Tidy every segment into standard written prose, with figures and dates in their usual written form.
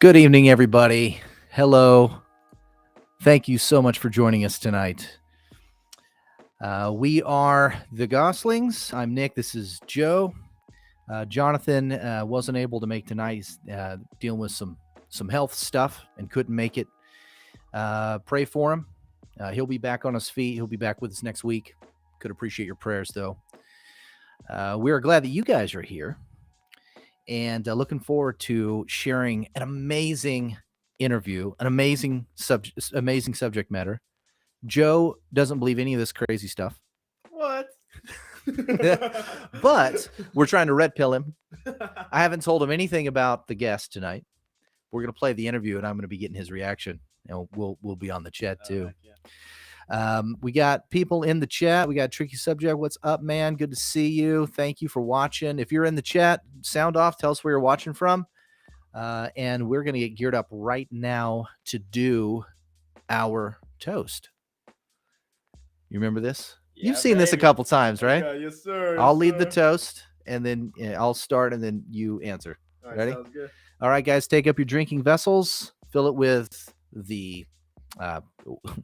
Good evening, everybody. Hello. Thank you so much for joining us tonight. We are the Goslings. I'm Nick. This is Joe. Jonathan wasn't able to make tonight. He's dealing with some health stuff and couldn't make it. Pray for him. He'll be back on his feet. He'll be back with us next week. Could appreciate your prayers, though. We are glad that you guys are here. And looking forward to sharing an amazing interview, an amazing subject matter. Joe doesn't believe any of this crazy stuff. What? But we're trying to red pill him. I haven't told him anything about the guest tonight. We're going to play the interview, and I'm going to be getting his reaction. And we'll be on the chat, too. We got people in the chat. We got Tricky Subject. What's up, man? Good to see you. Thank you for watching. If you're in the chat, sound off. Tell us where you're watching from. And we're going to get geared up right now to do our toast. You remember this? Yeah, You've seen this a couple times, right? Yeah, yes, sir. I'll lead the toast, and then I'll start, and then you answer. All right, Ready? sounds good. All right, guys, take up your drinking vessels. Fill it with the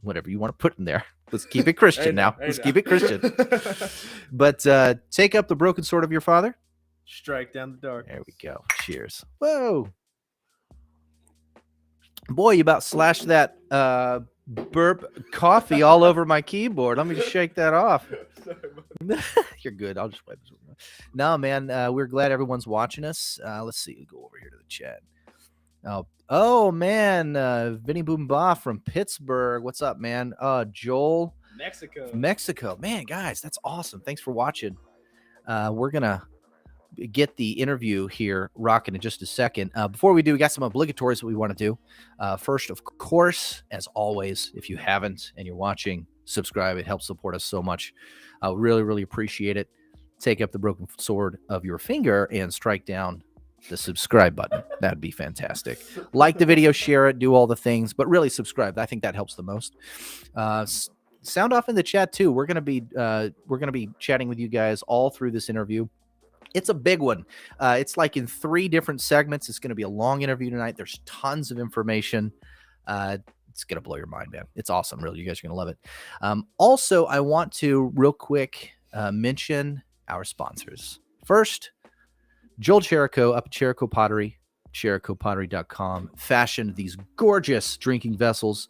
whatever you want to put in there. Let's keep it Christian now. Let's keep it Christian. But take up the broken sword of your father. Strike down the dark. There we go. Cheers. Whoa. Boy, you about slashed that burp coffee all over my keyboard. Let me just shake that off. You're good. I'll just wipe this. No, man, we're glad everyone's watching us. Let's see. Go over here to the chat. Oh man, Vinny Boomba from Pittsburgh. What's up, man? Joel. Mexico. Man, guys, that's awesome. Thanks for watching. We're going to get the interview here rocking in just a second. Before we do, we got some obligatories that we want to do. First, of course, as always, if you haven't and you're watching, subscribe. It helps support us so much. Really, really appreciate it. Take up the broken sword of your finger and strike down the subscribe button. That'd be fantastic. Like the video, share it, do all the things, but really subscribe. I think that helps the most. Sound off in the chat too. We're gonna be chatting with you guys all through this interview. It's a big one. It's like in 3 different segments. It's going to be a long interview tonight. There's tons of information. It's going to blow your mind, man. It's awesome. Really, you guys are going to love it. Also, I want to real quick mention our sponsors. First, Joel Cherico up at Cherico Pottery, ChericoPottery.com, fashioned these gorgeous drinking vessels.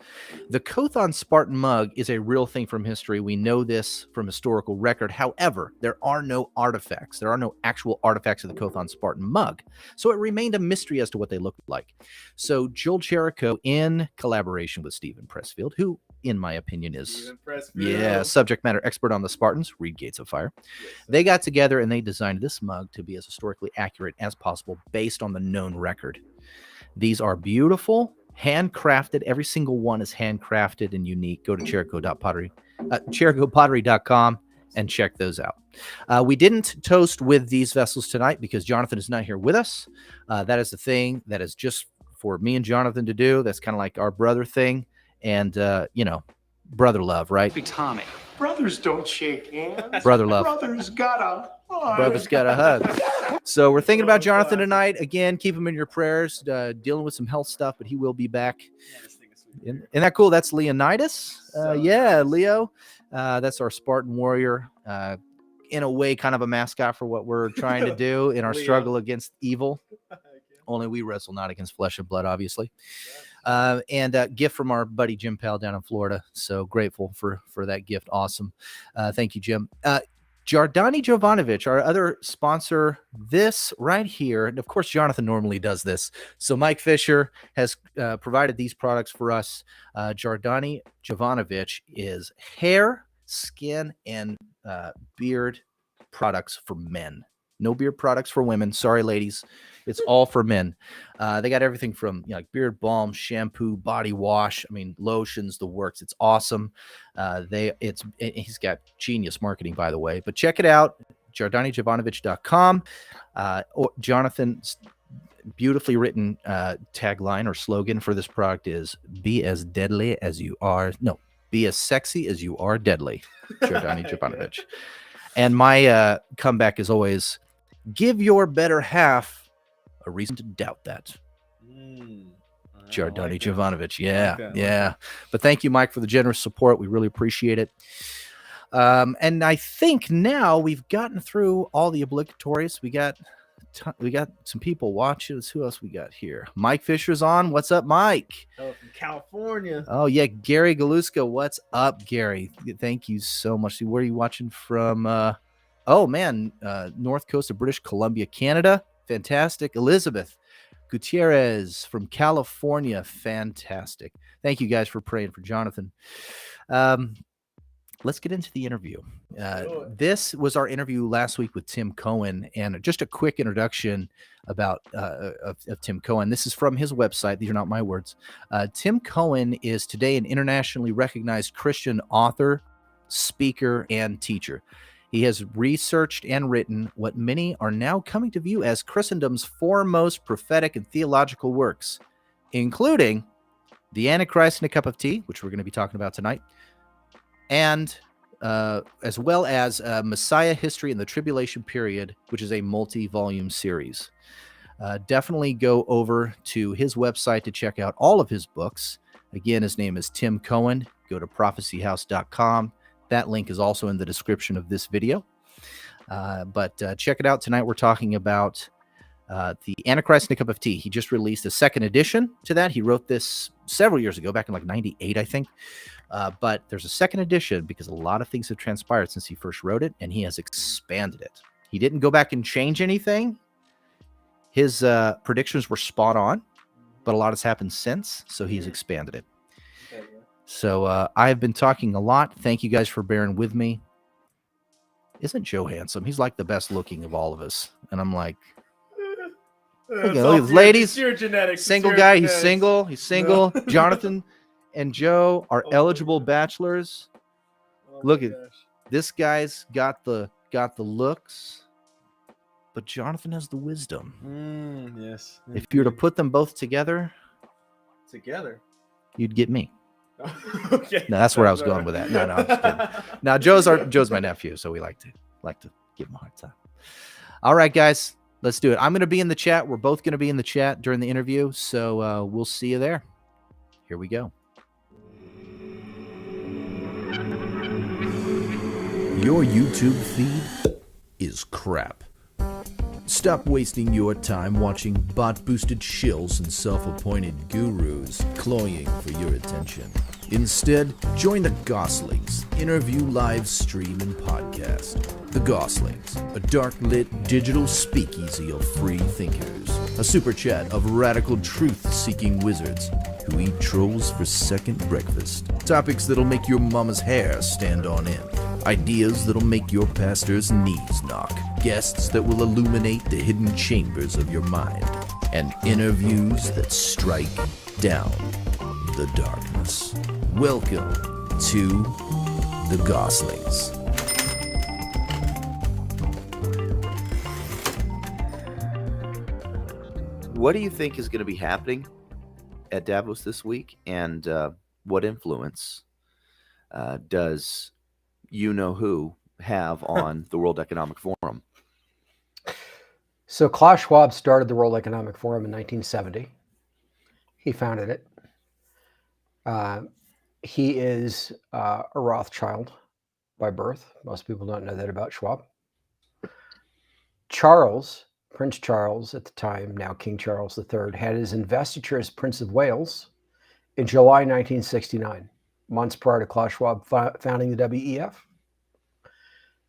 The Kothon Spartan mug is a real thing from history. We know this from historical record. However, there are no artifacts. There are no actual artifacts of the Kothon Spartan mug. So it remained a mystery as to what they looked like. So Joel Cherico, in collaboration with Stephen Pressfield, who, in my opinion, is subject matter expert on the Spartans, read Gates of Fire. Yes, they got together and they designed this mug to be as historically accurate as possible based on the known record. These are beautiful, handcrafted. Every single one is handcrafted and unique. Go to ChericoPottery.com and check those out. We didn't toast with these vessels tonight because Jonathan is not here with us. That is the thing that is just for me and Jonathan to do. That's kind of like our brother thing. And, brother love, right? Big Tommy. Brothers don't shake hands. Brother love. Brothers got a hug. Brothers got a hug. So we're thinking about Jonathan tonight. Again, keep him in your prayers, dealing with some health stuff, but he will be back. Isn't that cool? That's Leonidas. Yeah, Leo. That's our Spartan warrior. In a way, kind of a mascot for what we're trying to do in our struggle against evil. Only we wrestle not against flesh and blood, obviously. And a gift from our buddy Jim Powell down in Florida. So grateful for that gift. Awesome. Thank you, Jim. Jardani Jovanovic, our other sponsor, this right here. And of course, Jonathan normally does this. So Mike Fisher has provided these products for us. Jardani Jovanovic is hair, skin, and beard products for men. No beard products for women. Sorry, ladies. It's all for men. They got everything from like beard balm, shampoo, body wash. I mean, lotions, the works. It's awesome. He's got genius marketing, by the way. But check it out, JardaniJovanovic.com. Or Jonathan's beautifully written tagline or slogan for this product is "Be as deadly as you are." No, be as sexy as you are deadly. Jardani Jovanovic. And my comeback is always, give your better half a reason to doubt that. Giordani like that. Jovanovic. Yeah, Like that, like yeah. But thank you, Mike, for the generous support. We really appreciate it. And I think now we've gotten through all the obligatories. We got some people watching. Who else we got here? Mike Fisher's on. What's up, Mike? Oh, from California. Oh yeah, Gary Galuska. What's up, Gary? Thank you so much. Where are you watching from? North coast of British Columbia, Canada. Fantastic. Elizabeth Gutierrez from California. Fantastic. Thank you guys for praying for Jonathan. Let's get into the interview. This was our interview last week with Tim Cohen, and just a quick introduction about of Tim Cohen. This is from his website. These are not my words. Tim Cohen is today an internationally recognized Christian author, speaker, and teacher. He has researched and written what many are now coming to view as Christendom's foremost prophetic and theological works, including The AntiChrist and a Cup of Tea, which we're going to be talking about tonight, and as well as Messiah History and the Tribulation Period, which is a multi-volume series. Definitely go over to his website to check out all of his books. Again, his name is Tim Cohen. Go to prophecyhouse.com. That link is also in the description of this video. But check it out. Tonight we're talking about The AntiChrist and a Cup of Tea. He just released a second edition to that. He wrote this several years ago, back in like 98, I think. But there's a second edition because a lot of things have transpired since he first wrote it, and he has expanded it. He didn't go back and change anything. His predictions were spot on, but a lot has happened since, so he's expanded it. So I've been talking a lot. Thank you guys for bearing with me. Isn't Joe handsome? He's like the best looking of all of us. And I'm like, look at these ladies. It's your genetics. Single it's your guy. genetics. He's single. He's single. No. Jonathan and Joe are eligible bachelors. Oh Look my at gosh. this guy's got the looks, but Jonathan has the wisdom. Yes. If you were to put them both together, you'd get me. Okay. No, that's where I was going with that. No, I'm just kidding. Now Joe's my nephew, so we like to give him a hard time. All right, guys, let's do it. I'm going to be in the chat. We're both going to be in the chat during the interview, so we'll see you there. Here we go. Your YouTube feed is crap. Stop wasting your time watching bot-boosted shills and self-appointed gurus cloying for your attention. Instead, join the Goslings interview live stream and podcast. The Goslings, a dark-lit digital speakeasy of free thinkers. A super chat of radical truth-seeking wizards who eat trolls for second breakfast. Topics that'll make your mama's hair stand on end. Ideas that'll make your pastor's knees knock. Guests that will illuminate the hidden chambers of your mind. And interviews that strike down the darkness. Welcome to the Goslings. What do you think is going to be happening at Davos this week? And what influence does you-know-who have on the World Economic Forum? So Klaus Schwab started the World Economic Forum in 1970. He founded it. He is a Rothschild by birth. Most people don't know that about Schwab. Prince Charles at the time, now King Charles III, had his investiture as Prince of Wales in July 1969, months prior to Klaus Schwab founding the WEF.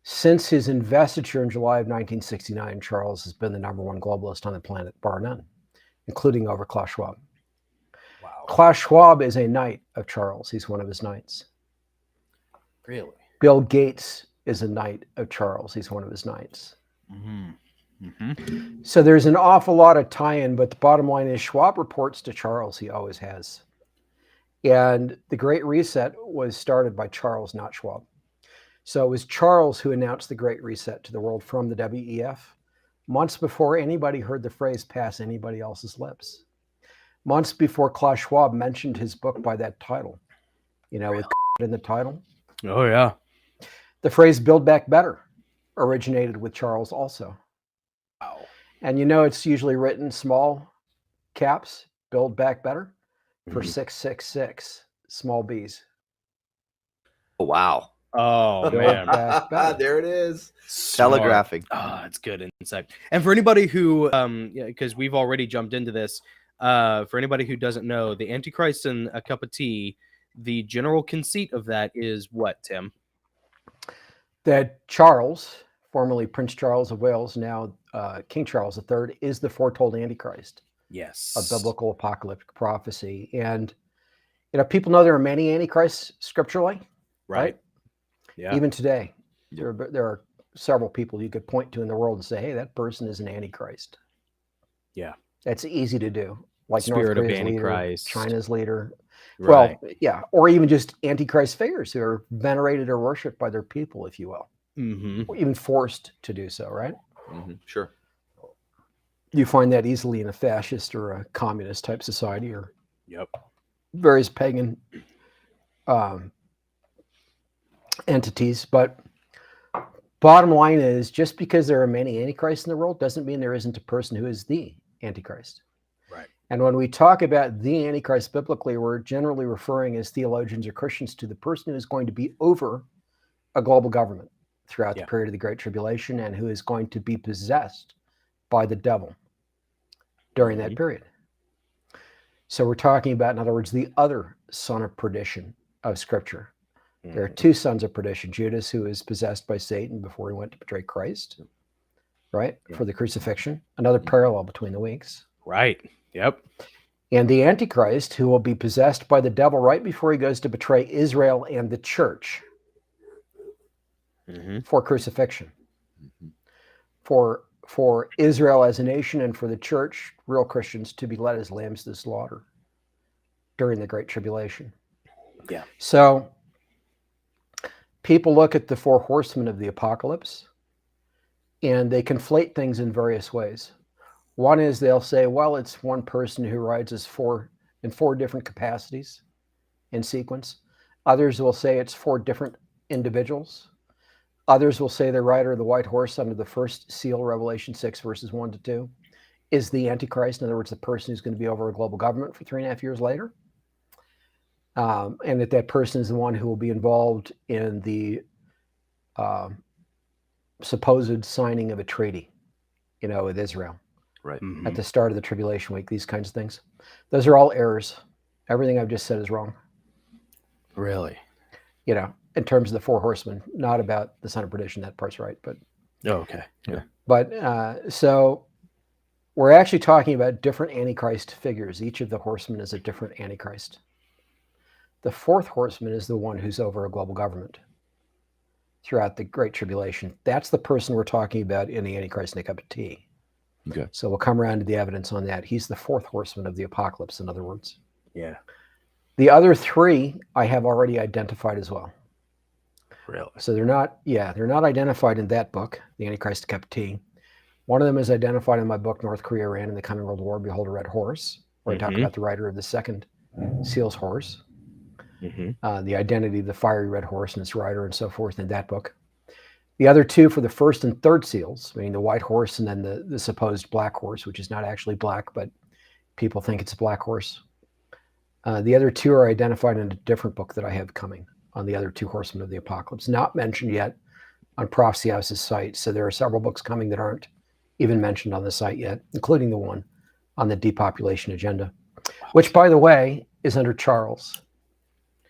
Since his investiture in July of 1969, Charles has been the #1 globalist on the planet, bar none, including over Klaus Schwab. Wow. Klaus Schwab is a knight of Charles. He's one of his knights. Really? Bill Gates is a knight of Charles. He's one of his knights. Mm-hmm. Mm-hmm. So there's an awful lot of tie-in, but the bottom line is Schwab reports to Charles. He always has. And the Great Reset was started by Charles, not Schwab. So it was Charles who announced the Great Reset to the world from the WEF months before anybody heard the phrase pass anybody else's lips. Months before Klaus Schwab mentioned his book by that title, with in the title. Oh, yeah. The phrase Build Back Better originated with Charles also. Wow. And it's usually written small caps, Build Back Better. for 666 small b's. Oh, wow. Oh Build man. back better. There it is. Telegraphing. Ah, it's good insight. And for anybody who, because we've already jumped into this, for anybody who doesn't know, the Antichrist and a Cup of Tea, the general conceit of that is what, Tim? That Charles, formerly Prince Charles of Wales, now King Charles III, is the foretold Antichrist, Yes. a biblical apocalyptic prophecy. And people know there are many Antichrists scripturally, right? Yeah. Even today, there are several people you could point to in the world and say, hey, that person is an Antichrist. Yeah. That's easy to do. Like Spirit North of Korea's leader, Antichrist. China's leader. Right. Well, yeah, or even just Antichrist figures who are venerated or worshipped by their people, if you will, or even forced to do so, right? Sure. You find that easily in a fascist or a communist type society, or various pagan entities. But bottom line is, just because there are many Antichrists in the world doesn't mean there isn't a person who is the Antichrist. Right. And when we talk about the Antichrist biblically, we're generally referring, as theologians or Christians, to the person who is going to be over a global government throughout the period of the Great Tribulation, and who is going to be possessed by the devil during that period. So we're talking about, in other words, the other son of perdition of Scripture. There are two sons of perdition: Judas, who is possessed by Satan before he went to betray Christ, right, for the crucifixion. Another parallel between the weeks. Right. Yep. And the Antichrist, who will be possessed by the devil right before he goes to betray Israel and the church for crucifixion. For Israel as a nation, and for the church, real Christians, to be led as lambs to the slaughter during the Great Tribulation. Yeah. So people look at the four horsemen of the apocalypse, and they conflate things in various ways. One is they'll say, well, it's one person who rides as in four different capacities in sequence. Others will say it's four different individuals. Others will say the rider of the white horse under the first seal, Revelation 6, verses 1 to 2, is the Antichrist. In other words, the person who's going to be over a global government for 3.5 years later. And that person is the one who will be involved in the supposed signing of a treaty, with Israel. Right. At the start of the tribulation week, these kinds of things. Those are all errors. Everything I've just said is wrong. Really? In terms of the four horsemen, not about the son of perdition. That part's right, but okay. Yeah. But so we're actually talking about different Antichrist figures. Each of the horsemen is a different Antichrist. The fourth horseman is the one who's over a global government throughout the Great Tribulation. That's the person we're talking about in the Antichrist and a Cup of Tea. Okay. So we'll come around to the evidence on that. He's the fourth horseman of the apocalypse, in other words. Yeah. The other three I have already identified as well. Really? So they're not identified in that book, The Antichrist, a Cup of Tea. One of them is identified in my book, North Korea, Iran, and the Coming World War, Behold a Red Horse, where I talk about the rider of the second seal's horse, the identity of the fiery red horse and its rider, and so forth in that book. The other two for the first and third seals, meaning the white horse and then the supposed black horse, which is not actually black, but people think it's a black horse. The other two are identified in a different book that I have coming on the other two horsemen of the apocalypse, not mentioned yet on Prophecy House's site. So there are several books coming that aren't even mentioned on the site yet, including the one on the depopulation agenda, which, by the way, is under Charles.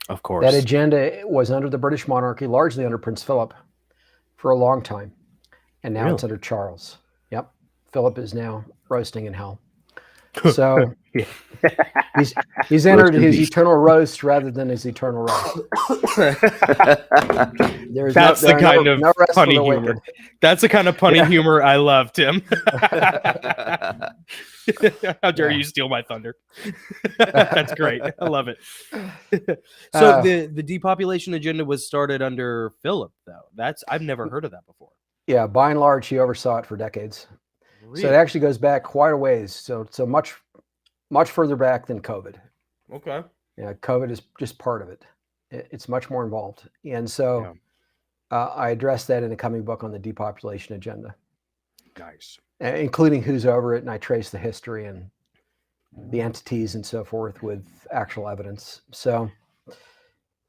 Of course. That agenda was under the British monarchy, largely under Prince Philip, for a long time. And now it's under Charles. Yep. Philip is now roasting in hell. So he's entered his eternal roast rather than his eternal rest. That's the kind of funny humor. That's the kind of funny humor I love, Tim. How dare you steal my thunder? That's great. I love it. So the depopulation agenda was started under Philip, though. I've never heard of that before. Yeah, by and large, he oversaw it for decades. Really? So it actually goes back quite a ways. So much further back than COVID. Okay. Yeah, COVID is just part of it. It's much more involved. And so I addressed that in a coming book on the depopulation agenda. Nice. Including who's over it, and I trace the history and the entities and so forth with actual evidence. So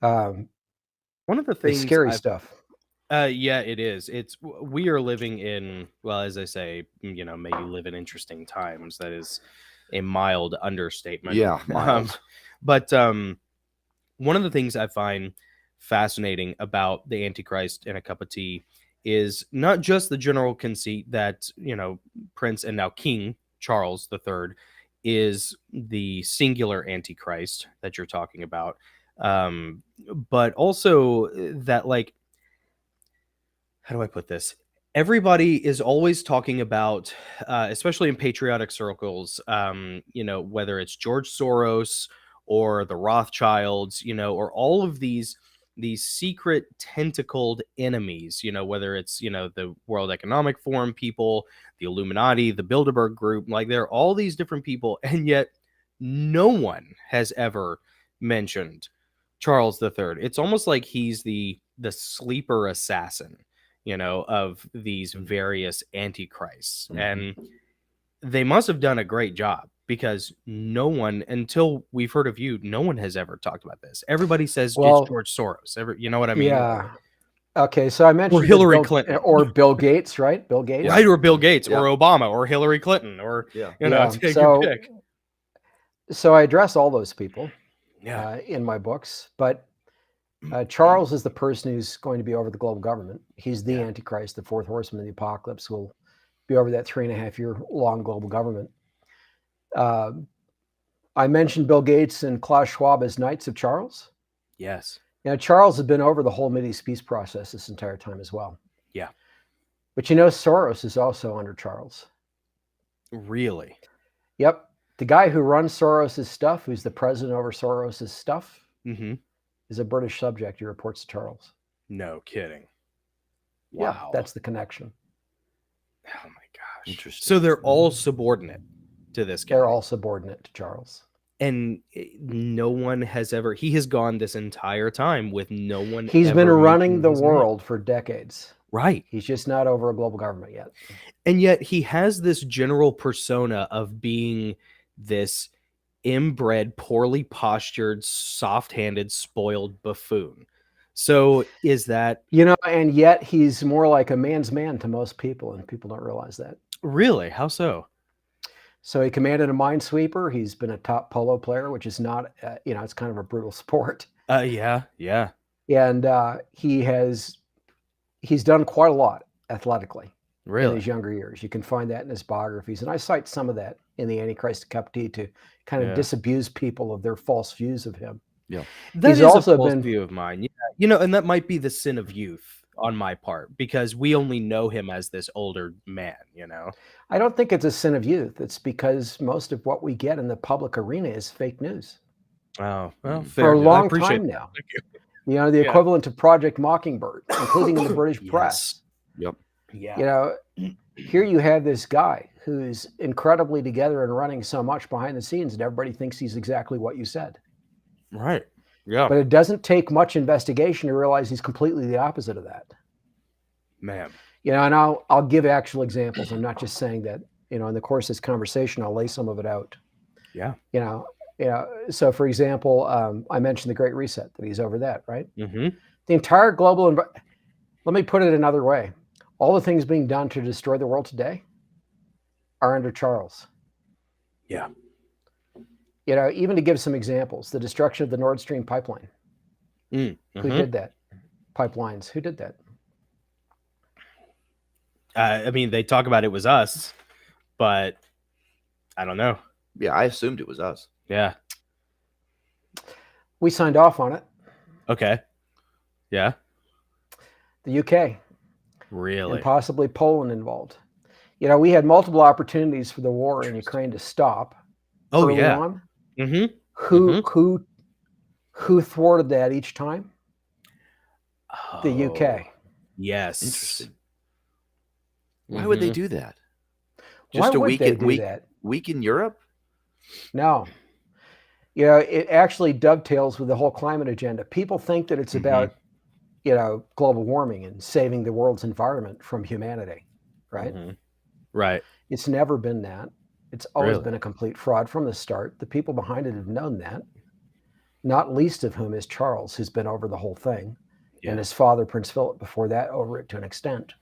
One of the things it's scary stuff. Yeah, it is. We are living in, well, as I say, may you live in interesting times. That is a mild understatement. Yeah, mild. But one of the things I find fascinating about the Antichrist and a cup of tea is not just the general conceit that, Prince and now King Charles III is the singular Antichrist that you're talking about. But also that, like, how do I put this? Everybody is always talking about, especially in patriotic circles, whether it's George Soros or the Rothschilds, or all of these secret tentacled enemies, whether it's, the World Economic Forum people, the Illuminati, the Bilderberg Group, like there are all these different people, and yet no one has ever mentioned Charles III. It's almost like he's the sleeper assassin, of these various antichrists. Mhm. And they must have done a great job, because no one, until we've heard of you, no one has ever talked about this. Everybody says Well, it's George Soros. You know what I mean? Yeah. Okay, so I mentioned Or Hillary Bill, Clinton. or Bill Gates, right? Bill Gates. Right, or Bill Gates, Yeah. or Obama, or Hillary Clinton, or Yeah. take so, your pick. So I address all those people Yeah. in my books, but Charles is the person who's going to be over the global government. He's the Antichrist, the fourth horseman of the apocalypse, who will be over that 3.5-year long global government. I mentioned Bill Gates and Klaus Schwab as Knights of Charles. Yes. Charles has been over the whole Mideast peace process this entire time as well. Yeah. But Soros is also under Charles. Really? Yep. The guy who runs Soros's stuff, who's the president over Soros's stuff, is a British subject who reports to Charles. No kidding. Yeah, Wow. that's the connection. Oh my gosh. Interesting. So they're all subordinate to this guy. They're all subordinate to Charles. And no one has ever, he has gone this entire time with no one. He's been ever running mentioning the his name. world for decades. Right. He's just not over a global government yet. And yet he has this general persona of being this inbred, poorly postured, soft-handed, spoiled buffoon. So is that... And yet he's more like a man's man to most people, and people don't realize that. Really? How so? So he commanded a minesweeper. He's been a top polo player, which is not, it's kind of a brutal sport. Yeah. And he's done quite a lot athletically in his younger years. You can find that in his biographies. And I cite some of that in the Antichrist Cup of Tea to kind of disabuse people of their false views of him. Yeah. That He's is also a false been view of mine. Yeah. And that might be the sin of youth on my part, because we only know him as this older man, I don't think it's a sin of youth. It's because most of what we get in the public arena is fake news. Oh, well, For a fair. long I appreciate time that. now. Thank you. The equivalent of Project Mockingbird, including in the British press. Yep. Yeah. Here you have this guy who's incredibly together and running so much behind the scenes, and everybody thinks he's exactly what you said. Right. Yeah. But it doesn't take much investigation to realize he's completely the opposite of that. Man. And I'll give actual examples. I'm not just saying that, in the course of this conversation, I'll lay some of it out. Yeah. So for example, I mentioned the Great Reset, that he's over that, right? Mm-hmm. The entire global, let me put it another way. All the things being done to destroy the world today are under Charles. Yeah. Even to give some examples, the destruction of the Nord Stream pipeline. Who did that? Pipelines. Who did that? They talk about it was us, but I don't know. Yeah, I assumed it was us. Yeah. We signed off on it. Okay. Yeah. The UK. Really? And possibly Poland involved. We had multiple opportunities for the war in Ukraine to stop. Oh, early yeah. on. Mm-hmm. Who thwarted that each time? The UK. Yes. Interesting. Why would they do that? Why Just to would they do that? weaken Europe? No. It actually dovetails with the whole climate agenda. People think that it's about, global warming and saving the world's environment from humanity, right? Right. It's never been that. It's always Really? been a complete fraud from the start. The people behind it have known that, not least of whom is Charles, who's been over the whole thing, Yeah. and his father, Prince Philip, before that, over it to an extent.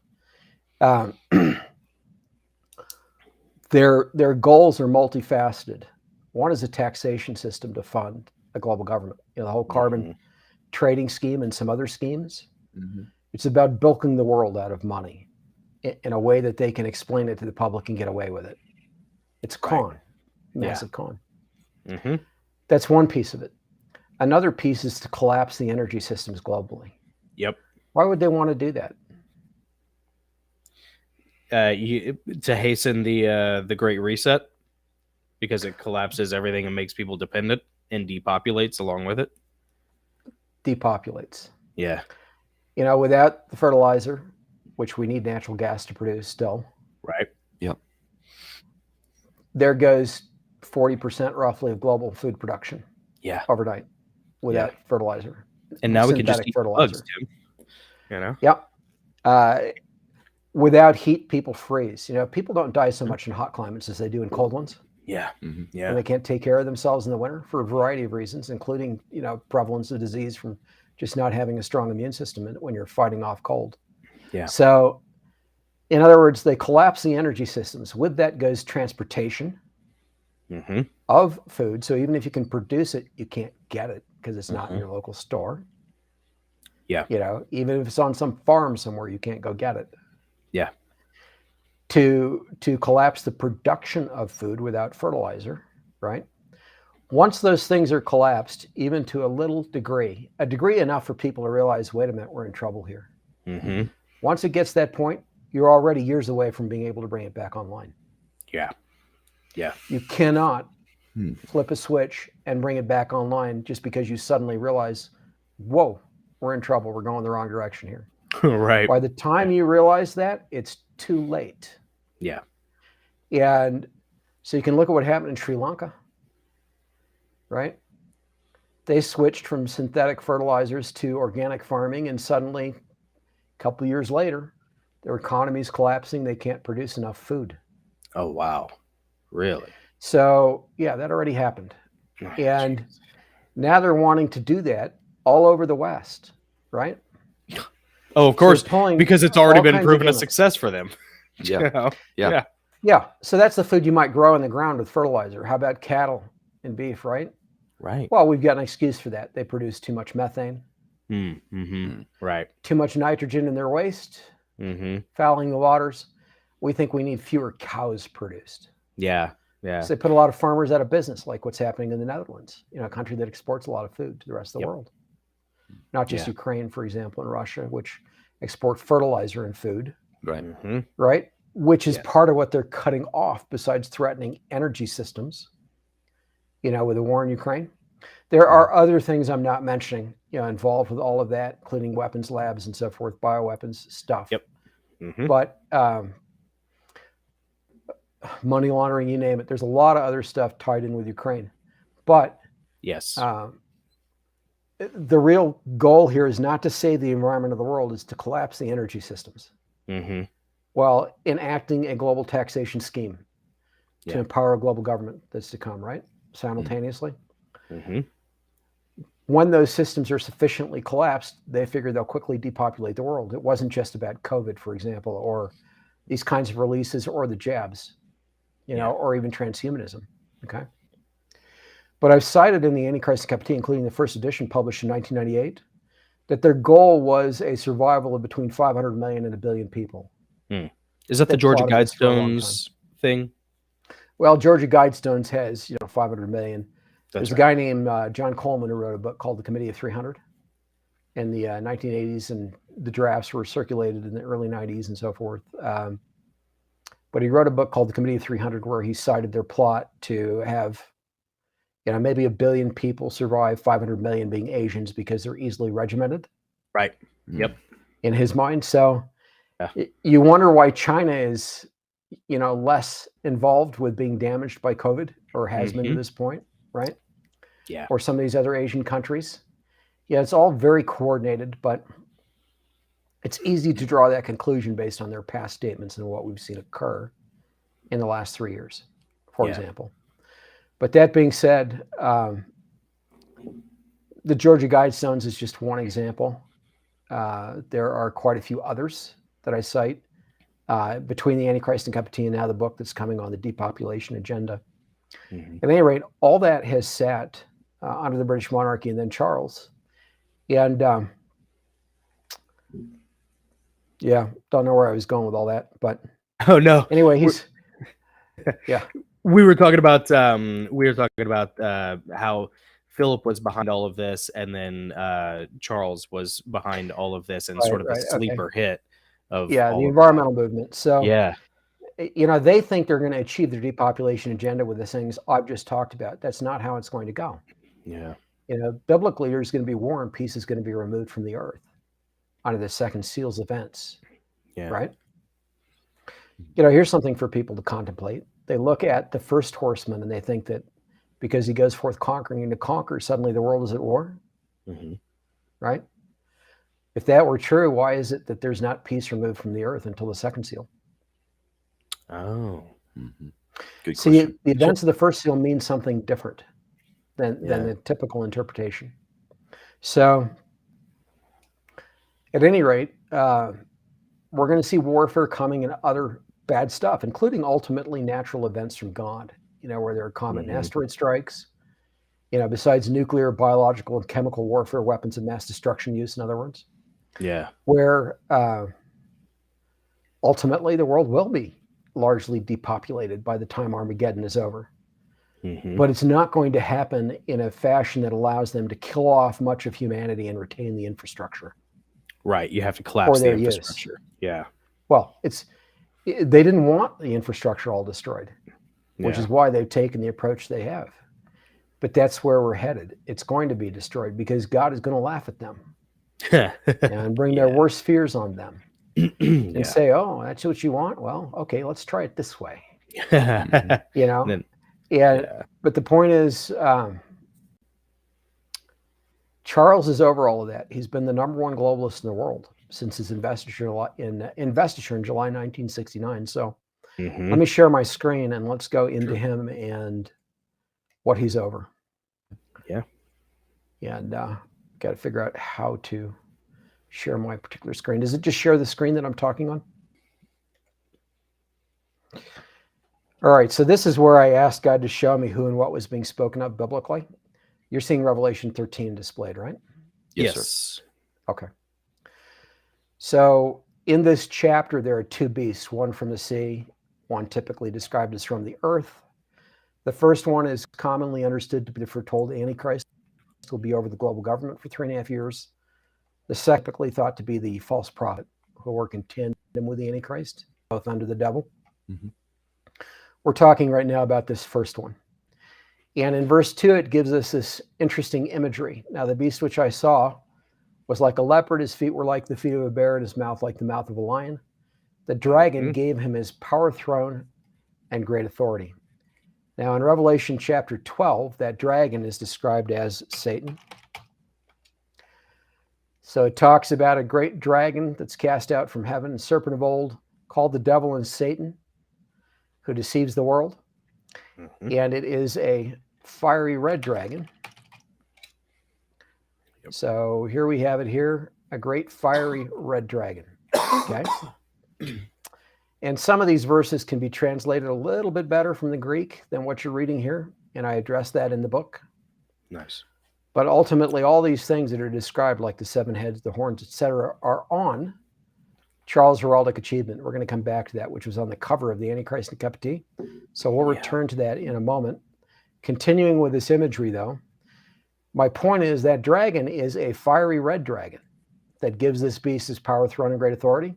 Their goals are multifaceted. One is a taxation system to fund a global government. You know, the whole carbon trading scheme and some other schemes. It's about bilking the world out of money in a way that they can explain it to the public and get away with it. It's con, massive con. That's one piece of it. Another piece is to collapse the energy systems globally. Yep. Why would they want to do that? To hasten the Great Reset, because it collapses everything and makes people dependent and depopulates along with it. Depopulates. Yeah. You know, without the fertilizer, which we need natural gas to produce still. Right. Yep. There goes 40% roughly of global food production. Yeah. Overnight without fertilizer. And now we can just synthetic eat fertilizer. bugs, Tim. You know? Yep. Without heat, people freeze. You know, people don't die so much in hot climates as they do in cold ones. Yeah. Yeah. And they can't take care of themselves in the winter for a variety of reasons, including, you know, prevalence of disease from just not having a strong immune system when you're fighting off cold. Yeah. So, in other words, they collapse the energy systems. With that goes transportation of food. So even if you can produce it, you can't get it because it's not in your local store. Yeah. You know, even if it's on some farm somewhere, you can't go get it. Yeah. To collapse the production of food without fertilizer, right? Once those things are collapsed, even to a little degree, a degree enough for people to realize, wait a minute, we're in trouble here. Once it gets that point, you're already years away from being able to bring it back online. Yeah. Yeah. You cannot flip a switch and bring it back online just because you suddenly realize, whoa, we're in trouble. We're going the wrong direction here. Right. By the time you realize that, it's too late. Yeah. And so you can look at what happened in Sri Lanka, right? They switched from synthetic fertilizers to organic farming, and suddenly, a couple of years later, their economy is collapsing. They can't produce enough food. Oh, wow. Really? So, yeah, that already happened. Oh, And now they're wanting to do that all over the West, right? Oh, of course, pulling because it's already all been kinds of proven a gimmicks. success for them. Yeah. You know? Yeah. Yeah. So that's the food you might grow in the ground with fertilizer. How about cattle and beef, right? Right. Well, we've got an excuse for that. They produce too much methane, Right. too much nitrogen in their waste, fouling the waters. We think we need fewer cows produced. Yeah. Yeah. So they put a lot of farmers out of business, like what's happening in the Netherlands, you know, a country that exports a lot of food to the rest of the world. Not just Ukraine, for example, and Russia, which export fertilizer and food, Right. right? Which is part of what they're cutting off besides threatening energy systems, you know, with the war in Ukraine. There are other things I'm not mentioning, you know, involved with all of that, including weapons labs and so forth, bioweapons stuff. Yep. But money laundering, you name it. There's a lot of other stuff tied in with Ukraine. But Yes. the real goal here is not to save the environment of the world, is to collapse the energy systems. While enacting a global taxation scheme to empower a global government that's to come, right? Simultaneously. When those systems are sufficiently collapsed, they figure they'll quickly depopulate the world. It wasn't just about COVID, for example, or these kinds of releases, or the jabs, you know, or even transhumanism. Okay. But I've cited in the AntiChrist and Cup of Tea, including the first edition published in 1998, that their goal was a survival of between 500 million and 1 billion people. Is that the They Georgia plotted this for a long Guidestones thing? Well, Georgia Guidestones has, you know, 500 million. That's There's a guy named John Coleman who wrote a book called The Committee of 300 in the 1980s, and the drafts were circulated in the early 90s and so forth. But he wrote a book called The Committee of 300 where he cited their plot to have, you know, maybe 1 billion people survive, 500 million being Asians because they're easily regimented. Right. Yep. In his mind. So you wonder why China is, you know, less involved with being damaged by COVID, or has been to this point, right? Yeah. Or some of these other Asian countries. Yeah, it's all very coordinated, but it's easy to draw that conclusion based on their past statements and what we've seen occur in the last 3 years, for example. But that being said, the Georgia Guidestones is just one example. There are quite a few others that I cite between the Antichrist and Cup of Tea and now the book that's coming on the depopulation agenda. At any rate, all that has sat under the British monarchy and then Charles. And don't know where I was going with all that, but oh no. Anyway, we were talking about how Philip was behind all of this, and then Charles was behind all of this, and sort of a sleeper hit of the environmental movement. So they think they're going to achieve their depopulation agenda with the things I've just talked about. That's not how it's going to go. Biblically, there's going to be war and peace is going to be removed from the earth under the second seal's events. Right? Here's something for people to contemplate. They look at the first horseman and they think that because he goes forth conquering and to conquer, suddenly the world is at war. Right? If that were true, why is it that there's not peace removed from the earth until the second seal? Good See, question. the events of the first seal mean something different than the typical interpretation. So, at any rate, we're going to see warfare coming and other bad stuff, including ultimately natural events from God, where there are comet and asteroid strikes, besides nuclear, biological, and chemical warfare, weapons of mass destruction use, in other words. Where ultimately the world will be largely depopulated by the time Armageddon is over. But it's not going to happen in a fashion that allows them to kill off much of humanity and retain the infrastructure. Right. You have to collapse the infrastructure. Well, they didn't want the infrastructure all destroyed, which is why they've taken the approach they have. But that's where we're headed. It's going to be destroyed because God is going to laugh at them and bring their worst fears on them and say, oh, that's what you want? Well, okay, let's try it this way. But the point is, Charles is over all of that. He's been the number one globalist in the world since his investiture in July 1969. So let me share my screen and let's go into him and what he's over. And got to figure out how to share my particular screen. Does it just share the screen that I'm talking on? All right, so this is where I asked God to show me who and what was being spoken of biblically. You're seeing Revelation 13 displayed, right? Yes. Sir. Okay. So in this chapter, there are two beasts, one from the sea, one typically described as from the earth. The first one is commonly understood to be the foretold Antichrist. It will be over the global government for 3.5 years. The second typically thought to be the false prophet who will work in tandem with the Antichrist, both under the devil. We're talking right now about this first one. And in verse 2, it gives us this interesting imagery. Now, the beast which I saw was like a leopard. His feet were like the feet of a bear, and his mouth like the mouth of a lion. The dragon gave him his power, throne, and great authority. Now, in Revelation chapter 12, that dragon is described as Satan. So it talks about a great dragon that's cast out from heaven, a serpent of old, called the devil and Satan, who deceives the world. And it is a fiery red dragon. So here we have it here, a great fiery red dragon. Okay. And some of these verses can be translated a little bit better from the Greek than what you're reading here. And I address that in the book. Nice. But ultimately, all these things that are described, like the seven heads, the horns, etc., are on Charles' heraldic achievement. We're going to come back to that, which was on the cover of the Antichrist and Cup of Tea. So we'll return to that in a moment. Continuing with this imagery, though, my point is that dragon is a fiery red dragon that gives this beast his power, throne, and great authority,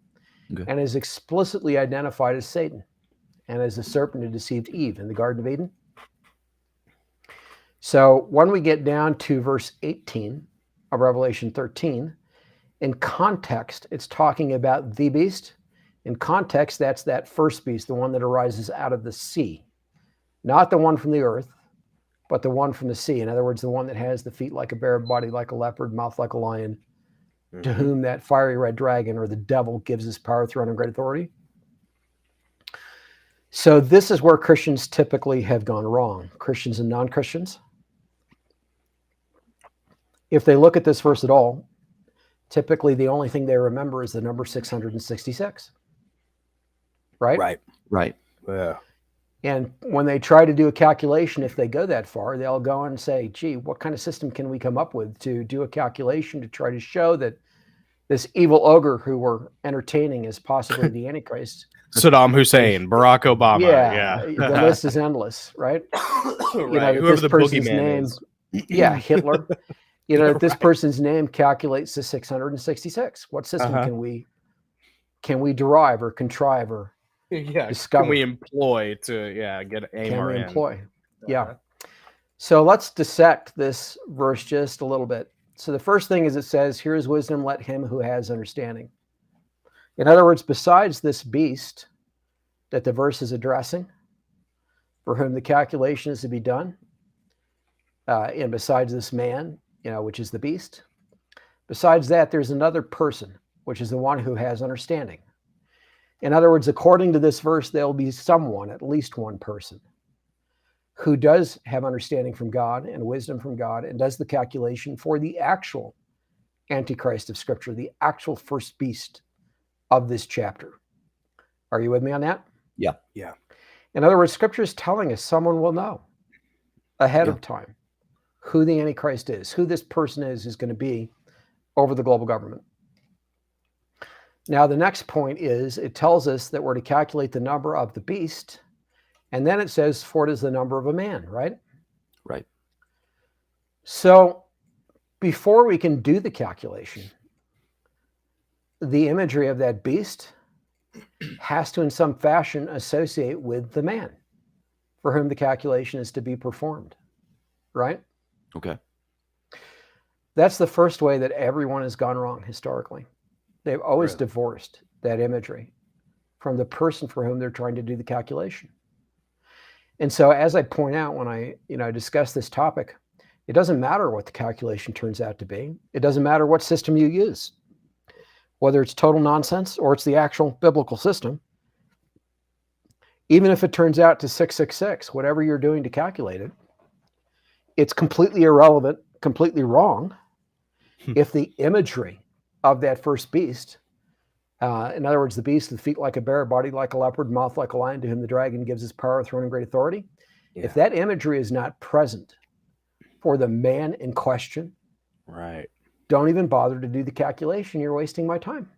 and is explicitly identified as Satan and as the serpent who deceived Eve in the Garden of Eden. So when we get down to verse 18 of Revelation 13, in context, it's talking about the beast. In context, that's that first beast, the one that arises out of the sea. Not the one from the earth, but the one from the sea. In other words, the one that has the feet like a bear, body like a leopard, mouth like a lion, to whom that fiery red dragon or the devil gives his power, throne, and great authority. So this is where Christians typically have gone wrong. Christians and non-Christians. If they look at this verse at all, typically the only thing they remember is the number 666. Right? Right. Yeah. And when they try to do a calculation, if they go that far, they'll go and say, gee, what kind of system can we come up with to do a calculation to try to show that this evil ogre who we're entertaining is possibly the Antichrist? Saddam Hussein, Barack Obama. Yeah. The list is endless, right? Right. Whoever the boogeyman is. Yeah, Hitler. That this person's name calculates to 666. What system can we derive or contrive or discover? Can we employ to get aim Can our we end? employ? Yeah. So let's dissect this verse just a little bit. So the first thing is it says, here is wisdom, let him who has understanding. In other words, besides this beast that the verse is addressing, for whom the calculation is to be done, and besides this man, which is the beast, besides that, there's another person, which is the one who has understanding. In other words, according to this verse, there'll be someone, at least one person, who does have understanding from God and wisdom from God and does the calculation for the actual Antichrist of Scripture, the actual first beast of this chapter. Are you with me on that? Yeah. Yeah. In other words, Scripture is telling us someone will know ahead of time who the Antichrist is, who this person is going to be over the global government. Now, the next point is it tells us that we're to calculate the number of the beast, and then it says, for it is the number of a man, right? Right. So before we can do the calculation, the imagery of that beast has to, in some fashion, associate with the man for whom the calculation is to be performed, right? Okay. That's the first way that everyone has gone wrong historically. They've always divorced that imagery from the person for whom they're trying to do the calculation. And so, as I point out when I discuss this topic, it doesn't matter what the calculation turns out to be. It doesn't matter what system you use, whether it's total nonsense or it's the actual biblical system. Even if it turns out to 666, whatever you're doing to calculate it, it's completely irrelevant, completely wrong, if the imagery of that first beast, in other words, the beast with feet like a bear, body like a leopard, mouth like a lion, to whom the dragon gives his power, throne, and great authority. Yeah. If that imagery is not present for the man in question, Right. don't even bother to do the calculation. You're wasting my time.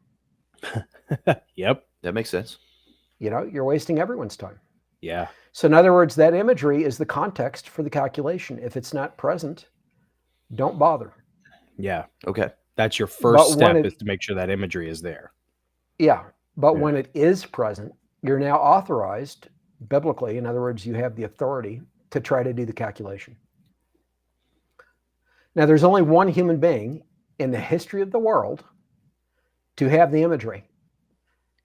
Yep. That makes sense. You're wasting everyone's time. Yeah. So in other words, that imagery is the context for the calculation. If it's not present, don't bother. Yeah. Okay. That's your first But when step, is to make sure that imagery is there. Yeah. But when it is present, you're now authorized biblically. In other words, you have the authority to try to do the calculation. Now, there's only one human being in the history of the world to have the imagery,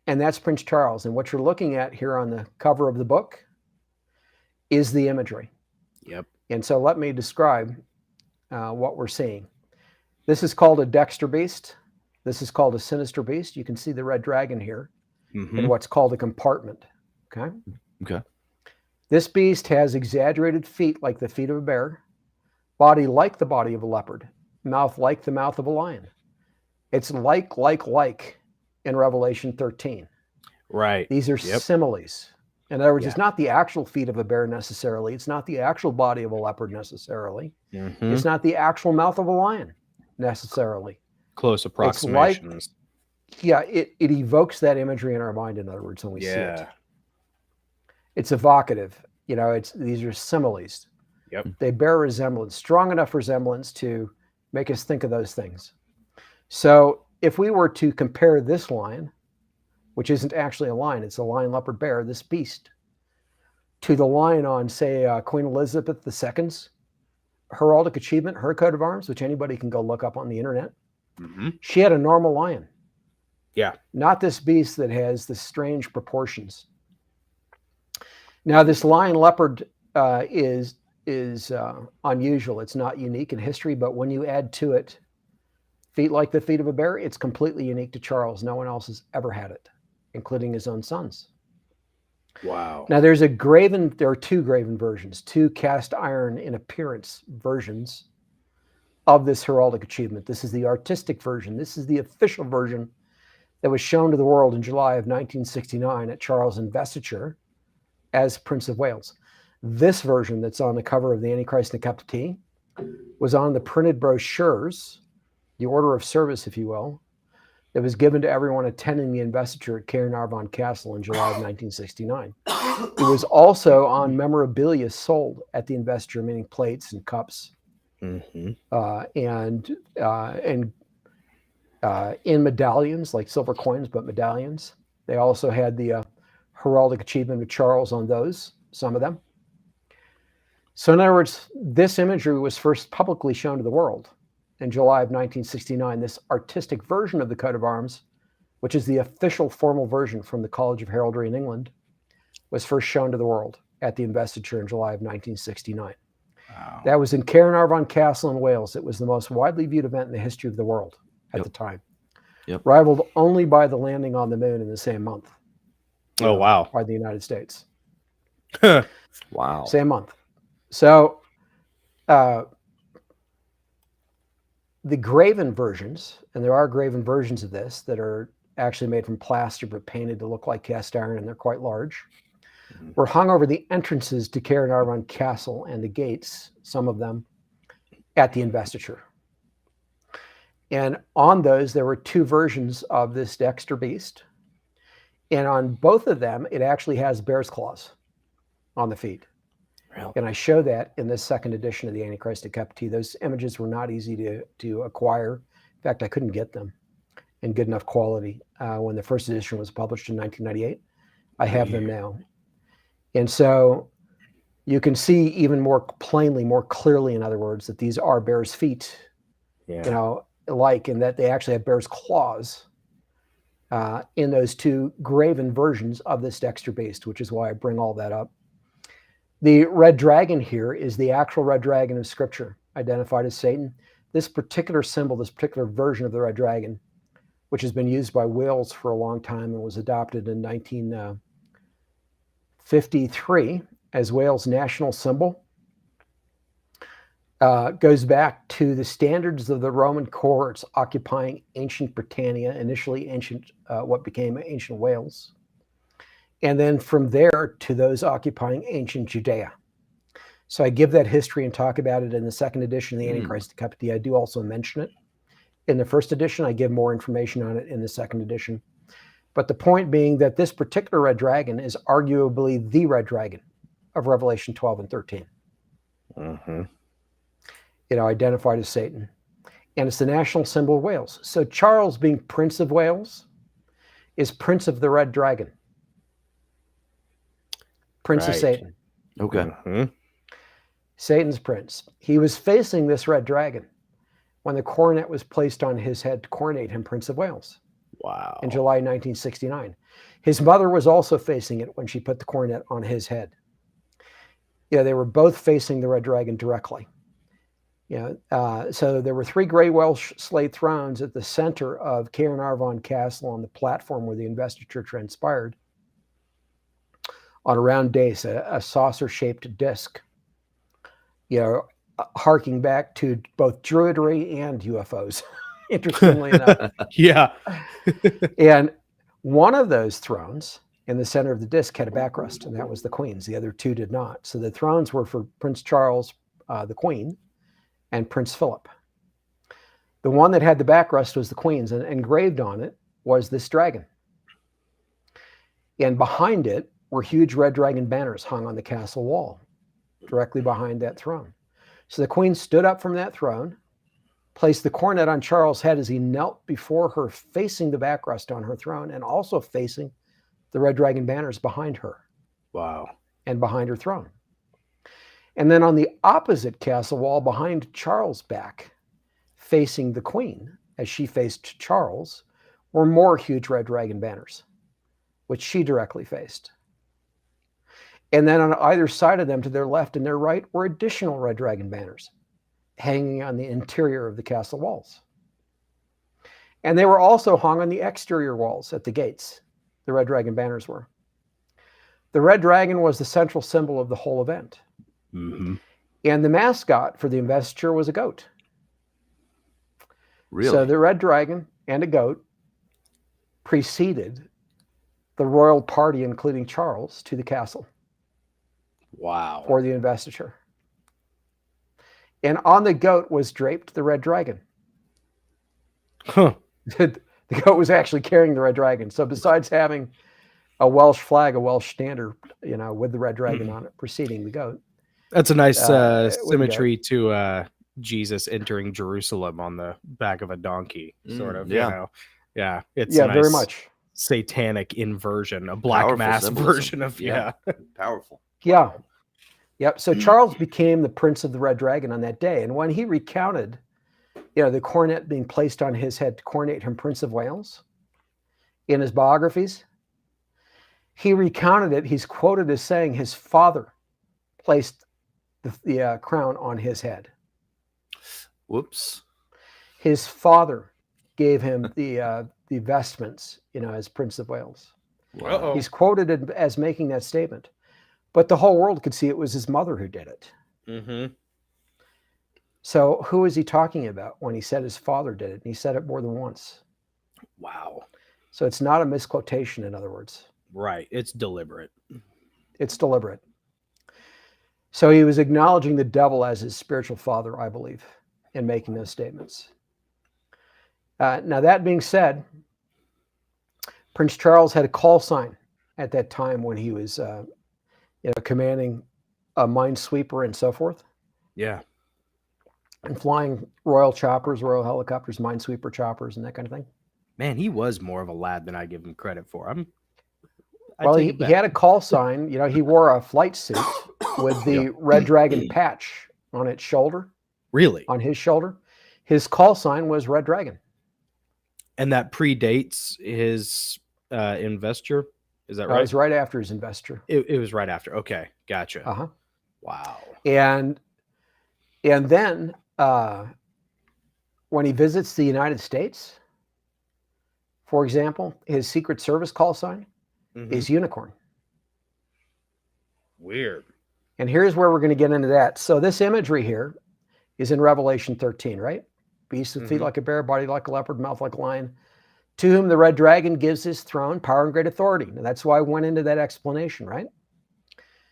and that's Prince Charles. And what you're looking at here on the cover of the book is the imagery. Yep. And so let me describe what we're seeing. This is called a Dexter beast. This is called a sinister beast. You can see the red dragon here in what's called a compartment. Okay. Okay. This beast has exaggerated feet like the feet of a bear, body like the body of a leopard, mouth like the mouth of a lion. It's like in Revelation 13. Right. These are similes. In other words, it's not the actual feet of a bear necessarily. It's not the actual body of a leopard necessarily. It's not the actual mouth of a lion necessarily. Close approximations. It evokes that imagery in our mind, in other words, when we see it. It's evocative. These are similes. Yep. They bear resemblance, strong enough resemblance to make us think of those things. So if we were to compare this lion, which isn't actually a lion, it's a lion, leopard, bear, this beast, to the lion on, say, Queen Elizabeth II's heraldic achievement, her coat of arms, which anybody can go look up on the internet. She had a normal lion. Yeah. Not this beast that has the strange proportions. Now, this lion leopard is unusual. It's not unique in history, but when you add to it feet like the feet of a bear, it's completely unique to Charles. No one else has ever had it, including his own sons. Wow. Now there are two graven versions, two cast iron in appearance versions of this heraldic achievement. This is the artistic version. This is the official version that was shown to the world in July of 1969 at Charles' investiture as Prince of Wales. This version that's on the cover of the Antichrist and a Cup of Tea was on the printed brochures, the order of service, if you will, that was given to everyone attending the investiture at Caernarvon Castle in July of 1969. It was also on memorabilia sold at the investiture, meaning plates and cups, Mm-hmm. and in medallions, like silver coins, but medallions. They also had the heraldic achievement of Charles on those, some of them. So in other words, this imagery was first publicly shown to the world in July of 1969. This artistic version of the coat of arms, which is the official formal version from the College of Heraldry in England, was first shown to the world at the investiture in July of 1969. Wow. That was in Caernarvon Castle in Wales. It was the most widely viewed event in the history of the world at the time. Yep. Rivaled only by the landing on the moon in the same month. Oh, wow. By the United States. Wow. Same month. So the graven versions, and there are graven versions of this that are actually made from plaster but painted to look like cast iron, and they're quite large, were hung over the entrances to Caernarvon Castle and the gates, some of them, at the investiture. And on those, there were two versions of this Dexter beast. And on both of them, it actually has bear's claws on the feet. Really? And I show that in this second edition of the Antichrist and Cup of Tea. Those images were not easy to acquire. In fact, I couldn't get them in good enough quality when the first edition was published in 1998. I have them now. And so you can see even more plainly, more clearly, in other words, that these are bear's feet, Yeah. and that they actually have bear's claws in those two graven versions of this Dexter beast, which is why I bring all that up. The red dragon here is the actual red dragon of Scripture, identified as Satan. This particular symbol, this particular version of the red dragon, which has been used by Wales for a long time and was adopted in 1953 as Wales' national symbol, goes back to the standards of the Roman cohorts occupying ancient Britannia, initially what became ancient Wales, and then from there to those occupying ancient Judea. So I give that history and talk about it in the second edition of the Antichrist Cup of Tea. I do also mention it in the first edition. I give more information on it in the second edition. But the point being that this particular red dragon is arguably the red dragon of Revelation 12 and 13. Mm-hmm. Identified as Satan. And it's the national symbol of Wales. So Charles, being Prince of Wales, is Prince of the Red Dragon. Prince of Right. Satan. Okay. Mm-hmm. Satan's prince. He was facing this red dragon when the coronet was placed on his head to coronate him Prince of Wales Wow. in July 1969. His mother was also facing it when she put the coronet on his head. They were both facing the red dragon directly. So there were three gray Welsh slate thrones at the center of Caernarvon Castle on the platform where the investiture transpired on a round dais, a saucer-shaped disc, harking back to both Druidry and UFOs, interestingly enough. Yeah. And one of those thrones in the center of the disc had a backrest, and that was the Queen's. The other two did not. So the thrones were for Prince Charles, the Queen, and Prince Philip. The one that had the backrest was the Queen's, and engraved on it was this dragon. And behind it were huge red dragon banners hung on the castle wall, directly behind that throne. So the Queen stood up from that throne, placed the coronet on Charles' head as he knelt before her, facing the backrest on her throne, and also facing the red dragon banners behind her. Wow. And behind her throne. And then on the opposite castle wall, behind Charles' back, facing the Queen, as she faced Charles, were more huge red dragon banners, which she directly faced. And then on either side of them, to their left and their right, were additional red dragon banners hanging on the interior of the castle walls. And they were also hung on the exterior walls at the gates. The red dragon banners were. The red dragon was the central symbol of the whole event. Mm-hmm. And the mascot for the investiture was a goat. Really? So the red dragon and a goat preceded the royal party, including Charles, to the castle Wow. for the investiture. And on the goat was draped the red dragon. Huh. The goat was actually carrying the red dragon. So besides having a Welsh flag, a Welsh standard, with the red dragon on it preceding the goat. That's a nice with symmetry to Jesus entering Jerusalem on the back of a donkey, sort of. yeah. You know? Yeah. It's Yeah, a nice very much. satanic inversion, a black Powerful mass symbolism. version of Powerful. Yeah. Yep. So Charles became the Prince of the Red Dragon on that day. And when he recounted, the coronet being placed on his head to coronate him Prince of Wales in his biographies, he recounted it. He's quoted as saying his father placed the crown on his head. Whoops. His father gave him the vestments, as Prince of Wales. Uh-oh. He's quoted as making that statement. But the whole world could see it was his mother who did it. Mm-hmm. So who is he talking about when he said his father did it? And he said it more than once. Wow. So it's not a misquotation, in other words. Right. It's deliberate. It's deliberate. So he was acknowledging the devil as his spiritual father, I believe, in making those statements. Now, that being said, Prince Charles had a call sign at that time when he was commanding a minesweeper and so forth, Yeah. and flying royal choppers, royal helicopters, minesweeper choppers, and that kind of thing. Man, he was more of a lad than I give him credit for. Well, he had a call sign. He wore a flight suit with the red dragon patch on its shoulder, Really? on his shoulder. His call sign was Red Dragon. And that predates his investiture. Is that It right? was right after his investiture. It was right after. Okay. Gotcha. Uh-huh. Wow. And then when he visits the United States, for example, his Secret Service call sign Mhm. is unicorn. Weird. And here's where we're going to get into that. So this imagery here is in Revelation 13, right? Beast with feet Mhm. like a bear, body like a leopard, mouth like a lion, to whom the red dragon gives his throne, power, and great authority. Now, that's why I went into that explanation, right?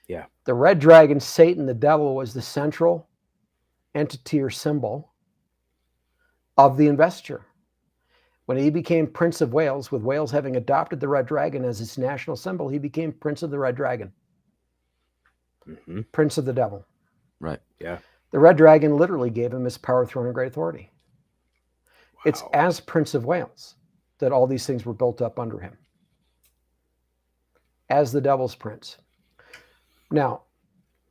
Yeah. The red dragon, Satan, the devil, was the central entity or symbol of the investiture. When he became Prince of Wales, with Wales having adopted the red dragon as its national symbol, he became Prince of the Red Dragon, Mm-hmm. Prince of the Devil. Right. Yeah. The red dragon literally gave him his power, throne, and great authority. It's Wow. as Prince of Wales that all these things were built up under him, as the devil's prince. Now,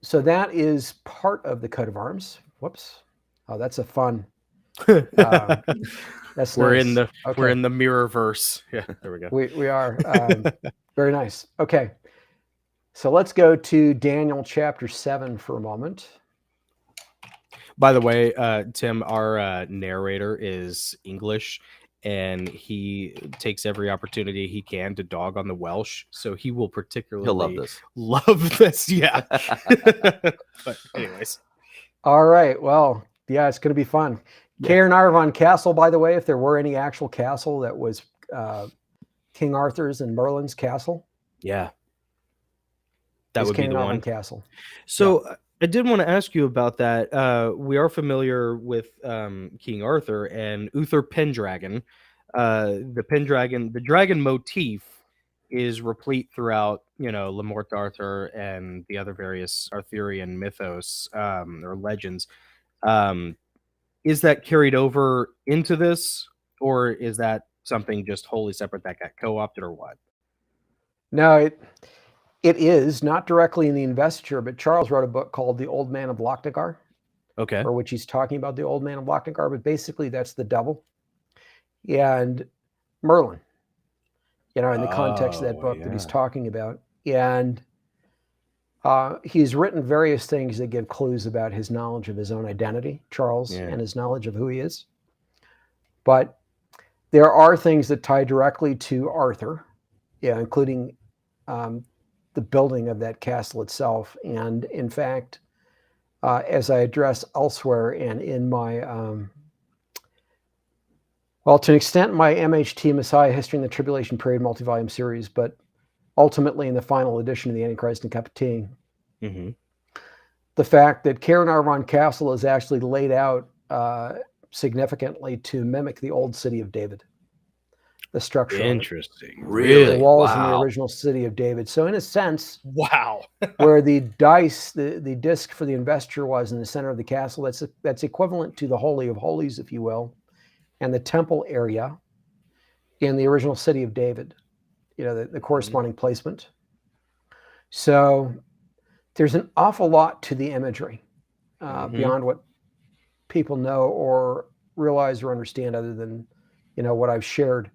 so that is part of the coat of arms. Whoops. Oh, that's a fun. That's we're nice. in the Okay. we're in the mirror verse. Yeah, there we go. We are. Very nice. Okay. So let's go to Daniel chapter 7 for a moment. By the way, Tim, our narrator is English, and he takes every opportunity he can to dog on the Welsh. So he will particularly He'll love this. Love this, yeah. But anyways, All right. Well, yeah, it's going to be fun. Yeah. Caernarvon Castle, by the way, if there were any actual castle that was King Arthur's and Merlin's castle, yeah, that is would be the Caernarvon one. Castle. So I did want to ask you about that. We are familiar with King Arthur and Uther Pendragon. The dragon motif is replete throughout, Le Morte d'Arthur and the other various Arthurian mythos or legends. Is that carried over into this, or is that something just wholly separate that got co-opted, or what? No, it is not directly in the investiture, but Charles wrote a book called The Old Man of Lochnagar, Okay. for which he's talking about the Old Man of Lochnagar, but basically that's the devil and Merlin, in the context of that book that he's yeah. talking about. And he's written various things that give clues about his knowledge of his own identity, Charles, Yeah. and his knowledge of who he is. But there are things that tie directly to Arthur, including the building of that castle itself. And in fact, as I address elsewhere and in my, well, to an extent, my MHT Messiah History in the Tribulation Period multi-volume series, but ultimately in the final edition of the Antichrist and Cup of Tea, the fact that Caernarvon Castle is actually laid out significantly to mimic the old city of David, the structure. Interesting. Really? The walls in the Wow. original city of David. So in a sense, Wow. where the dice, the disc for the investiture was in the center of the castle, that's equivalent to the Holy of Holies, if you will, and the temple area in the original city of David, the corresponding placement. So there's an awful lot to the imagery beyond what people know or realize or understand, other than what I've shared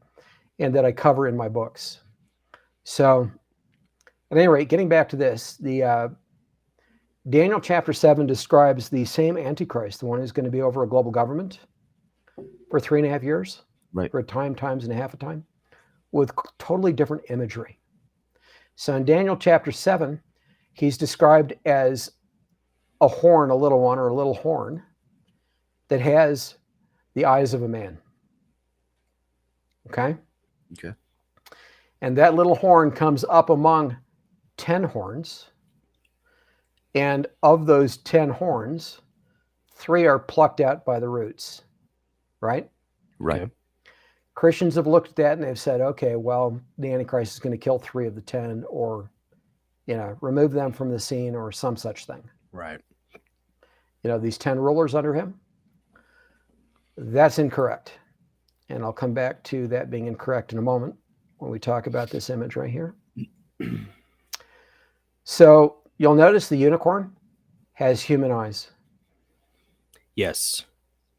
and that I cover in my books. So at any rate, getting back to this, the Daniel chapter 7 describes the same Antichrist, the one who's going to be over a global government for 3.5 years, Right. for a time, times and a half a time, with totally different imagery. So in Daniel chapter 7, he's described as a horn, a little one, or a little horn that has the eyes of a man. Okay? Okay. And that little horn comes up among 10 horns. And of those 10 horns, 3 are plucked out by the roots. Right? Right. Okay. Christians have looked at that and they've said, okay, well, the Antichrist is going to kill 3 of the 10, or, remove them from the scene, or some such thing. Right. These 10 rulers under him. That's incorrect. And I'll come back to that being incorrect in a moment when we talk about this image right here. So you'll notice the unicorn has human eyes. Yes.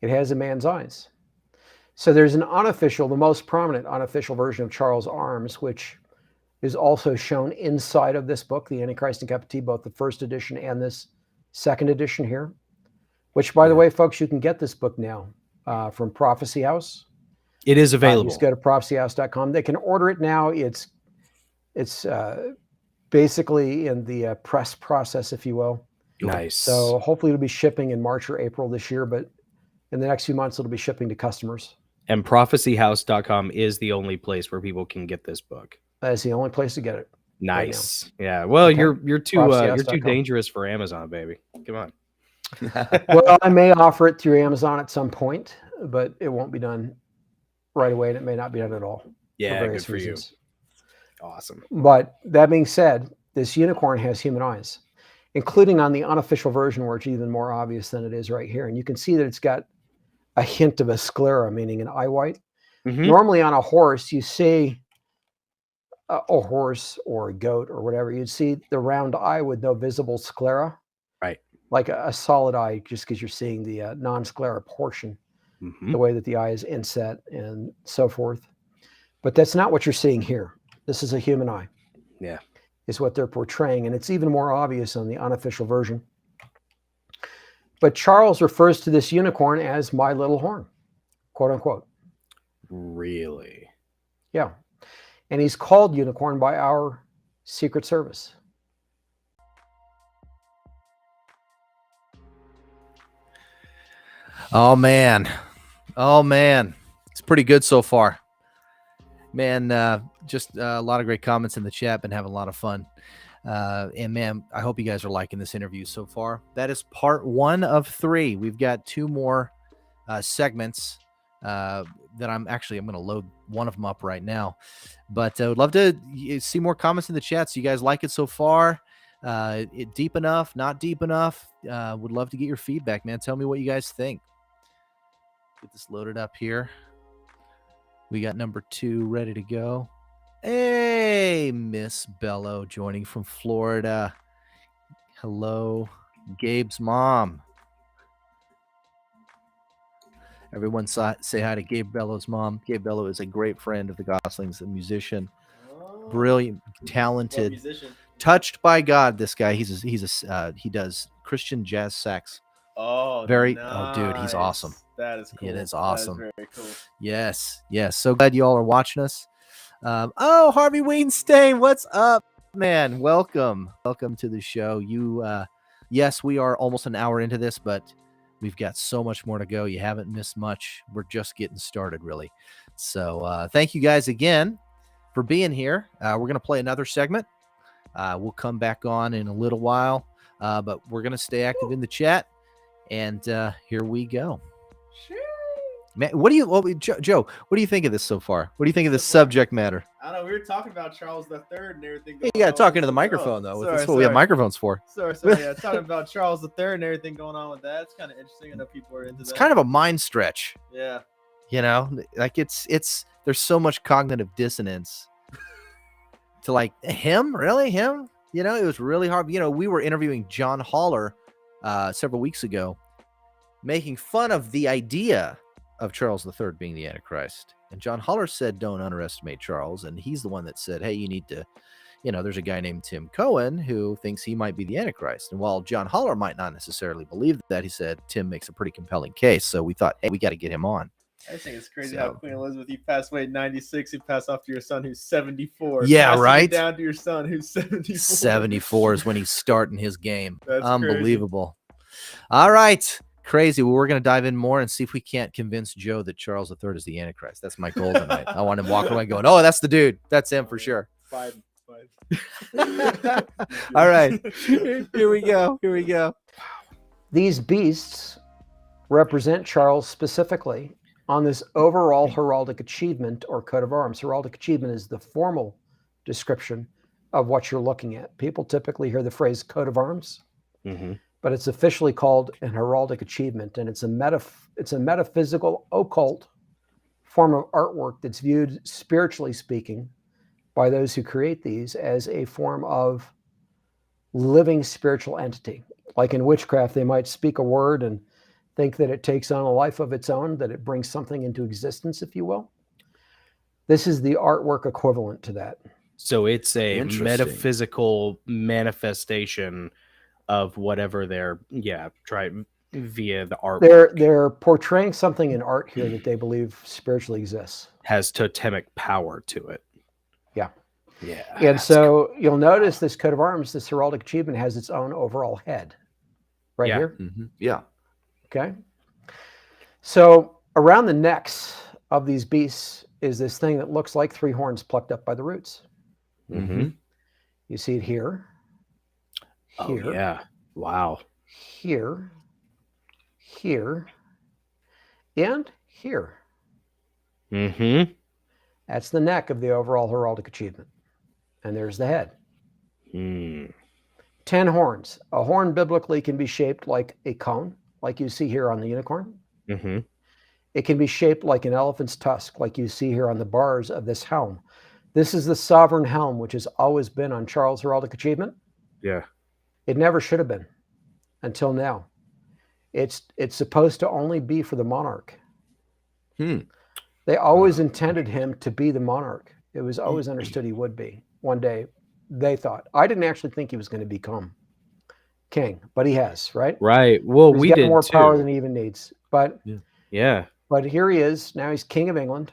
It has a man's eyes. So there's an unofficial, the most prominent unofficial version of Charles' arms, which is also shown inside of this book, The Antichrist and Cup of Tea, both the first edition and this second edition here, which, by the way, folks, you can get this book now from Prophecy House. It is available. Just go to prophecyhouse.com. They can order it now. It's basically in the press process, if you will. Nice. So hopefully it'll be shipping in March or April this year, but in the next few months, it'll be shipping to customers. And prophecyhouse.com is the only place where people can get this book. That's the only place to get it. Nice. Yeah. Well, Okay. you're too Prophecyhouse.com. dangerous for Amazon, baby. Come on. Well, I may offer it through Amazon at some point, but it won't be done right away, and it may not be done at all. Yeah, for various good for reasons. you. Awesome. But that being said, this unicorn has human eyes, including on the unofficial version, where it's even more obvious than it is right here. And you can see that it's got a hint of a sclera, meaning an eye white. Mhm. Normally on a horse, you see a horse or a goat or whatever, you'd see the round eye with no visible sclera. Right. Like a solid eye, just because you're seeing the non-sclera portion, the way that the eye is inset and so forth. But that's not what you're seeing here. This is a human eye. Yeah. Is what they're portraying. And it's even more obvious on the unofficial version. But Charles refers to this unicorn as my little horn, quote unquote. Really? Yeah. And he's called unicorn by our Secret Service. Oh man. It's pretty good so far. Man, just a lot of great comments in the chat. Been having a lot of fun. And man, I hope you guys are liking this interview so far. That is part 1 of 3. We've got 2 more segments that I'm going to load one of them up right now. But I would love to see more comments in the chat. So you guys like it so far? It deep enough? Not deep enough? Would love to get your feedback, man. Tell me what you guys think. Get this loaded up here. We got number 2 ready to go. Hey, Miss Bello joining from Florida. Hello, Gabe's mom. Everyone say hi to Gabe Bello's mom. Gabe Bello is a great friend of the Goslings, a musician, brilliant, talented, touched by God. This guy, he does Christian jazz sax. Oh, Oh, dude, he's awesome. That is cool. It is awesome. That is very cool. Yes. So glad you all are watching us. Oh, Harvey Weinstein, what's up? Man, welcome to the show. Yes, we are almost an hour into this, but we've got so much more to go. You haven't missed much. We're just getting started, really. So thank you guys again for being here. We're going to play another segment. We'll come back on in a little while, but we're going to stay active in the chat. And here we go. Man, Joe, what do you think of this so far? What do you think of this subject matter? I don't know. We were talking about Charles III and everything. You got to talk into the microphone, though. That's what we have microphones for. Sorry. Yeah, talking about Charles III and everything going on with that. It's kind of interesting. I know people are into that. It's kind of a mind stretch. Yeah. You know, like it's there's so much cognitive dissonance to like him. You know, it was really hard. You know, we were interviewing John Haller several weeks ago, making fun of the idea of Charles III being the Antichrist. And John Haller said, don't underestimate Charles. And he's the one that said, hey, you need to, you know, there's a guy named Tim Cohen who thinks he might be the Antichrist. And while John Haller might not necessarily believe that, he said, Tim makes a pretty compelling case. So we thought, hey, we got to get him on. I think it's crazy how Queen Elizabeth, you passed away at 96, you pass off to your son who's 74. Yeah, Passing right? it down to your son who's 74. 74 is when he's starting his game. That's unbelievable. Crazy. All right. Crazy. Well, we're going to dive in more and see if we can't convince Joe that Charles III is the Antichrist. That's my goal tonight. I want him walking away going, oh, that's the dude. That's him for sure. Five. All right. Here we go. These beasts represent Charles specifically on this overall heraldic achievement or coat of arms. Heraldic achievement is the formal description of what you're looking at. People typically hear the phrase coat of arms, but it's officially called an heraldic achievement, and it's a metaphysical occult form of artwork that's viewed, spiritually speaking, by those who create these as a form of living spiritual entity. Like in witchcraft, they might speak a word and think that it takes on a life of its own, that it brings something into existence, if you will. This is the artwork equivalent to that. So it's a metaphysical manifestation of whatever they're trying via the artwork. They're portraying something in art here that they believe spiritually exists. Has totemic power to it. Yeah. And so you'll notice this coat of arms, this heraldic achievement, has its own overall head right here. Yeah. Okay. So around the necks of these beasts is this thing that looks like three horns plucked up by the roots. You see it here. Here. Oh, yeah. Wow. Here. Here. And here. That's the neck of the overall heraldic achievement. And there's the head. 10 horns. A horn biblically can be shaped like a cone, like you see here on the unicorn. It can be shaped like an elephant's tusk, like you see here on the bars of this helm. This is the sovereign helm, which has always been on Charles' heraldic achievement. Yeah. It never should have been until now. It's supposed to only be for the monarch. They always intended him to be the monarch. It was always understood he would be. One day, they thought. I didn't actually think he was going to become king, but he has, right? Right. Well, He's got more power than he even needs. But but here he is. Now he's king of England.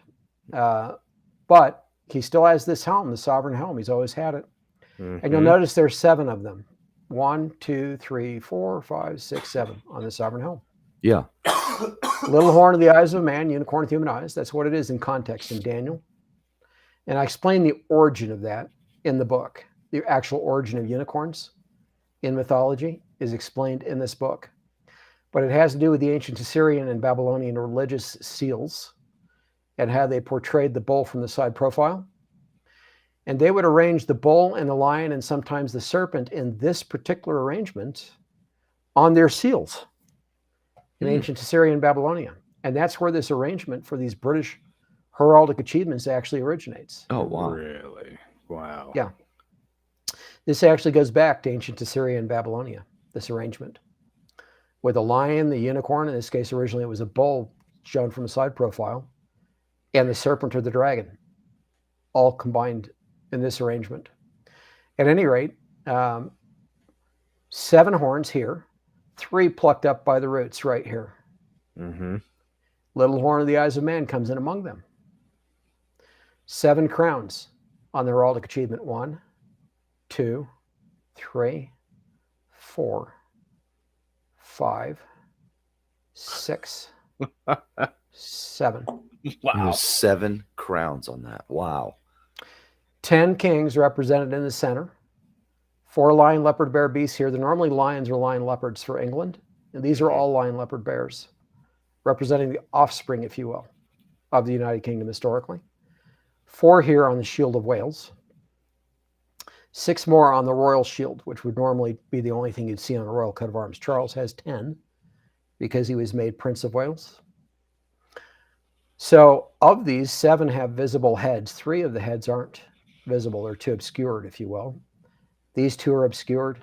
But he still has this helm, the sovereign helm. He's always had it. And you'll notice there's 7 of them. 1, 2, 3, 4, 5, 6, 7 on the sovereign helm. Yeah. Little horn of the eyes of a man, unicorn with human eyes. That's what it is in context in Daniel. And I explain the origin of that in the book. The actual origin of unicorns in mythology is explained in this book. But it has to do with the ancient Assyrian and Babylonian religious seals and how they portrayed the bull from the side profile. And they would arrange the bull and the lion and sometimes the serpent in this particular arrangement on their seals in ancient Assyria and Babylonia. And that's where this arrangement for these British heraldic achievements actually originates. Oh, wow. Really? Wow. Yeah. This actually goes back to ancient Assyria and Babylonia, this arrangement. With a lion, the unicorn, in this case originally it was a bull shown from a side profile, and the serpent or the dragon, all combined in this arrangement. At any rate, 7 horns here, 3 plucked up by the roots right here. Little horn of the eyes of man comes in among them. 7 crowns on the heraldic achievement. 1, 2, 3, 4, 5, 6, 7. Wow. There's 7 crowns on that. Wow. 10 kings represented in the center. 4 lion, leopard, bear beasts here. They're normally lions or lion leopards for England. And these are all lion, leopard, bears, representing the offspring, if you will, of the United Kingdom historically. 4 here on the Shield of Wales. 6 more on the Royal Shield, which would normally be the only thing you'd see on a royal coat of arms. Charles has 10 because he was made Prince of Wales. So of these, 7 have visible heads. 3 of the heads aren't visible. They're too obscured, if you will. These 2 are obscured.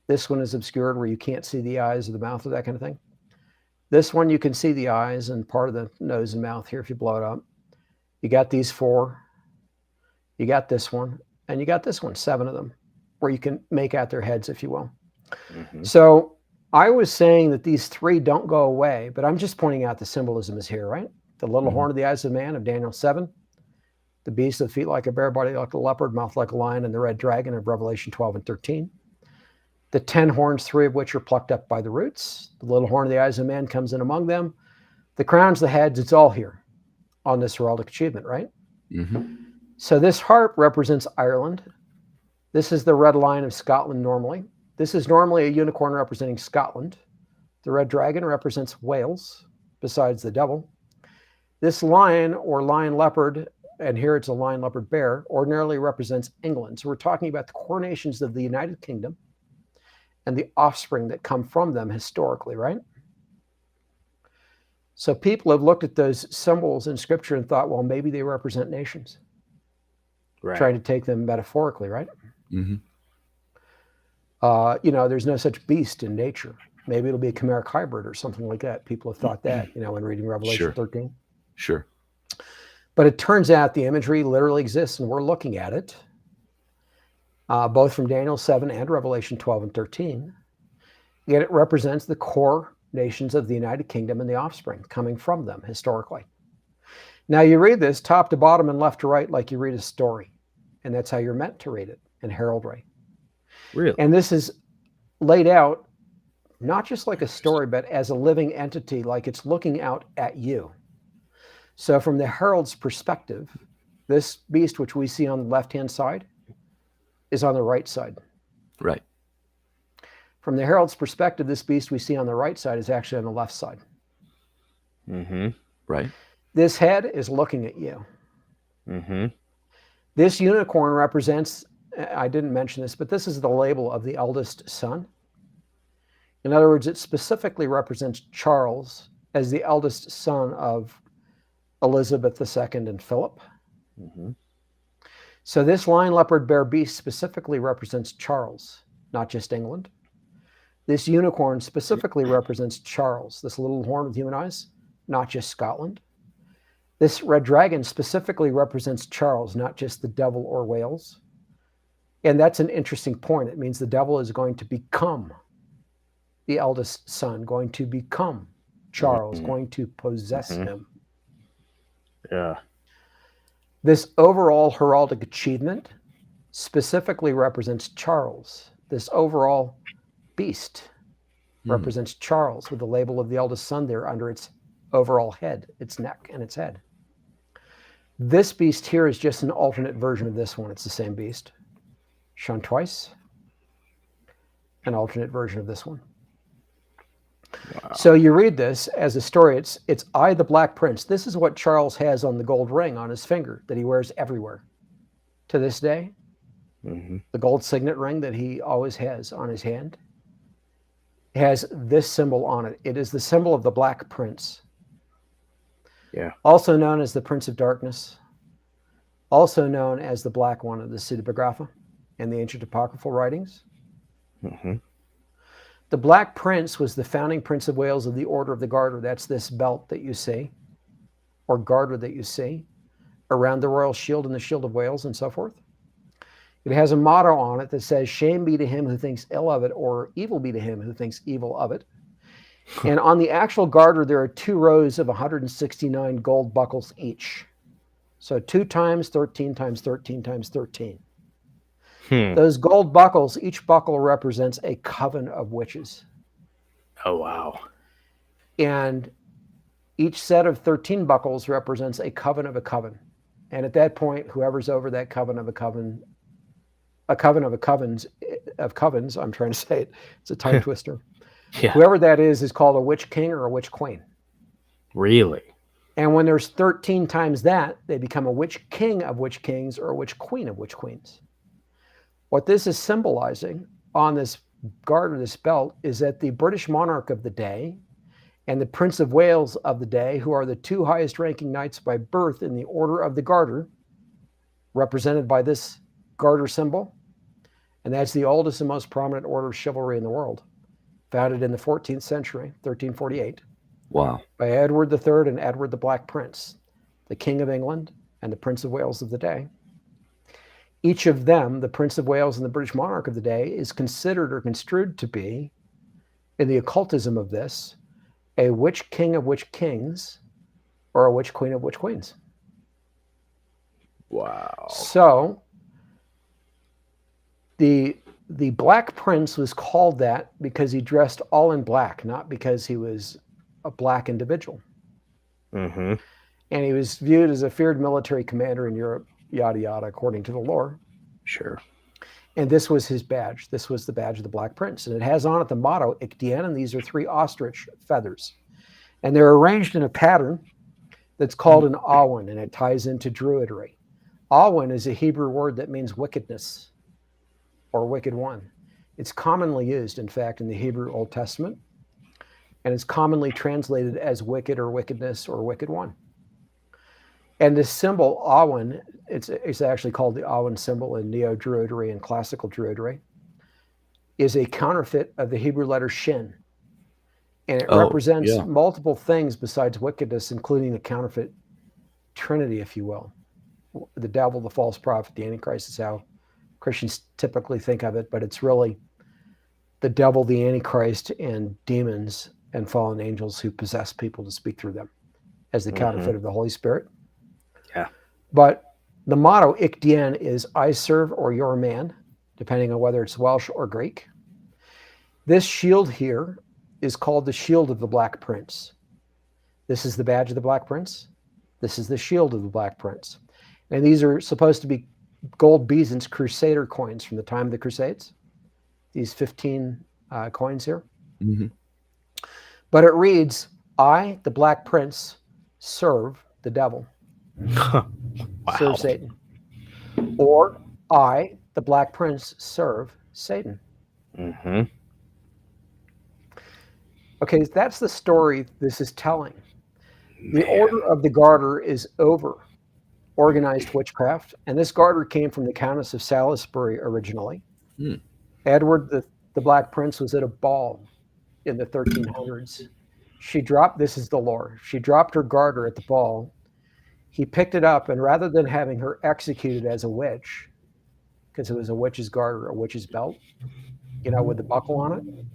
This one is obscured where you can't see the eyes or the mouth or that kind of thing. This one, you can see the eyes and part of the nose and mouth here if you blow it up. You got these 4. You got this one. And you got this one, 7 of them, where you can make out their heads, if you will. Mhm. So I was saying that these 3 don't go away, but I'm just pointing out the symbolism is here, right? The little horn of the eyes of man of Daniel 7, the beast with feet like a bear, body like a leopard, mouth like a lion, and the red dragon of Revelation 12 and 13. The 10 horns, 3 of which are plucked up by the roots. The little horn of the eyes of man comes in among them. The crowns, the heads, it's all here on this heraldic achievement, right? Mm-hmm. So this harp represents Ireland. This is the red lion of Scotland normally. This is normally a unicorn representing Scotland. The red dragon represents Wales, besides the devil. This lion or lion leopard, and here it's a lion leopard bear, ordinarily represents England. So we're talking about the coronations of the United Kingdom and the offspring that come from them historically, right? So people have looked at those symbols in scripture and thought, well, maybe they represent nations. Right. Trying to take them metaphorically, right? Mm-hmm. There's no such beast in nature. Maybe it'll be a chimeric hybrid or something like that. People have thought that, when reading Revelation Sure. 13. Sure. But it turns out the imagery literally exists, and we're looking at it, both from Daniel 7 and Revelation 12 and 13. Yet it represents the core nations of the United Kingdom and the offspring coming from them historically. Now you read this top to bottom and left to right like you read a story, and that's how you're meant to read it in heraldry. Really? And this is laid out not just like a story, but as a living entity, like it's looking out at you. So from the herald's perspective, this beast, which we see on the left-hand side, is on the right side. Right. From the herald's perspective, this beast we see on the right side is actually on the left side. Mm-hmm. Right. This head is looking at you. Mm-hmm. This unicorn represents, I didn't mention this, but this is the label of the eldest son. In other words, it specifically represents Charles as the eldest son of Elizabeth II and Philip. Mm-hmm. So this lion, leopard, bear beast specifically represents Charles, not just England. This unicorn specifically represents Charles, this little horn with human eyes, not just Scotland. This red dragon specifically represents Charles, not just the devil or Wales. And that's an interesting point. It means the devil is going to become the eldest son, going to become Charles, going to possess him. Yeah. This overall heraldic achievement specifically represents Charles. This overall beast represents Charles with the label of the eldest son there under its overall head, its neck and its head. This beast here is just an alternate version of this one. It's the same beast, shown twice. An alternate version of this one. Wow. So you read this as a story. It's I, the Black Prince. This is what Charles has on the gold ring on his finger that he wears everywhere to this day. Mm-hmm. The gold signet ring that he always has on his hand has this symbol on it. It is the symbol of the Black Prince. Yeah. Also known as the Prince of Darkness. Also known as the Black One of the Pseudepigrapha and the ancient apocryphal writings. Mm-hmm. The Black Prince was the founding Prince of Wales of the Order of the Garter. That's this belt that you see, or garter that you see, around the royal shield and the shield of Wales and so forth. It has a motto on it that says, "Shame be to him who thinks ill of it, or evil be to him who thinks evil of it." And on the actual garter, there are 2 rows of 169 gold buckles each. So 2 times 13 times 13 times 13. Those gold buckles, each buckle represents a coven of witches. Oh, wow. And each set of 13 buckles represents a coven of a coven. And at that point, whoever's over that coven of a coven of covens, I'm trying to say it, it's a tongue twister. Yeah. Whoever that is called a witch king or a witch queen. Really? And when there's 13 times that, they become a witch king of witch kings or a witch queen of witch queens. What this is symbolizing on this garter, this belt, is that the British monarch of the day and the Prince of Wales of the day, who are the two highest ranking knights by birth in the order of the Garter, represented by this garter symbol, and that's the oldest and most prominent order of chivalry in the world, founded in the 14th century, 1348, Wow. by Edward III and Edward the Black Prince, the King of England and the Prince of Wales of the day. Each of them, the Prince of Wales and the British monarch of the day, is considered or construed to be, in the occultism of this, a witch king of witch kings or a witch queen of witch queens. Wow. So the Black Prince was called that because he dressed all in black, not because he was a black individual. Mm-hmm. And he was viewed as a feared military commander in Europe, yada, yada, according to the lore. Sure. And this was his badge. This was the badge of the Black Prince. And it has on it the motto, Ictien, and these are 3 ostrich feathers. And they're arranged in a pattern that's called an awen, and it ties into Druidry. Awen is a Hebrew word that means wickedness or wicked one. It's commonly used, in fact, in the Hebrew Old Testament, and it's commonly translated as wicked or wickedness or wicked one. And this symbol, awen, it's actually called the awen symbol in Neo-Druidry and Classical Druidry, is a counterfeit of the Hebrew letter shin. And it represents multiple things besides wickedness, including the counterfeit trinity, if you will. The devil, the false prophet, the Antichrist is how Christians typically think of it, but it's really the devil, the Antichrist, and demons and fallen angels who possess people to speak through them as the counterfeit of the Holy Spirit. Yeah. But the motto, Ictien, is I serve or your man, depending on whether it's Welsh or Greek. This shield here is called the shield of the Black Prince. This is the badge of the Black Prince. This is the shield of the Black Prince. And these are supposed to be gold Byzantine Crusader coins from the time of the Crusades. These 15 coins here. Mm-hmm. But it reads, I, the Black Prince, serve the devil. Wow. Serve Satan. Or I, the Black Prince, serve Satan. Mm-hmm. Okay, that's the story this is telling. The Order of the Garter is over organized witchcraft, and this garter came from the Countess of Salisbury originally. Edward the Black Prince was at a ball in the 1300s. She dropped, this is the lore, she dropped her garter at the ball. He picked it up, and rather than having her executed as a witch, because it was a witch's garter, a witch's belt, you know, with the buckle on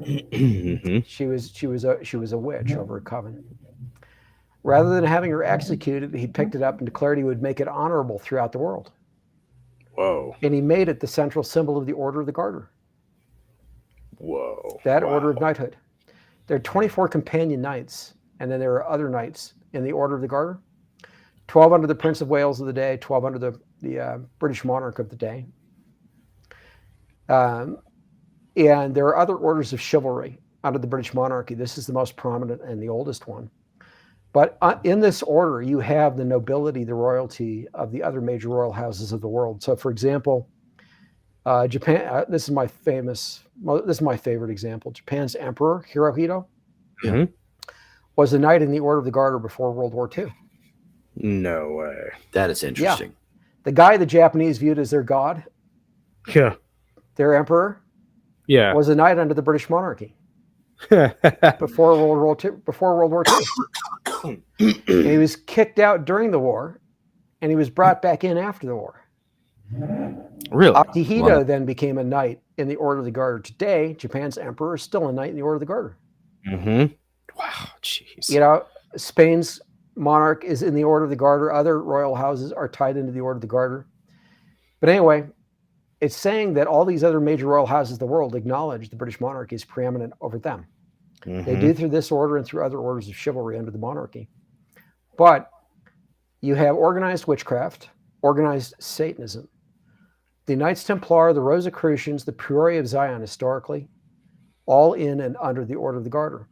it, she was a witch over a coven. Rather than having her executed, he picked it up and declared he would make it honorable throughout the world. Whoa. And he made it the central symbol of the Order of the Garter. Whoa. That order of knighthood. There are 24 companion knights, and then there are other knights in the Order of the Garter. 12 under the Prince of Wales of the day, 12 under the British monarch of the day. And there are other orders of chivalry under the British monarchy. This is the most prominent and the oldest one. But in this order, you have the nobility, the royalty of the other major royal houses of the world. So, for example, Japan. This is my favorite example. Japan's Emperor Hirohito was a knight in the Order of the Garter before World War II. No way. That is interesting. The guy the Japanese viewed as their god, Yeah. their emperor, Yeah. was a knight under the British monarchy before World War II. And he was kicked out during the war, and he was brought back in after the war. Really? Akihito then became a knight in the Order of the Garter. Today, Japan's emperor is still a knight in the Order of the Garter. Mm-hmm. Wow. Jeez. You know, Spain's monarch is in the Order of the Garter. Other royal houses are tied into the Order of the Garter. But anyway, it's saying that all these other major royal houses of the world acknowledge the British monarchy is preeminent over them. They do through this order and through other orders of chivalry under the monarchy. But you have organized witchcraft, organized Satanism, the Knights Templar, the Rosicrucians, the Peoria of Zion historically, all in and under the Order of the Garter.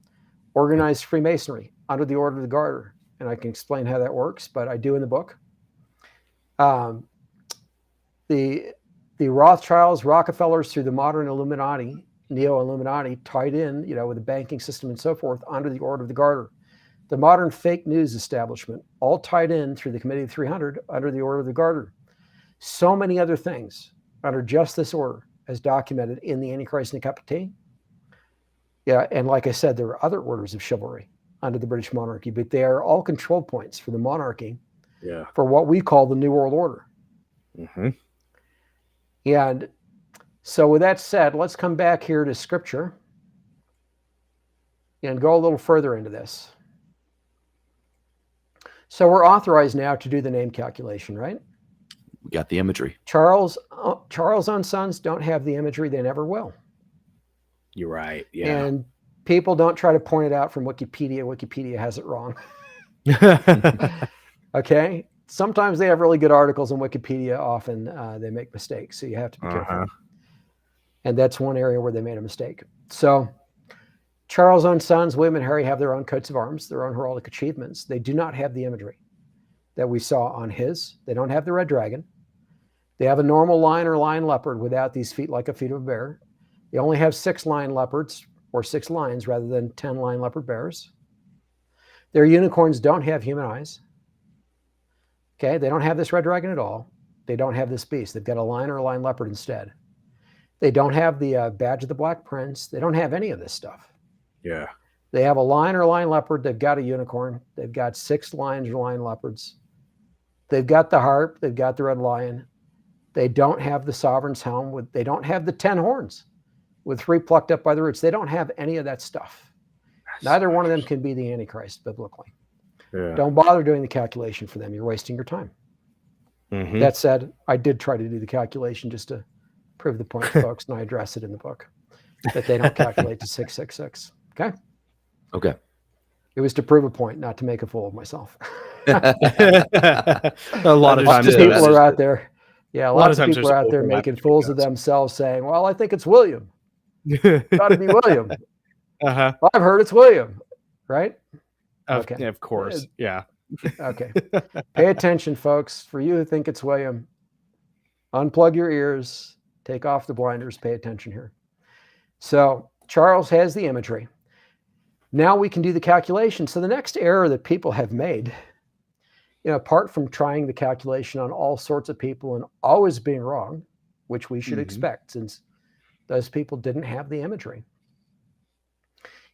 Organized Freemasonry under the Order of the Garter. And I can explain how that works, but I do in the book. The Rothschilds, Rockefellers through the modern Illuminati, neo-Illuminati, tied in, with the banking system and so forth, under the Order of the Garter. The modern fake news establishment, all tied in through the Committee of 300 under the Order of the Garter. So many other things under just this order, as documented in the Antichrist and the Cup of Tea. Yeah, and like I said, there are other orders of chivalry under the British monarchy, but they are all control points for the monarchy for what we call the New World Order. And so with that said, let's come back here to Scripture and go a little further into this. So we're authorized now to do the name calculation, right? We got the imagery. Charles' own sons don't have the imagery. They never will. You're right. Yeah. And people don't try to point it out from Wikipedia. Wikipedia has it wrong. Okay? Sometimes they have really good articles on Wikipedia. Often they make mistakes. So you have to be careful. And that's one area where they made a mistake. So Charles' own sons, William and Harry, have their own coats of arms, their own heraldic achievements. They do not have the imagery that we saw on his. They don't have the red dragon. They have a normal lion or lion leopard without these feet like a feet of a bear. They only have 6 lion leopards or 6 lions rather than 10 lion leopard bears. Their unicorns don't have human eyes. Okay, they don't have this red dragon at all. They don't have this beast. They've got a lion or a lion leopard instead. They don't have the badge of the Black Prince. They don't have any of this stuff. Yeah. They have a lion or a lion leopard. They've got a unicorn. They've got 6 lions or lion leopards. They've got the harp. They've got the red lion. They don't have the sovereign's helm. They don't have the 10 horns with 3 plucked up by the roots. They don't have any of that stuff. Neither one of them can be the Antichrist biblically. Yeah. Don't bother doing the calculation for them. You're wasting your time. That said, I did try to do the calculation just to prove the point, folks, and I address it in the book, that they don't calculate to 666. Okay? Okay. It was to prove a point, not to make a fool of myself. A lot of Lots times of people are out there. Yeah, lots of times people there's are out there overlap making between fools of guys. themselves saying, well, I think it's William. Got to be William. Uh-huh. Well, I've heard it's William, right? Okay. Yeah, of course. Yeah. Okay. Pay attention, folks. For you who think it's William, unplug your ears, take off the blinders, pay attention here. So Charles has the imagery. Now we can do the calculation. So the next error that people have made, apart from trying the calculation on all sorts of people and always being wrong, which we should expect since those people didn't have the imagery,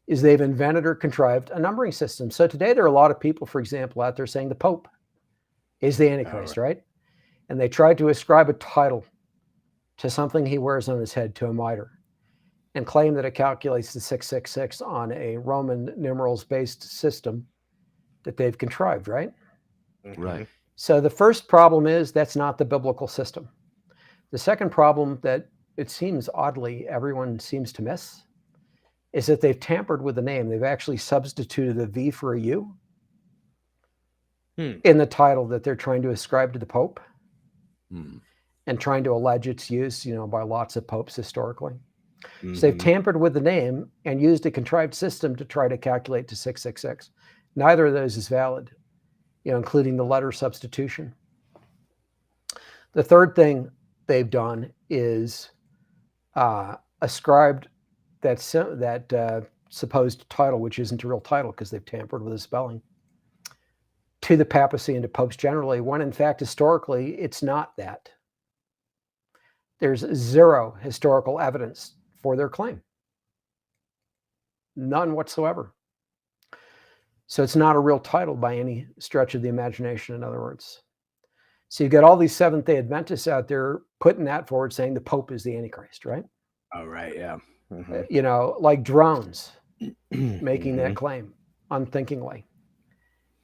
is they've invented or contrived a numbering system. So today there are a lot of people, for example, out there saying the Pope is the Antichrist, right? And they tried to ascribe a title to something he wears on his head, to a mitre, and claim that it calculates the 666 on a Roman numerals-based system that they've contrived, right? Right. So the first problem is that's not the biblical system. The second problem that it seems oddly everyone seems to miss is that they've tampered with the name. They've actually substituted a V for a U in the title that they're trying to ascribe to the Pope and trying to allege its use, by lots of popes historically. So they've tampered with the name and used a contrived system to try to calculate to 666. Neither of those is valid, including the letter substitution. The third thing they've done is ascribed that supposed title, which isn't a real title because they've tampered with the spelling, to the papacy and to popes generally, when in fact, historically, it's not that. There's 0 historical evidence for their claim. None whatsoever. So it's not a real title by any stretch of the imagination, in other words. So you've got all these Seventh-day Adventists out there putting that forward, saying the Pope is the Antichrist, right? Oh, right. Yeah. Like drones making that claim unthinkingly.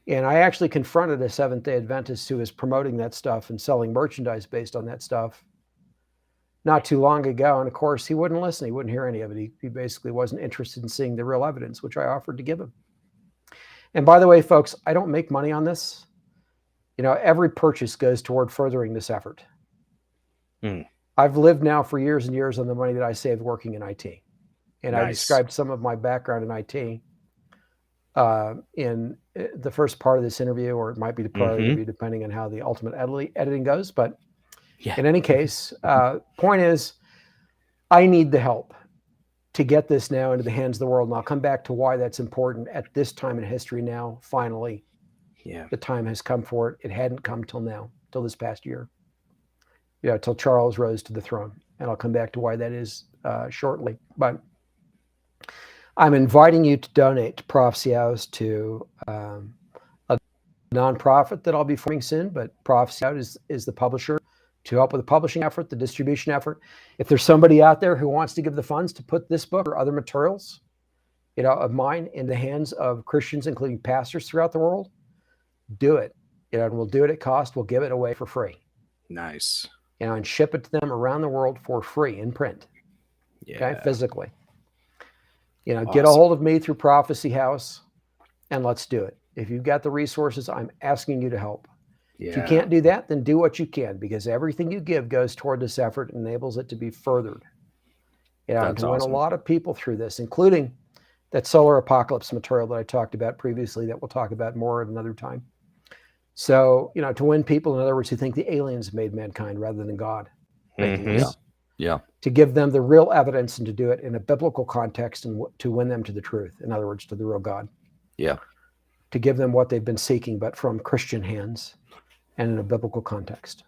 And I actually confronted a Seventh-day Adventist who was promoting that stuff and selling merchandise based on that stuff not too long ago. And of course, he wouldn't listen. He wouldn't hear any of it. He basically wasn't interested in seeing the real evidence, which I offered to give him. And by the way, folks, I don't make money on this. You know, every purchase goes toward furthering this effort. I've lived now for years and years on the money that I saved working in IT. And I described some of my background in IT in the first part of this interview, or it might be the prior interview, depending on how the ultimate editing goes. But in any case, point is, I need the help to get this now into the hands of the world. And I'll come back to why that's important at this time in history now. Finally, the time has come for it. It hadn't come till now, till this past year. Yeah, till Charles rose to the throne. And I'll come back to why that is shortly. But I'm inviting you to donate to Prophecy House, to a nonprofit that I'll be forming soon. But Prophecy House is the publisher, to help with the publishing effort, the distribution effort. If there's somebody out there who wants to give the funds to put this book or other materials, you know, of mine in the hands of Christians, including pastors throughout the world, do it. You know, and we'll do it at cost. We'll give it away for free. Nice. You know, and ship it to them around the world for free in print. Okay, physically. You know, get a hold of me through Prophecy House, and let's do it. If you've got the resources, I'm asking you to help. If you can't do that, then do what you can, because everything you give goes toward this effort and enables it to be furthered. You know, and to win a lot of people through this, including that solar apocalypse material that I talked about previously, that we'll talk about more at another time. So, you know, to win people, in other words, who think the aliens made mankind rather than God. To give them the real evidence and to do it in a biblical context and to win them to the truth. In other words, to the real God. To give them what they've been seeking, but from Christian hands and in a biblical context.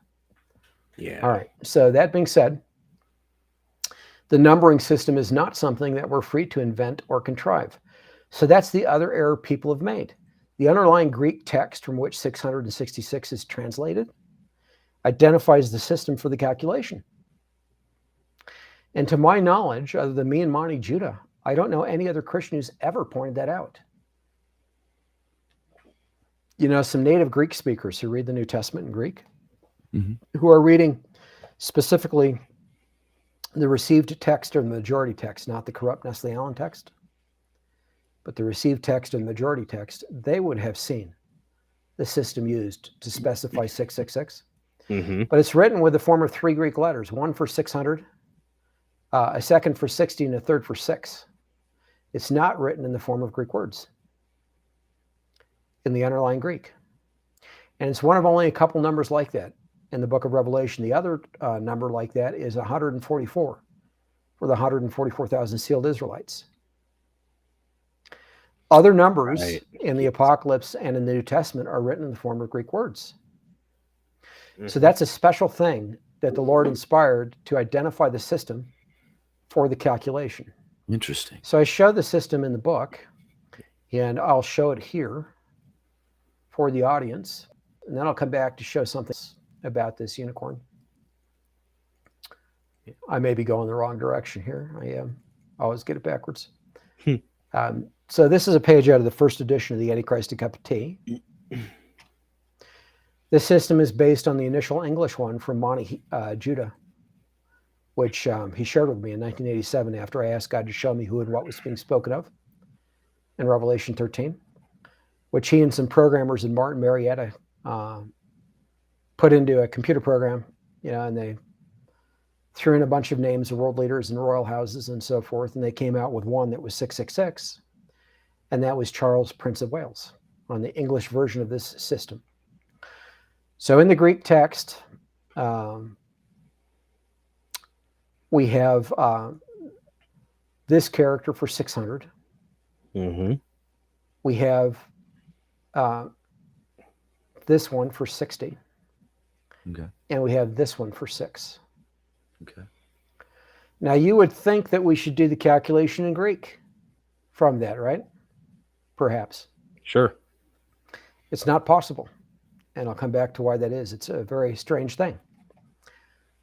All right. So that being said, the numbering system is not something that we're free to invent or contrive. So that's the other error people have made. The underlying Greek text from which 666 is translated identifies the system for the calculation. And to my knowledge, other than me and Monty Judah, I don't know any other Christian who's ever pointed that out. You know, some native Greek speakers who read the New Testament in Greek, who are reading specifically the received text or the majority text, not the corrupt Nestle Allen text, but the received text and majority text, they would have seen the system used to specify 666. But it's written with the form of 3 Greek letters, one for 600, a second for 60, and a third for 6. It's not written in the form of Greek words in the underlying Greek. And it's one of only a couple numbers like that in the book of Revelation. The other number like that is 144 for the 144,000 sealed Israelites. Other numbers in the Apocalypse and in the New Testament are written in the form of Greek words. So that's a special thing that the Lord inspired to identify the system for the calculation. Interesting. So I show the system in the book, and I'll show it here for the audience. And then I'll come back to show something about this unicorn. I may be going the wrong direction here. I always get it backwards. So this is a page out of the first edition of the AntiChrist, a Cup of Tea. This system is based on the initial English one from Monty Judah, which he shared with me in 1987 after I asked God to show me who and what was being spoken of in Revelation 13, which he and some programmers in Martin Marietta put into a computer program, you know, and they threw in a bunch of names of world leaders and royal houses and so forth, and they came out with one that was 666, and that was Charles, Prince of Wales, on the English version of this system. So in the Greek text, we have this character for 600. We have this one for 60. Okay. And we have this one for 6. Okay. Now you would think that we should do the calculation in Greek from that, right? Perhaps. Sure. It's not possible. And I'll come back to why that is. It's a very strange thing.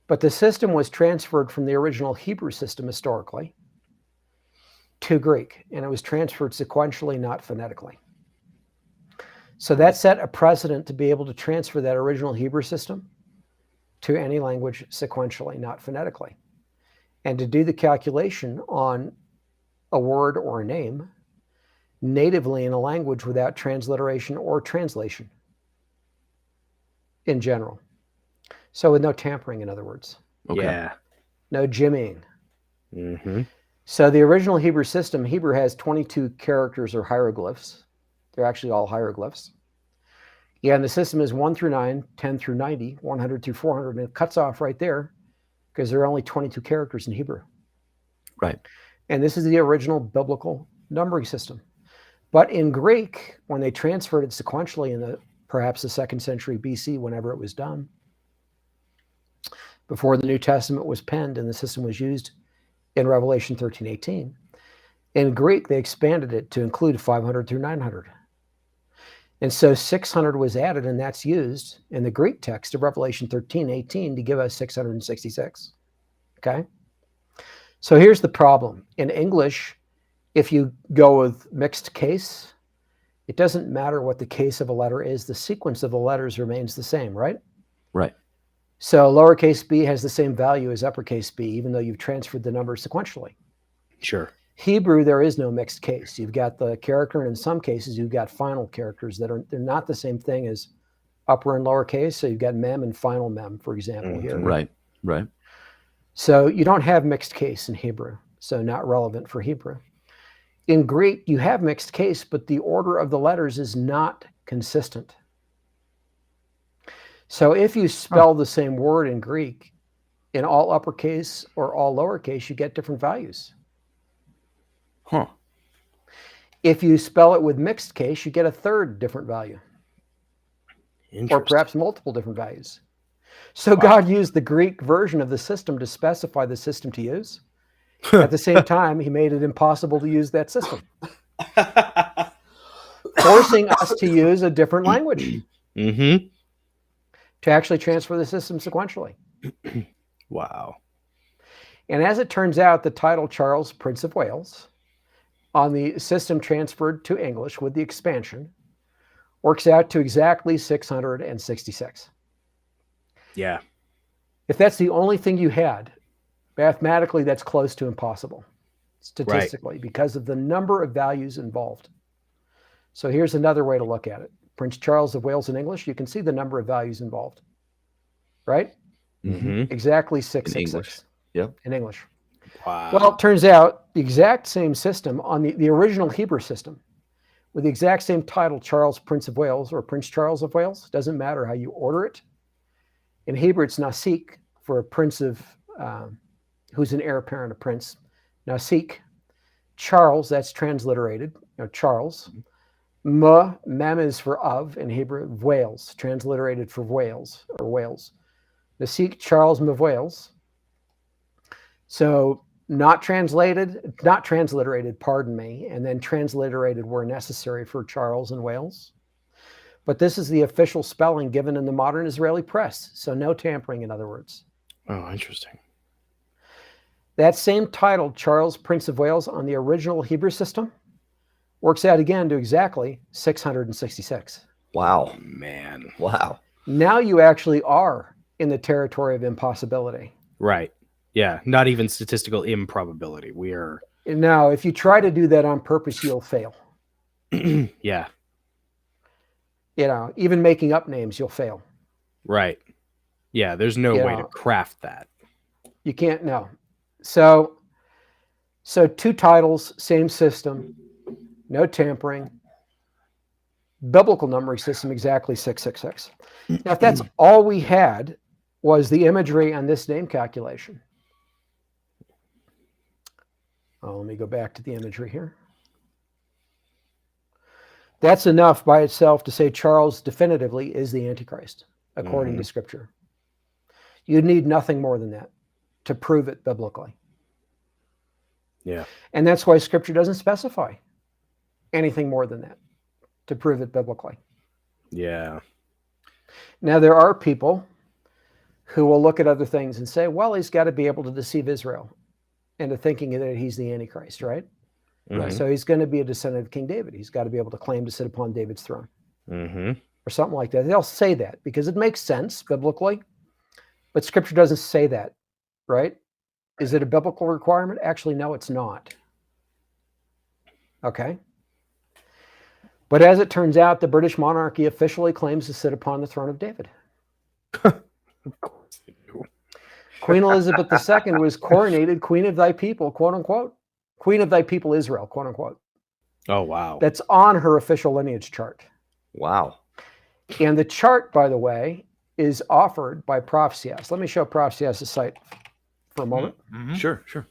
But the system was transferred from the original Hebrew system historically to Greek, and it was transferred sequentially, not phonetically. So that set a precedent to be able to transfer that original Hebrew system to any language sequentially, not phonetically. And to do the calculation on a word or a name natively in a language without transliteration or translation in general. So with no tampering, in other words. Okay. Yeah. No jimmying. Mm-hmm. So the original Hebrew system, Hebrew has 22 characters or hieroglyphs. They're actually all hieroglyphs. Yeah, and the system is 1 through 9, 10 through 90, 100 through 400, and it cuts off right there because there are only 22 characters in Hebrew. Right. And this is the original biblical numbering system. But in Greek, when they transferred it sequentially in perhaps the 2nd century BC, whenever it was done, before the New Testament was penned and the system was used in Revelation 13:18, in Greek, they expanded it to include 500 through 900. And so 600 was added, and that's used in the Greek text of Revelation 13:18 to give us 666. Okay? So here's the problem. In English, if you go with mixed case, it doesn't matter what the case of a letter is. The sequence of the letters remains the same, right? Right. So lowercase b has the same value as uppercase b, even though you've transferred the numbers sequentially. Sure. Hebrew, there is no mixed case. You've got the character, and in some cases, you've got final characters they're not the same thing as upper and lower case. So you've got mem and final mem, for example, here. Right. Right. So you don't have mixed case in Hebrew, so not relevant for Hebrew. In Greek, you have mixed case, but the order of the letters is not consistent. So if you spell the same word in Greek in all uppercase or all lowercase, you get different values. Huh. If you spell it with mixed case, you get a third different value, or perhaps multiple different values. So God used the Greek version of the system to specify the system to use. At the same time, he made it impossible to use that system, forcing us to use a different language Mm-hmm. to actually transfer the system sequentially. Wow. And as it turns out, the title Charles, Prince of Wales, on the system transferred to English with the expansion, works out to exactly 666. Yeah. If that's the only thing you had, mathematically, that's close to impossible, statistically, because of the number of values involved. So here's another way to look at it. Prince Charles of Wales in English, you can see the number of values involved, right? Mm-hmm. Exactly In 666. English. Yep. In English. Wow. Well, it turns out the exact same system on the original Hebrew system, with the exact same title, Charles, Prince of Wales, or Prince Charles of Wales, doesn't matter how you order it. In Hebrew, it's Nasik for a prince of, who's an heir apparent, a prince. Nasik. Charles, that's transliterated, Charles. Mem is for of in Hebrew. Wales, transliterated for Wales or Wales. Nasik Charles of Wales. So not transliterated, pardon me, and then transliterated where necessary for Charles and Wales. But this is the official spelling given in the modern Israeli press. So no tampering, in other words. Oh, interesting. That same title, Charles, Prince of Wales, on the original Hebrew system, works out again to exactly 666. Wow. Man. Wow. Now you actually are in the territory of impossibility. Right. Yeah. Not even statistical improbability. We are. Now, if you try to do that on purpose, you'll fail. Yeah. Even making up names, you'll fail. Right. Yeah. There's no way to craft that. You can't, no. So two titles, same system, no tampering, biblical numbering system, exactly 666. Now, if that's all we had was the imagery on this name calculation. Let me go back to the imagery here. That's enough by itself to say Charles definitively is the Antichrist, according to Scripture. You'd need nothing more than that to prove it biblically. Yeah. And that's why Scripture doesn't specify anything more than that to prove it biblically. Yeah. Now, there are people who will look at other things and say, well, he's got to be able to deceive Israel into thinking that he's the Antichrist, right? Mhm. So he's going to be a descendant of King David. He's got to be able to claim to sit upon David's throne Mm-hmm. or something like that. They'll say that because it makes sense biblically. But Scripture doesn't say that, right? Is it a biblical requirement? Actually, no, it's not. Okay. But as it turns out, the British monarchy officially claims to sit upon the throne of David. Queen Elizabeth II was coronated Queen of Thy People, quote unquote. Queen of Thy People Israel, quote unquote. Oh, wow. That's on her official lineage chart. Wow. And the chart, by the way, is offered by Prophecyas. Let me show Prophecyas' site for a moment. Mhm. Sure.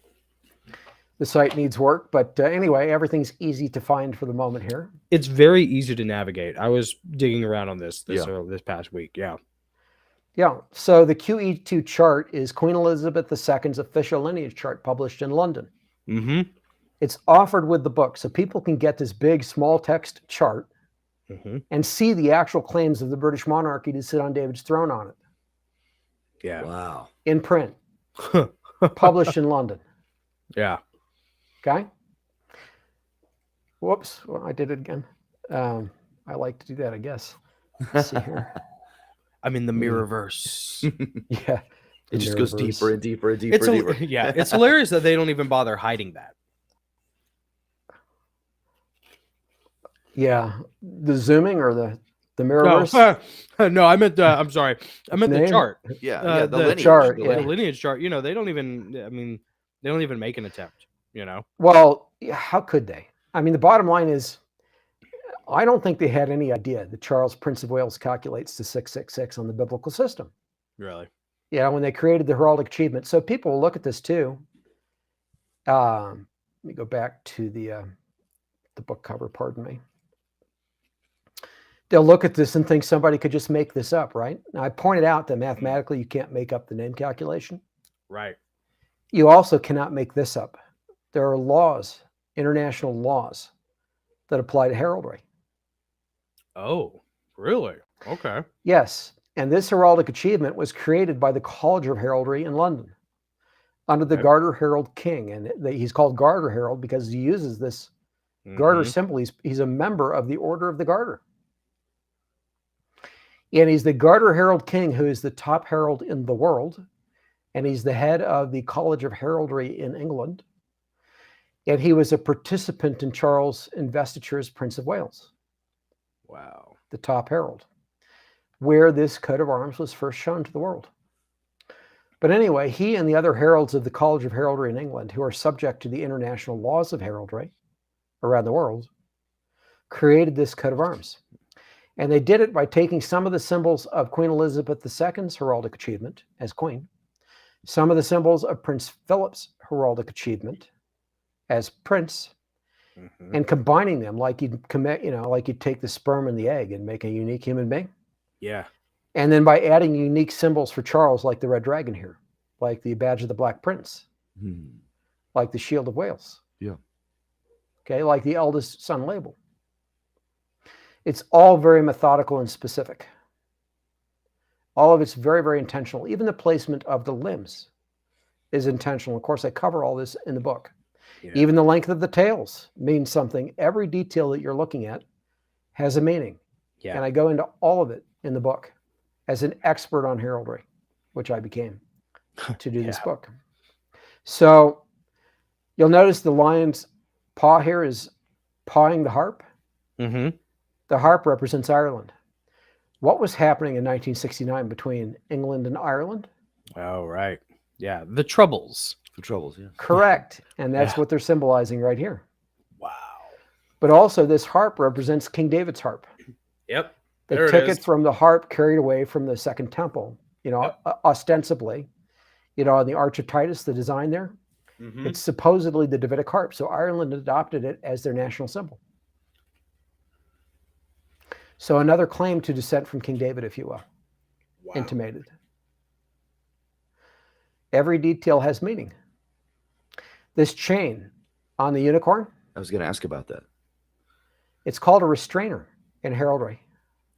The site needs work, but anyway, everything's easy to find for the moment here. It's very easy to navigate. I was digging around on this Yeah. this past week. Yeah. Yeah, so the QE2 chart is Queen Elizabeth II's official lineage chart published in London. Mm-hmm. It's offered with the book, so people can get this big, small text chart Mm-hmm. and see the actual claims of the British monarchy to sit on David's throne on it, Yeah. Wow. in print, published in London. Yeah. Okay? Whoops, well, I did it again. I like to do that, I guess. Let's see here. I'm in the Mirrorverse. Yeah. It just goes Mirrorverse. deeper and deeper and deeper and deeper. Yeah, it's hilarious that they don't even bother hiding that. Yeah. The zooming or the Mirrorverse? No, I meant I'm sorry. I meant the Name? chart. Yeah. the lineage, chart, the yeah. The lineage. lineage chart, they don't even they don't even make an attempt, Well, how could they? I mean, the bottom line is, I don't think they had any idea that Charles, Prince of Wales, calculates to 666 on the biblical system. Really. Yeah, when they created the heraldic achievement. So people will look at this too. Let me go back to the book cover, pardon me. They'll look at this and think somebody could just make this up, right? Now, I pointed out that mathematically you can't make up the name calculation. Right. You also cannot make this up. There are laws, international laws, that apply to heraldry. Oh, really? Okay. Yes, and this heraldic achievement was created by the College of Heraldry in London under the Okay. Garter Herald King. And he's called Garter Herald because he uses this Garter Mhm. symbol. He's a member of the Order of the Garter. And he's the Garter Herald King, who is the top herald in the world. And he's the head of the College of Heraldry in England. And he was a participant in Charles' investiture as Prince of Wales, Wow. the top herald, where this coat of arms was first shown to the world. But anyway, he and the other heralds of the College of Heraldry in England, who are subject to the international laws of heraldry around the world, created this coat of arms. And they did it by taking some of the symbols of Queen Elizabeth II's heraldic achievement as queen, some of the symbols of Prince Philip's heraldic achievement as prince, Mhm. and combining them like you'd commit, like you'd take the sperm and the egg and make a unique human being. Yeah. And then by adding unique symbols for Charles, like the red dragon here, like the badge of the Black Prince, like the shield of Wales. Yeah. Okay, like the eldest son label. It's all very methodical and specific. All of it's very, very intentional. Even the placement of the limbs is intentional. Of course, I cover all this in the book. Yeah. Even the length of the tails means something. Every detail that you're looking at has a meaning. Yeah. And I go into all of it in the book as an expert on heraldry, which I became to do this Yeah. book. So you'll notice the lion's paw here is pawing the harp. Mm-hmm. The harp represents Ireland. What was happening in 1969 between England and Ireland? Oh, right. Yeah. The Troubles. The troubles, yeah. Correct. And that's Yeah. what they're symbolizing right here. Wow. But also this harp represents King David's harp. Yep. They There it took is. it from the harp carried away from the Second Temple, ostensibly, on the Arch of Titus, the design there. Mhm. It's supposedly the Davidic harp. So Ireland adopted it as their national symbol. So another claim to descent from King David, if you will, Wow. intimated. Every detail has meaning. This chain on the unicorn, I was going to ask about that. it's called a restrainer in heraldry.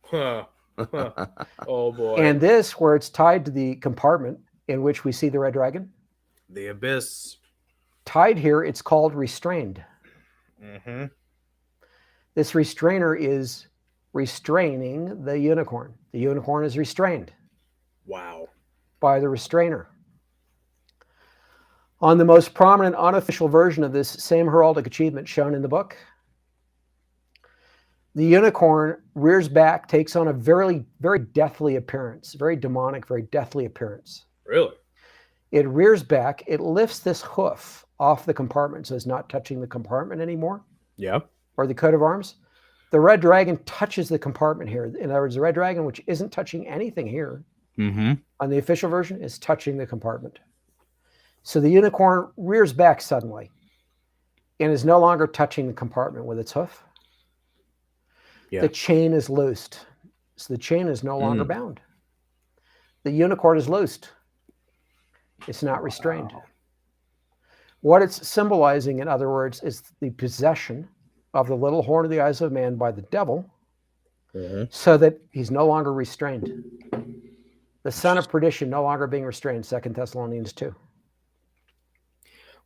Huh. Huh. Oh, boy. And this, where it's tied to the compartment in which we see the red dragon, the Abyss. tied here, it's called restrained. Mm-hmm. This restrainer is restraining the unicorn. The unicorn is restrained. Wow. by the restrainer. On the most prominent unofficial version of this same heraldic achievement shown in the book, the unicorn rears back, takes on a very, very deathly appearance, very demonic, very deathly appearance. Really? It rears back, it lifts this hoof off the compartment, so it's not touching the compartment anymore, Yeah. or the coat of arms. The red dragon touches the compartment here. In other words, the red dragon, which isn't touching anything here Mm-hmm. on the official version, is touching the compartment. So the unicorn rears back suddenly and is no longer touching the compartment with its hoof. Yeah. The chain is loosed. So the chain is no longer bound. The unicorn is loosed. It's not restrained. What it's symbolizing, in other words, is the possession of the little horn of the eyes of man by the devil, so that he's no longer restrained. The son of perdition no longer being restrained, 2 Thessalonians 2.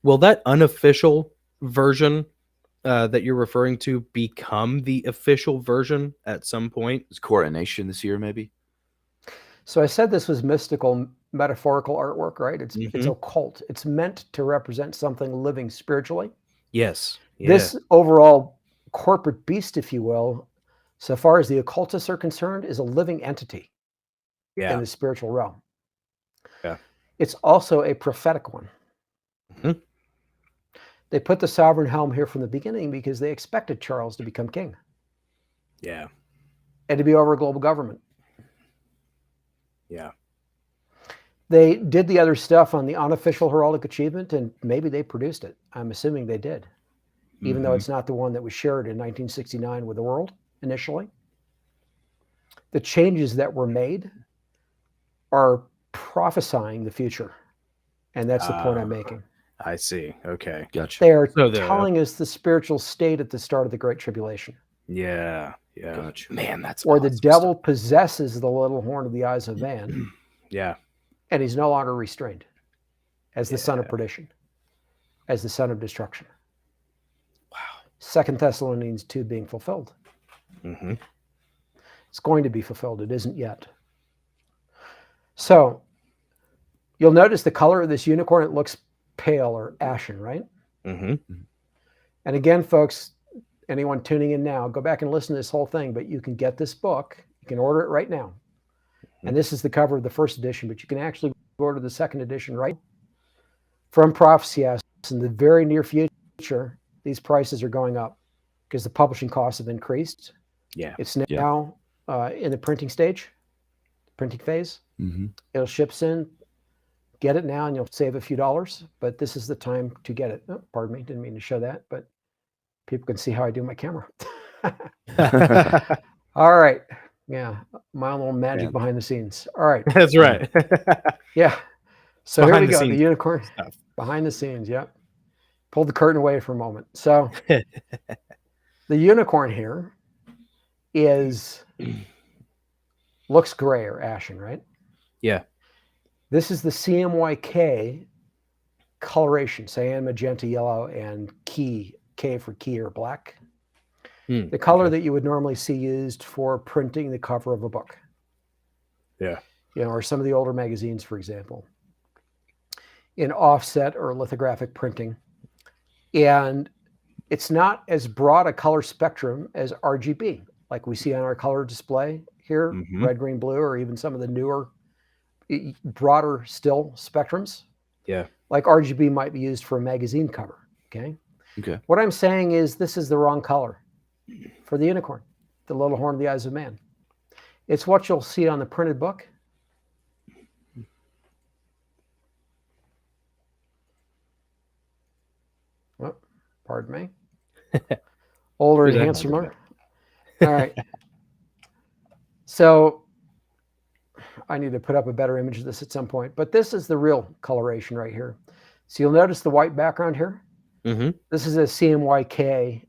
Will that unofficial version that you're referring to become the official version at some point? Is Coronation this year, maybe? So I said this was mystical, metaphorical artwork, right? It's occult. It's meant to represent something living spiritually. Yes. Yeah. This overall corporate beast, if you will, so far as the occultists are concerned, is a living entity in the spiritual realm. Yeah. It's also a prophetic one. Mhm. They put the sovereign helm here from the beginning because they expected Charles to become king Yeah. and to be over a global government. Yeah. They did the other stuff on the unofficial heraldic achievement, and maybe they produced it. I'm assuming they did, even though it's not the one that was shared in 1969 with the world initially. The changes that were made are prophesying the future, and that's the point I'm making. I see. Okay. Gotcha. They are So they're- telling us the spiritual state at the start of the Great Tribulation, Yeah. Yeah. Gotcha. Man, that's where the awesome devil possesses the little horn of the eyes of man, stuff. Yeah. and he's no longer restrained as the son of perdition, as the son of destruction. Wow. 2 Thessalonians 2 being fulfilled. Mm-hmm. It's going to be fulfilled. It isn't yet. So you'll notice the color of this unicorn. It looks pale or ashen, right? Mm-hmm. And again, folks, anyone tuning in now, go back and listen to this whole thing, but you can get this book. You can order it right now. And this is the cover of the first edition, but you can actually order the second edition right from Prophecy House. In the very near future, these prices are going up because the publishing costs have increased. Yeah. It's now in the printing stage, printing phase. Mm-hmm. It'll ship soon. Get it now and you'll save a few dollars, but this is the time to get it. Oh, pardon me, didn't mean to show that, but people can see how I do my camera. All right. Yeah, my own little magic behind the scenes. All right. That's right. Yeah. So Behind here we the go. The scenes unicorn stuff. behind the scenes. Yep. Pulled the curtain away for a moment. So the unicorn here looks gray or ashen, right? Yeah. This is the CMYK coloration, cyan, magenta, yellow, and K for key or black. The color that you would normally see used for printing the cover of a book. Yeah. Or some of the older magazines, for example, in offset or lithographic printing. And it's not as broad a color spectrum as RGB, like we see on our color display here, red, green, blue, or even some of the newer, broader still spectrums. Yeah. Like RGB might be used for a magazine cover. Okay. What I'm saying is this is the wrong color for the unicorn, the little horn of the eyes of man. It's what you'll see on the printed book. Oh, pardon me. Older and handsomer. All right. So I need to put up a better image of this at some point, but this is the real coloration right here. So you'll notice the white background here. This is a CMYK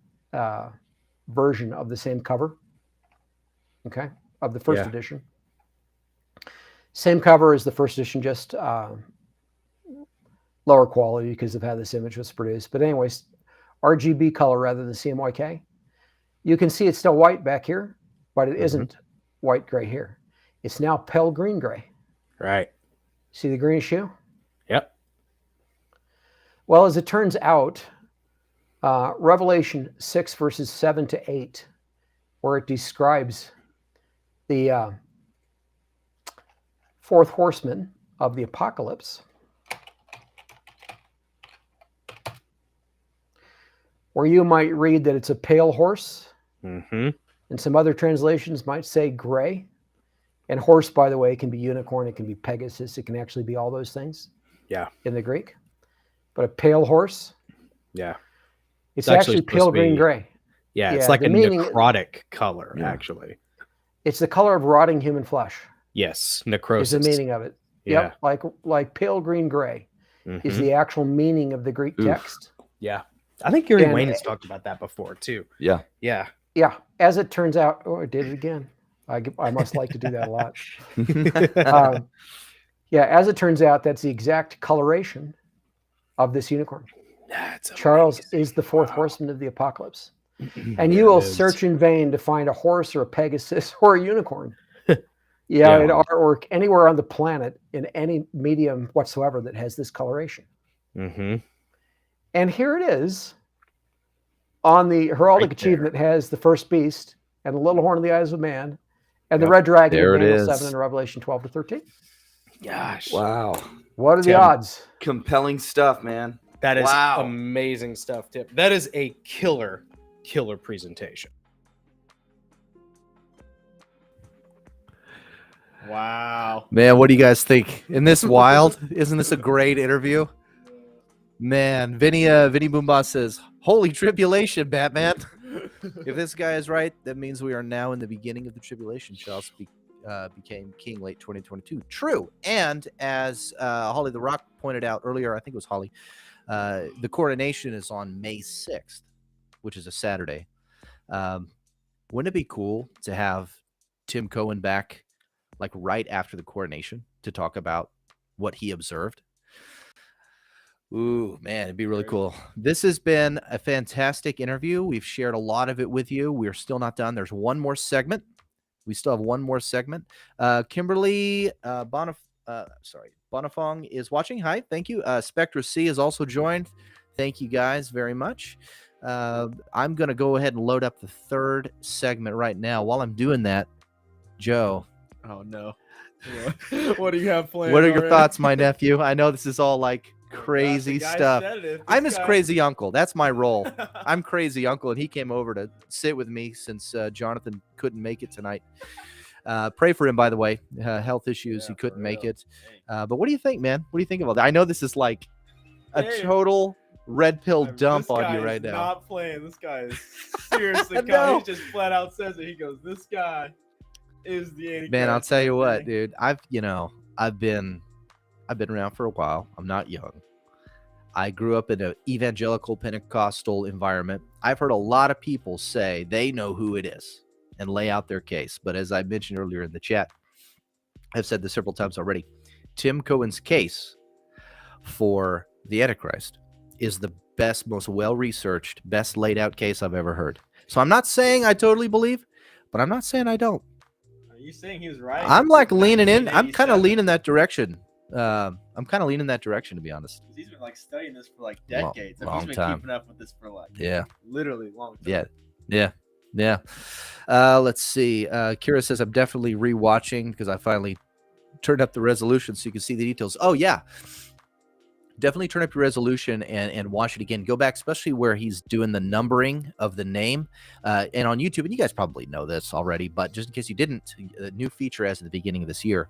version of the same cover, okay, of the first edition. Same cover as the first edition, just lower quality because of how this image was produced. But anyways, RGB color rather than CMYK. You can see it's still white back here, but it isn't white gray here. It's now pale green gray. Right. See the green shoe? Yep. Well, as it turns out, Revelation 6, verses 7 to 8, where it describes the fourth horseman of the apocalypse, where you might read that it's a pale horse, Mm-hmm. and some other translations might say gray. And horse, by the way, can be unicorn, it can be Pegasus, it can actually be all those things. Yeah. In the Greek. But a pale horse, Yeah. it's actually actually supposed pale to green be- gray. Yeah. Yeah, It's like the a meaning- necrotic color, Yeah. actually. It's the color of rotting human flesh. Yes. Is Necrosis. the meaning of it. Yeah. Yep, like pale green gray is Mhm. the actual meaning of the Greek Oof. text. Yeah. I think Gary And- Wayne has talked about that before, too. Yeah. Yeah. Yeah, as it turns out, oh, I did it again. I must like to do that a lot. Yeah, as it turns out, that's the exact coloration of this unicorn. That's Charles amazing. is the fourth Wow. horseman of the apocalypse. And Yeah, you will it is. search in vain to find a horse or a Pegasus or a unicorn. Yeah. In artwork anywhere on the planet in any medium whatsoever that has this coloration. Mm-hmm. And here it is on the heraldic Right achievement has the first beast and the little horn of the eyes of man and the Yep. red dragon There in it Daniel is. 7 and Revelation 12 to 13. Gosh. Wow. What are the Tim. odds? Compelling stuff, man. That is Wow. amazing stuff, Tip. That is a killer presentation. Wow. Man, what do you guys think? Isn't this wild? Isn't this a great interview? Man, Vinny Boomba says, "Holy tribulation, Batman!" If this guy is right, that means we are now in the beginning of the tribulation. Charles became king late 2022. True, and as Holly the Rock pointed out earlier, I think it was Holly, the coronation is on May 6th, which is a Saturday. Wouldn't it be cool to have Tim Cohen back, like right after the coronation, to talk about what he observed? Ooh, man, it'd be really cool. This has been a fantastic interview. We've shared a lot of it with you. We're still not done. There's one more segment. We still have one more segment. Kimberly Bonifong is watching. Hi, thank you. Spectra C has also joined. Thank you guys very much. I'm going to go ahead and load up the third segment right now. While I'm doing that, Joe, Oh no. What do you have planned? what are your already? thoughts, my nephew? I know this is all like Oh, gosh, crazy the guy stuff. said it. I'm This his guy- crazy uncle. That's my role. I'm crazy uncle, and he came over to sit with me since Jonathan couldn't make it tonight. Pray for him, by the way. Health issues. Yeah, He couldn't for make real. it. But what do you think, man? What do you think of all that? I know this is like a Hey. total red pill I mean, dump this on guy you is right now. Not playing. This guy is seriously. No. He just flat out says it. He goes, "This guy is the Antichrist." Man, I'll tell you what, man. dude. I've been around for a while. I'm not young. I grew up in an evangelical Pentecostal environment. I've heard a lot of people say they know who it is and lay out their case. But as I mentioned earlier in the chat, I've said this several times already. Tim Cohen's case for the Antichrist is the best, most well-researched, best laid out case I've ever heard. So I'm not saying I totally believe, but I'm not saying I don't. Are you saying he was right? I'm like leaning in. I'm kind of 1987. leaning that direction. I'm kind of leaning that direction, to be honest. He's been like studying this for like Long- decades. And long he's been time. keeping up with this for like Yeah. literally long time. Yeah. Let's see. Kira says I'm definitely rewatching because I finally turned up the resolution so you can see the details. Oh yeah. Definitely turn up your resolution and watch it again. Go back, especially where he's doing the numbering of the name. And on YouTube, and you guys probably know this already, but just in case you didn't, a new feature as of the beginning of this year,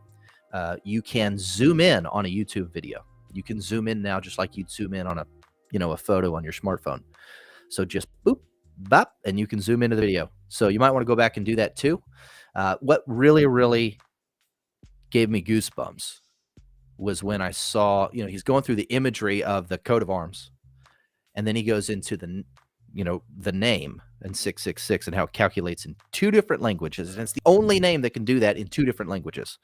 you can zoom in on a YouTube video. You can zoom in now just like you'd zoom in on a photo on your smartphone. So just boop, bop, and you can zoom into the video. So you might want to go back and do that too. What really, really gave me goosebumps was when I saw, he's going through the imagery of the coat of arms, and then he goes into the name and 666 and how it calculates in two different languages. And it's the only name that can do that in two different languages.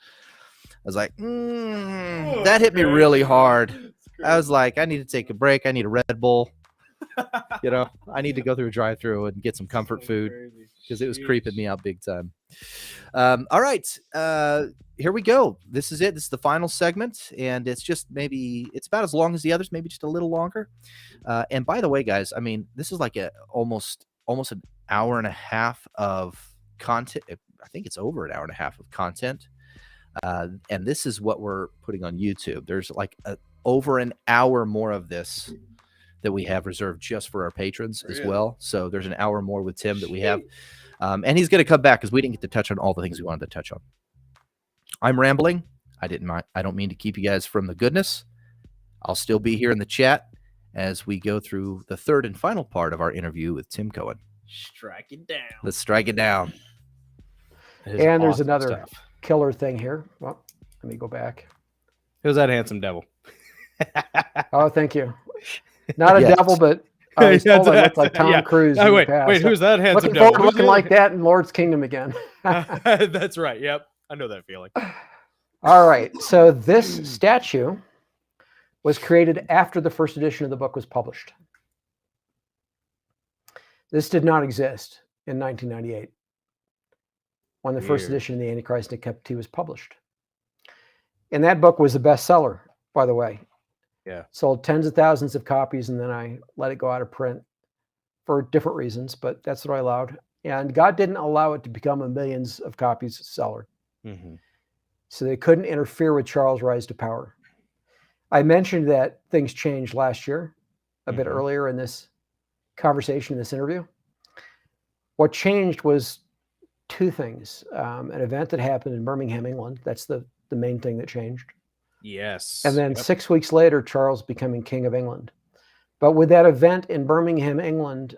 I was like, that hit me really hard. I was like, I need to take a break. I need a Red Bull. You know, I need to go through a drive-through and get some comfort food because it was creeping me out big time. All right, here we go. This is it. This is the final segment, and it's just it's about as long as the others, maybe just a little longer. And by the way, guys, I mean, this is like almost an hour and a half of content. I think it's over an hour and a half of content. And this is what we're putting on YouTube. There's like over an hour more of this that we have reserved just for our patrons as well. So there's an hour more with Tim that we have. And he's going to come back because we didn't get to touch on all the things we wanted to touch on. I'm rambling. I don't mean to keep you guys from the goodness. I'll still be here in the chat as we go through the third and final part of our interview with Tim Cohen. Strike it down. Let's strike it down. And there's another killer thing here. Well, let me go back. Who's that handsome devil? Oh, thank you. Not a devil, but I was told I looked like Tom Cruise. Oh, wait, who's that handsome devil? devil? Looking like that in Lord's Kingdom again. That's right. Yep. I know that feeling. All right. So this statue was created after the first edition of the book was published. This did not exist in 1998 when the first edition of the Antichrist and Captivity was published. And that book was a bestseller, by the way. Yeah. Sold tens of thousands of copies, and then I let it go out of print for different reasons, but that's what I allowed. And God didn't allow it to become a millions of copies seller. Mm-hmm. So they couldn't interfere with Charles' rise to power. I mentioned that things changed last year, a bit earlier in this conversation, in this interview. What changed was two things. An event that happened in Birmingham, England. That's the main thing that changed. Yes. And then 6 weeks later, Charles becoming King of England. But with that event in Birmingham, England,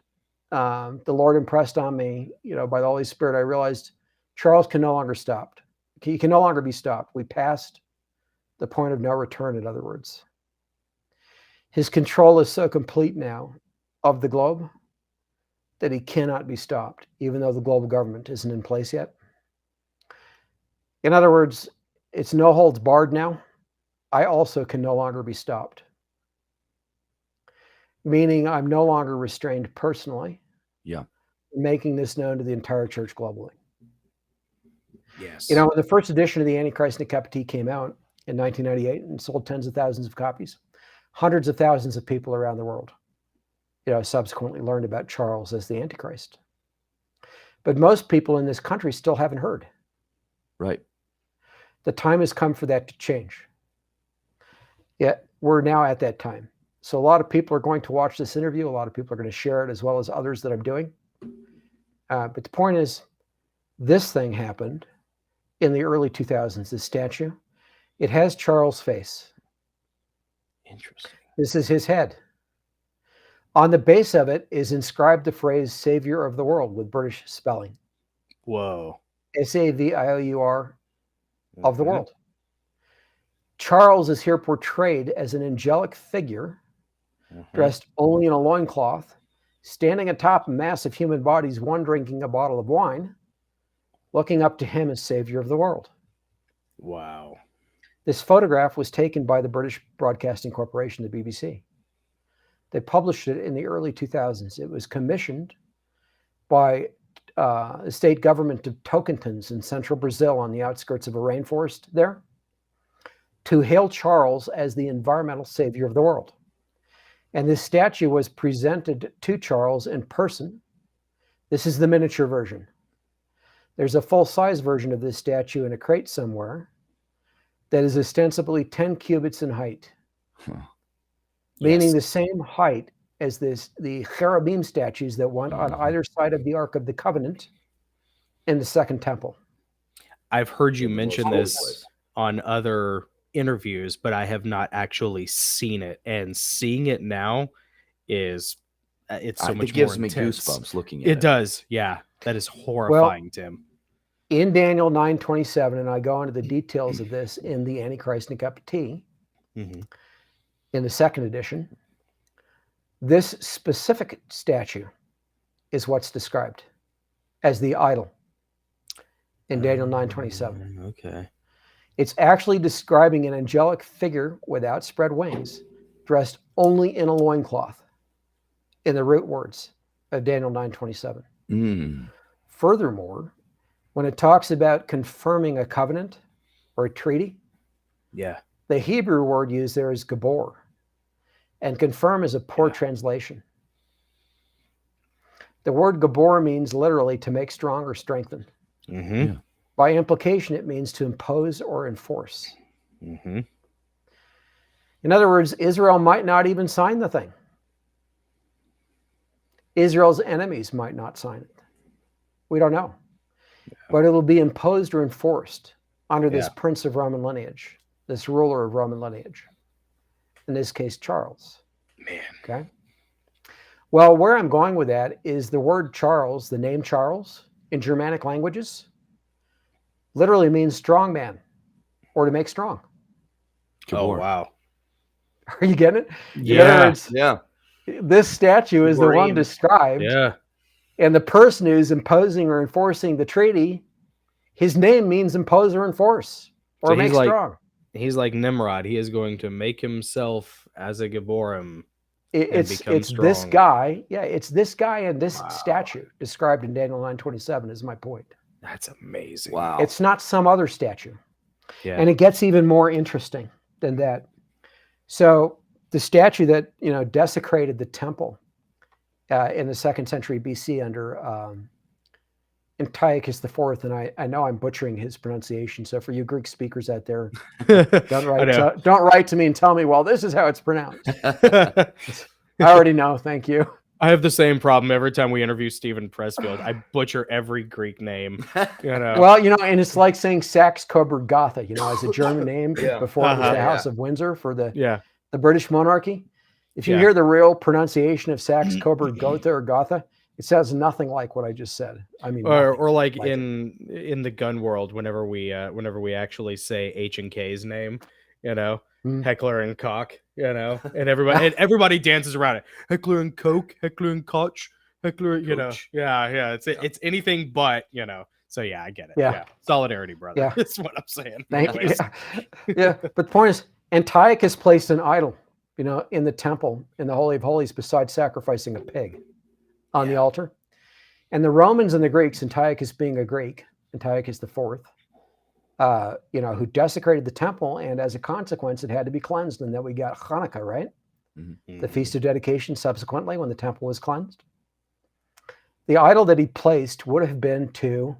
the Lord impressed on me, by the Holy Spirit, I realized Charles can no longer stop. He can no longer be stopped. We passed the point of no return, in other words. His control is so complete now of the globe that he cannot be stopped, even though the global government isn't in place yet. In other words, it's no holds barred now. I also can no longer be stopped. Meaning I'm no longer restrained personally. Yeah. Making this known to the entire church globally. Yes. When the first edition of the Antichrist and Captivity came out in 1998 and sold tens of thousands of copies, hundreds of thousands of people around the world, subsequently learned about Charles as the Antichrist. But most people in this country still haven't heard. Right. The time has come for that to change. Yet we're now at that time. So a lot of people are going to watch this interview. A lot of people are going to share it, as well as others that I'm doing. But the point is, this thing happened in the early 2000s, this statue. It has Charles' face. Interesting. This is his head. On the base of it is inscribed the phrase Savior of the World with British spelling. Whoa. Savior of the world. Charles is here portrayed as an angelic figure, dressed only in a loincloth, standing atop a mass of human bodies, one drinking a bottle of wine, looking up to him as Savior of the world. Wow. This photograph was taken by the British Broadcasting Corporation, the BBC. They published it in the early 2000s. It was commissioned by the state government of Tocantins in central Brazil on the outskirts of a rainforest there to hail Charles as the environmental savior of the world. And this statue was presented to Charles in person. This is the miniature version. There's a full-size version of this statue in a crate somewhere that is ostensibly 10 cubits in height, meaning the same height as the cherubim statues that went on either side of the Ark of the Covenant in the Second Temple. I've heard you mention this on other interviews, but I have not actually seen it. And seeing it now is it's so much it gives more me intense. goosebumps looking at it. It does, yeah. That is horrifying, Tim. In Daniel 9:27, and I go into the details of this in the Antichrist and Captivity, in the second edition, this specific statue is what's described as the idol in Daniel 9:27. Okay. It's actually describing an angelic figure with outspread wings, dressed only in a loincloth. in the root words of Daniel 9:27. Mm. Furthermore, when it talks about confirming a covenant or a treaty, Yeah. the Hebrew word used there is gabor. And confirm is a poor translation. The word gabor means literally to make strong or strengthen. Mm-hmm. By implication, it means to impose or enforce. Mm-hmm. In other words, Israel might not even sign the thing. Israel's enemies might not sign it. We don't know. But it'll be imposed or enforced under this prince of Roman lineage, this ruler of Roman lineage. In this case, Charles. Man. Okay. Well, where I'm going with that is the word Charles, the name Charles, in Germanic languages, literally means strong man or to make strong. Oh, wow. Are you getting it? In Yeah. other words, Yeah. this statue is the one Wolverine. described, Yeah. and the person who's imposing or enforcing the treaty, his name means impose or enforce or So make he's like- strong. He's like Nimrod. He is going to make himself as a Gaborim. It's become this strong. guy. Yeah, it's this guy and this Wow. statue described in Daniel 9:27 is my point. That's amazing. Wow. It's not some other statue. Yeah. And it gets even more interesting than that. So the statue that desecrated the temple in the 2nd century BC under Antiochus IV, and I know I'm butchering his pronunciation. So for you Greek speakers out there, don't write to me and tell me, well, this is how it's pronounced. I already know. Thank you. I have the same problem every time we interview Stephen Pressfield. I butcher every Greek name. Well, and it's like saying Saxe-Coburg Gotha, as a German name before it was Uh-huh. the House of Windsor for the Yeah. British monarchy. If you Yeah. hear the real pronunciation of Saxe-Coburg Gotha or Gotha, it sounds nothing like what I just said. I mean, Or like like it. in the gun world, whenever we actually say H and K's name, Mm. Heckler and Koch, and everybody dances around it. Heckler and Koch, Heckler and Koch, Heckler, Coach. it's anything but, So yeah, I get it. Yeah. Solidarity, brother. Yeah. That's what I'm saying. Thank you. Anyways. Yeah. But the point is, Antiochus placed an idol, in the temple, in the Holy of Holies, besides sacrificing a pig on the altar. And the Romans and the Greeks, Antiochus being a Greek, Antiochus IV, who desecrated the temple, and as a consequence, it had to be cleansed, and then we got Hanukkah, right? The Feast of Dedication subsequently, when the temple was cleansed. The idol that he placed would have been to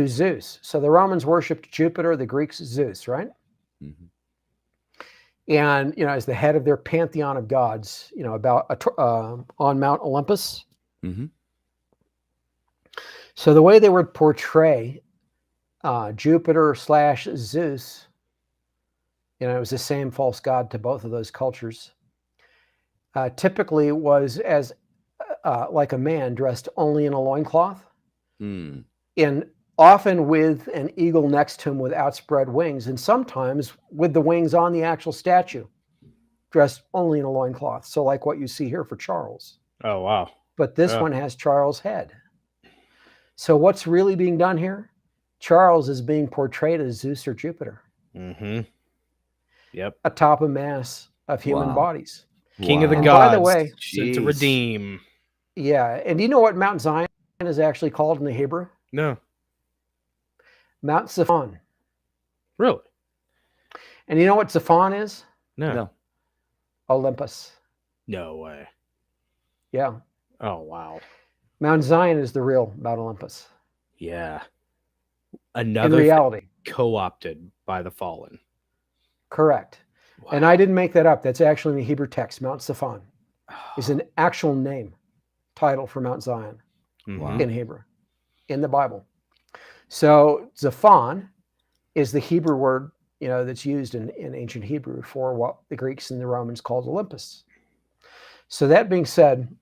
Zeus. So the Romans worshipped Jupiter, the Greeks Zeus, right? Mhm. And as the head of their pantheon of gods, on Mount Olympus. Mhm. So the way they would portray Jupiter / Zeus, it was the same false god to both of those cultures. Typically was as like a man dressed only in a loincloth, Mm. and often with an eagle next to him with outspread wings, and sometimes with the wings on the actual statue, dressed only in a loincloth. So like what you see here for Charles. Oh wow. But this one has Charles' head. So what's really being done here? Charles is being portrayed as Zeus or Jupiter Mm-hmm. Yep. atop a mass of human Wow. bodies. King of the And gods. by the way- sent to Jeez. redeem. Yeah. And do you know what Mount Zion is actually called in the Hebrew? No. Mount Zaphon. Really? And you know what Zaphon is? No. Olympus. No way. Yeah. Oh wow. Mount Zion is the real Mount Olympus. Yeah. In Another thing reality. co-opted by the fallen. Correct. And I didn't make that up. That's actually in the Hebrew text. Mount Zaphon is an actual name, title for Mount Zion Mhm. in Hebrew, in the Bible. So Zaphon is the Hebrew word, that's used in ancient Hebrew for what the Greeks and the Romans called Olympus. So that being said,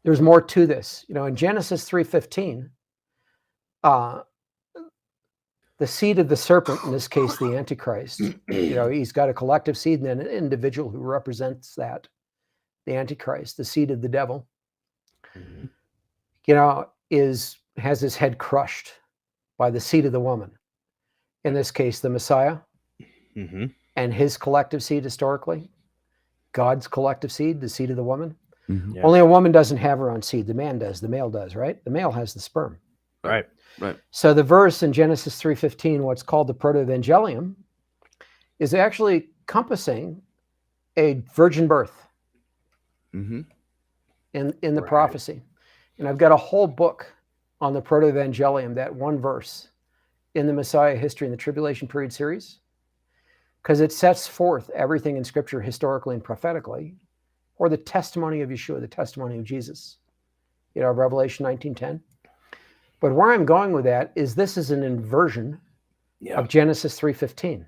there's more to this. In Genesis 3:15, the seed of the serpent, in this case, the Antichrist, he's got a collective seed and then an individual who represents that, the Antichrist, the seed of the devil, Mhm. has his head crushed by the seed of the woman. In this case, the Messiah Mhm. and his collective seed historically. God's collective seed, the seed of the woman. Mhm. Yeah. Only a woman doesn't have her own seed. The man does. The male does, right? The male has the sperm. Right. Right. So the verse in Genesis 3:15, what's called the proto-evangelium, is actually encompassing a virgin birth Mm-hmm. in the Right. prophecy. And I've got a whole book on the proto-evangelium, that one verse in the Messiah history in the Tribulation Period series, because it sets forth everything in Scripture historically and prophetically, or the testimony of Yeshua, the testimony of Jesus, Revelation 19:10. But where I'm going with that is this is an inversion of Genesis 3:15.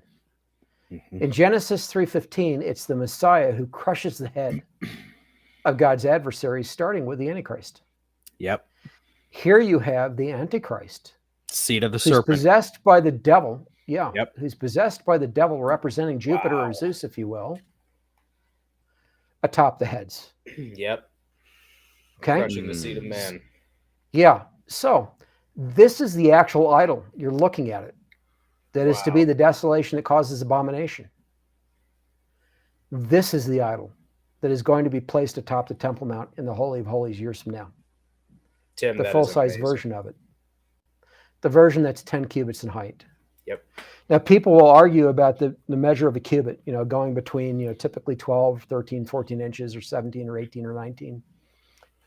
Mhm. In Genesis 3:15, it's the Messiah who crushes the head of God's adversaries, starting with the Antichrist. Yep. Here you have the Antichrist, Seed of the who's serpent. possessed by the devil. Yeah. Yep. Who's possessed by the devil, representing Jupiter or Zeus, if you will, atop the heads. Yep. Okay. Crushing the seed of man. Yeah. So this is the actual idol. You're looking at it. That is to be the desolation that causes abomination. This is the idol that is going to be placed atop the Temple Mount in the Holy of Holies years from now. Tim, The that is full-size amazing. version of it. The version that's 10 cubits in height. Yep. Now, people will argue about the measure of a cubit, going between, typically 12, 13, 14 inches, or 17, or 18, or 19.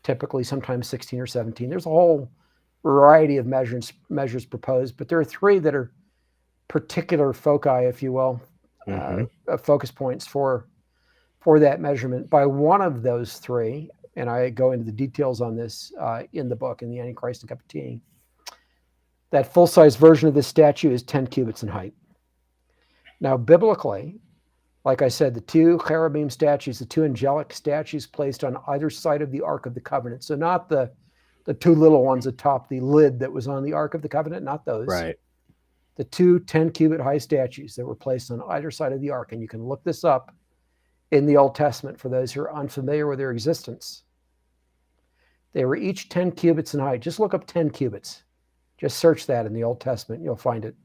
Typically, sometimes 16 or 17. There's a whole variety of measures proposed, but there are three that are particular foci, if you will, focus points for that measurement. By one of those three, and I go into the details on this in the book, in the Antichrist and Cup of Tea, that full-size version of this statue is 10 cubits in height. Now, biblically, like I said, the two cherubim statues, the two angelic statues placed on either side of the Ark of the Covenant. So not the two little ones atop the lid that was on the Ark of the Covenant, not those. Right. The two 10-cubit high statues that were placed on either side of the Ark. And you can look this up in the Old Testament for those who are unfamiliar with their existence. They were each 10 cubits in height. Just look up 10 cubits. Just search that in the Old Testament. You'll find it.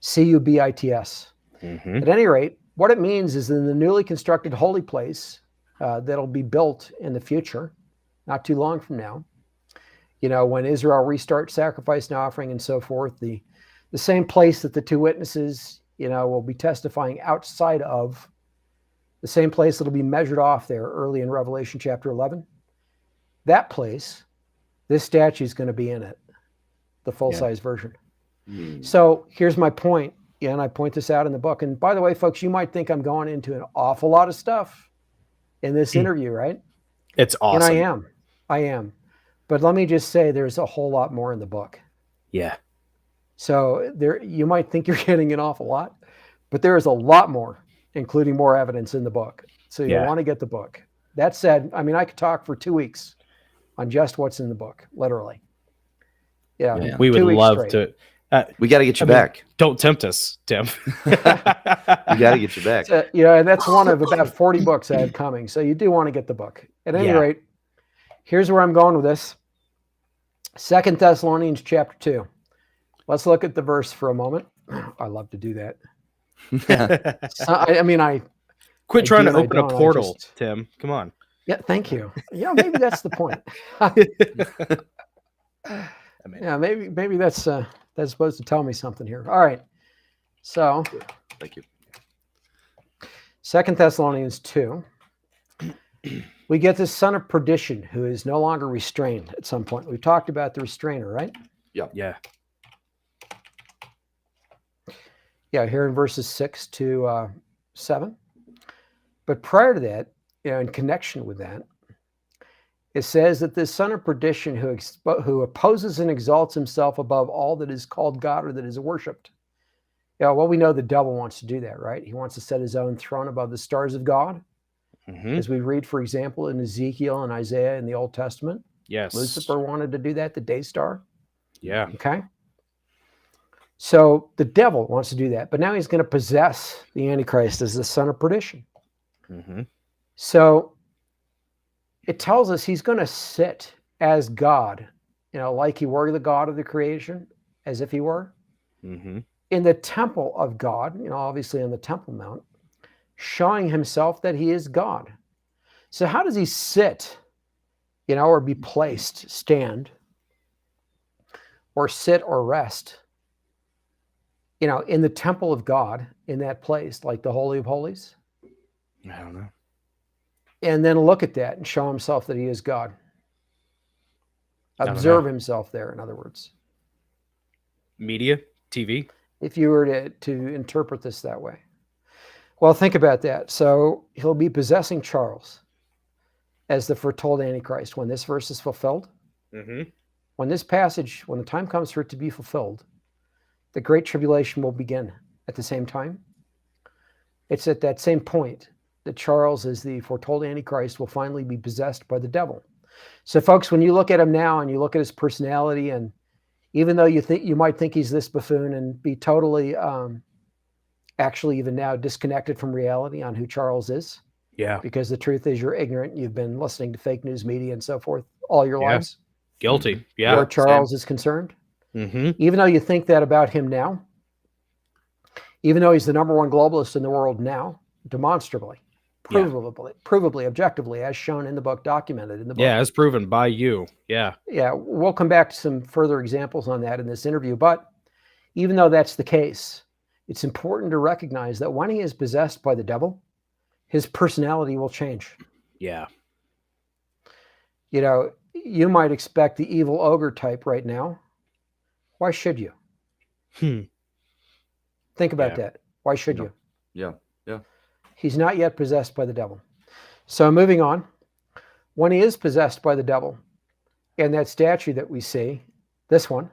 Cubits. Mm-hmm. At any rate, what it means is in the newly constructed holy place that'll be built in the future, not too long from now, when Israel restarts sacrifice and offering and so forth, the same place that the two witnesses, will be testifying outside of, the same place that'll be measured off there early in Revelation chapter 11, that place, this statue is going to be in it, the full-size version. So here's my point, and I point this out in the book. And by the way, folks, you might think I'm going into an awful lot of stuff in this interview, right? It's awesome. And I am. But let me just say there's a whole lot more in the book. Yeah. So there, you might think you're getting an awful lot, but there is a lot more, including more evidence in the book. So you want to get the book. That said, I mean, I could talk for 2 weeks on just what's in the book, literally. Yeah. We would 2 weeks love straight. to. We got to get you back. Don't tempt us, Tim. We got to get you back. So, and that's one of about 40 books I have coming. So you do want to get the book. At any rate, here's where I'm going with this. 2 Thessalonians chapter 2. Let's look at the verse for a moment. I love to do that. So, I Quit I trying do to and I open a don't, I portal, just- Tim. Come on. Yeah, thank you. Yeah, maybe that's the point. Yeah, maybe that's supposed to tell me something here. All right. So, Thank you. 2 Thessalonians 2. We get this son of perdition who is no longer restrained at some point. We talked about the restrainer, right? Yeah. Yeah, here in verses 6 to 7. But prior to that, in connection with that, it says that this son of perdition who opposes and exalts himself above all that is called God or that is worshipped. Well, we know the devil wants to do that, right? He wants to set his own throne above the stars of God. Mm-hmm. As we read, for example, in Ezekiel and Isaiah in the Old Testament. Yes. Lucifer wanted to do that, the day star. Yeah. Okay. So the devil wants to do that, but now he's going to possess the Antichrist as the son of perdition. Mm-hmm. So it tells us he's going to sit as God, like he were the God of the creation, as if he were, Mm-hmm. in the temple of God, obviously on the Temple Mount. showing himself that he is God. So how does he sit, or be placed, stand, or sit or rest, in the temple of God, in that place, like the Holy of Holies? I don't know. And then look at that and show himself that he is God. don't Observe know. himself there, in other words. Media, TV. If you were to interpret this that way. Well, think about that. So he'll be possessing Charles as the foretold Antichrist when this verse is fulfilled. Mm-hmm. When this passage, when the time comes for it to be fulfilled, the Great Tribulation will begin at the same time. It's at that same point that Charles, as the foretold Antichrist, will finally be possessed by the devil. So, folks, when you look at him now and you look at his personality, and even though you might think he's this buffoon and be totally, actually even now disconnected from reality on who Charles is, Yeah. because the truth is you're ignorant. You've been listening to fake news media and so forth all your Yeah. lives. Guilty. Yeah. Where Charles is concerned. Mm-hmm. Even though you think that about him now, even though he's the number one globalist in the world now, demonstrably, provably, objectively, as shown in the book, documented in the book. Yeah, as proven by you. Yeah. Yeah, we'll come back to some further examples on that in this interview. But even though that's the case, it's important to recognize that when he is possessed by the devil, his personality will change. Yeah. You might expect the evil ogre type right now. Why should you? Think about that. Why should you? Yeah. He's not yet possessed by the devil. So moving on, when he is possessed by the devil, and that statue that we see, this one,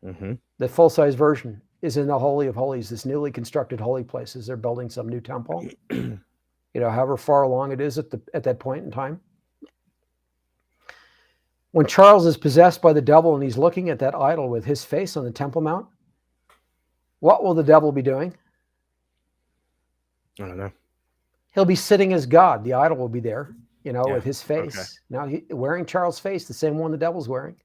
Mm-hmm. the full-size version, is in the Holy of Holies, this newly constructed holy place, as they're building some new temple. However far along it is at that point in time. When Charles is possessed by the devil and he's looking at that idol with his face on the Temple Mount, what will the devil be doing? I don't know. He'll be sitting as God. The idol will be there, with his face. Okay. Now, wearing Charles' face, the same one the devil's wearing.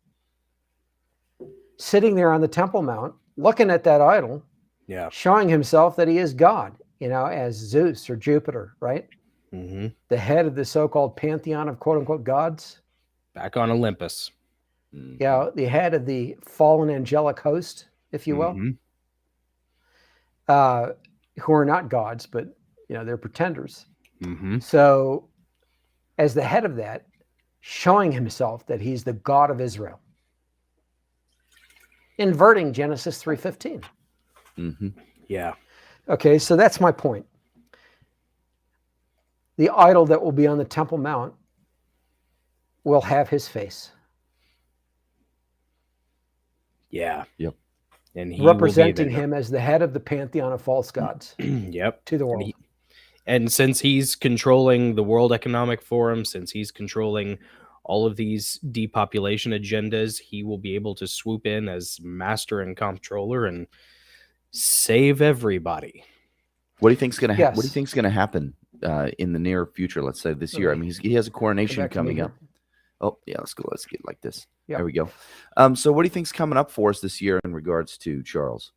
Sitting there on the Temple Mount, looking at that idol, Yeah. showing himself that he is God, as Zeus or Jupiter, right? Mm-hmm. The head of the so-called pantheon of quote-unquote gods. Back on Olympus. The head of the fallen angelic host, if you will, Mm-hmm. who are not gods, but they're pretenders. Mm-hmm. So, as the head of that, showing himself that he's the God of Israel, inverting Genesis 3:15. Mm-hmm. Yeah. Okay, so that's my point. The idol that will be on the Temple Mount will have his face. Yeah. Yep. And he will be representing there. him as the head of the pantheon of false gods Yep. to the world. And since he's controlling the World Economic Forum, since he's controlling all of these depopulation agendas, he will be able to swoop in as master and comptroller and save everybody. What do you think's gonna Yes. What do you think's gonna happen in the near future? Let's say this year. I mean, he has a coronation Back to me coming here. up. Oh yeah, let's go. Let's get like this. Yep. There we go. So what do you think's coming up for us this year in regards to Charles?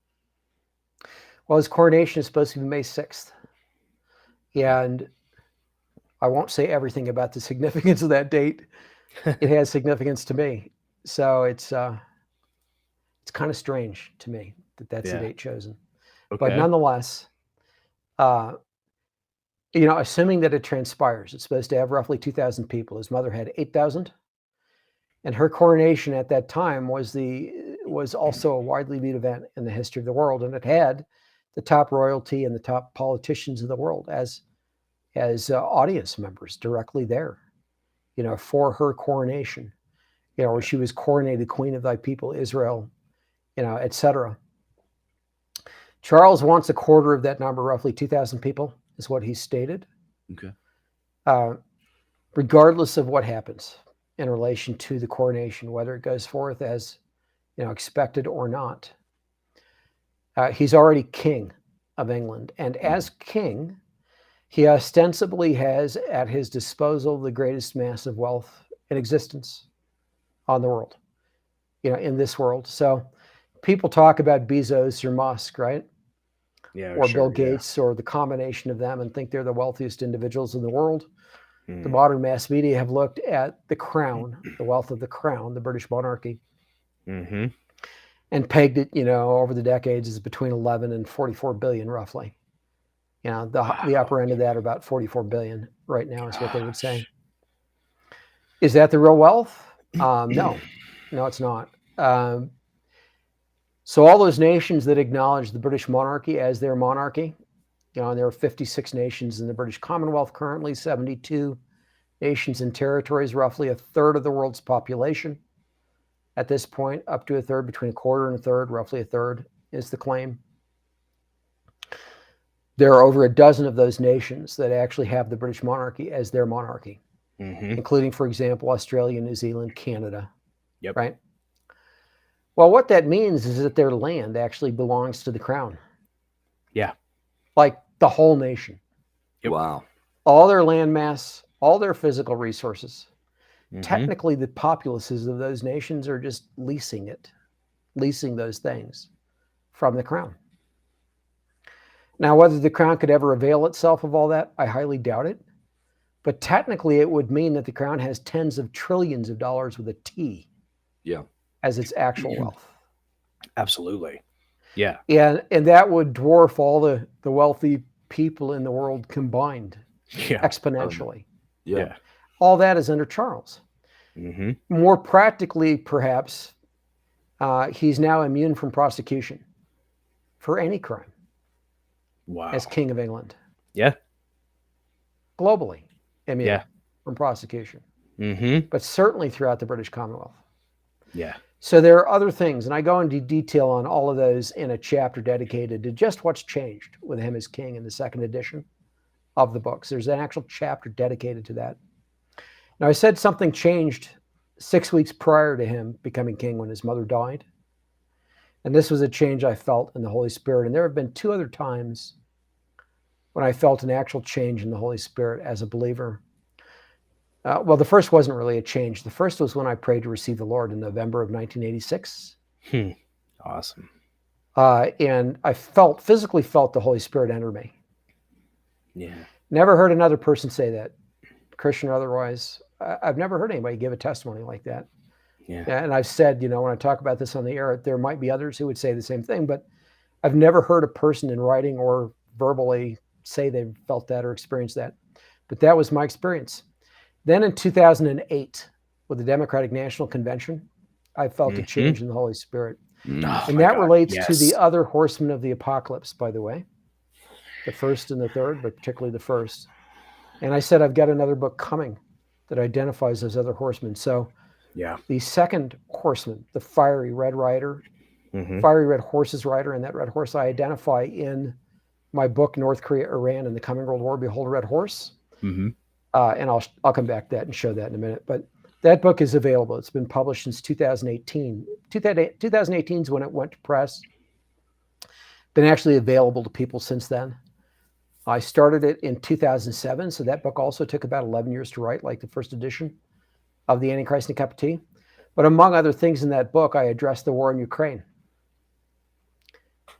Well, his coronation is supposed to be May 6th. And I won't say everything about the significance of that date. It has significance to me. So it's kind of strange to me that that's the Yeah. date chosen. Okay. But nonetheless, assuming that it transpires, it's supposed to have roughly 2,000 people. His mother had 8,000. And her coronation at that time was also a widely viewed event in the history of the world. And it had the top royalty and the top politicians of the world as audience members directly there, for her coronation, where she was coronated Queen of Thy People, Israel, etc. Charles wants a quarter of that number, roughly 2,000 people, is what he stated. Okay. Regardless of what happens in relation to the coronation, whether it goes forth as expected or not. He's already king of England, and as king, he ostensibly has at his disposal the greatest mass of wealth in existence on the world, in this world. So people talk about Bezos or Musk, right? or Bill Gates or the combination of them and think they're the wealthiest individuals in the world. The modern mass media have looked at the crown, the wealth of the crown, the British monarchy, and pegged it, over the decades as between 11 and 44 billion, roughly. The upper end of that, about 44 billion right now, is what they would say. Is that the real wealth? No, it's not. So all those nations that acknowledge the British monarchy as their monarchy, and there are 56 nations in the British Commonwealth currently, 72 nations and territories, roughly a third of the world's population. At this point, up to a third, between a quarter and a third, roughly a third is the claim. There are over a dozen of those nations that actually have the British monarchy as their monarchy, including, for example, Australia, New Zealand, Canada. Yep. Right? Well, what that means is that their land actually belongs to the crown. Yeah. Like the whole nation. Yep. Wow. All their land mass, all their physical resources. Technically, the populaces of those nations are just leasing those things from the crown. Now, whether the crown could ever avail itself of all that, I highly doubt it. But technically, it would mean that the crown has tens of trillions of dollars with a T. Yeah. As its actual wealth. Absolutely. Yeah. And that would dwarf all the wealthy people in the world combined exponentially. Yeah. All that is under Charles. More practically, perhaps, he's now immune from prosecution for any crime. Wow. As King of England. Yeah. Globally immune from prosecution. But certainly throughout the British Commonwealth. Yeah. So there are other things, and I go into detail on all of those in a chapter dedicated to just what's changed with him as king in the second edition of the books. There's an actual chapter dedicated to that. Now, I said something changed 6 weeks prior to him becoming king when his mother died. And this was a change I felt in the Holy Spirit. And there have been two other times when I felt an actual change in the Holy Spirit as a believer. Well, the first wasn't really a change. The first was when I prayed to receive the Lord in November of 1986. Awesome. And I physically felt the Holy Spirit enter me. Yeah. Never heard another person say that, Christian or otherwise. I've never heard anybody give a testimony like that. Yeah. And I've said, when I talk about this on the air, there might be others who would say the same thing, but I've never heard a person in writing or verbally say they've felt that or experienced that. But that was my experience. Then in 2008, with the Democratic National Convention, I felt a change in the Holy Spirit. And that relates to the other horsemen of the apocalypse, by the way, the first and the third, but particularly the first. And I said, I've got another book coming that identifies those other horsemen. So the second horseman, the fiery red rider, fiery red horse's rider, and that red horse I identify in my book, North Korea, Iran, and the Coming World War, Behold a Red Horse. And I'll come back to that and show that in a minute. But that book is available. It's been published since 2018. 2018 is when it went to press. Been actually available to people since then. I started it in 2007, so that book also took about 11 years to write, like the first edition of the Antichrist and a Cup of Tea. But among other things in that book, I addressed the war in Ukraine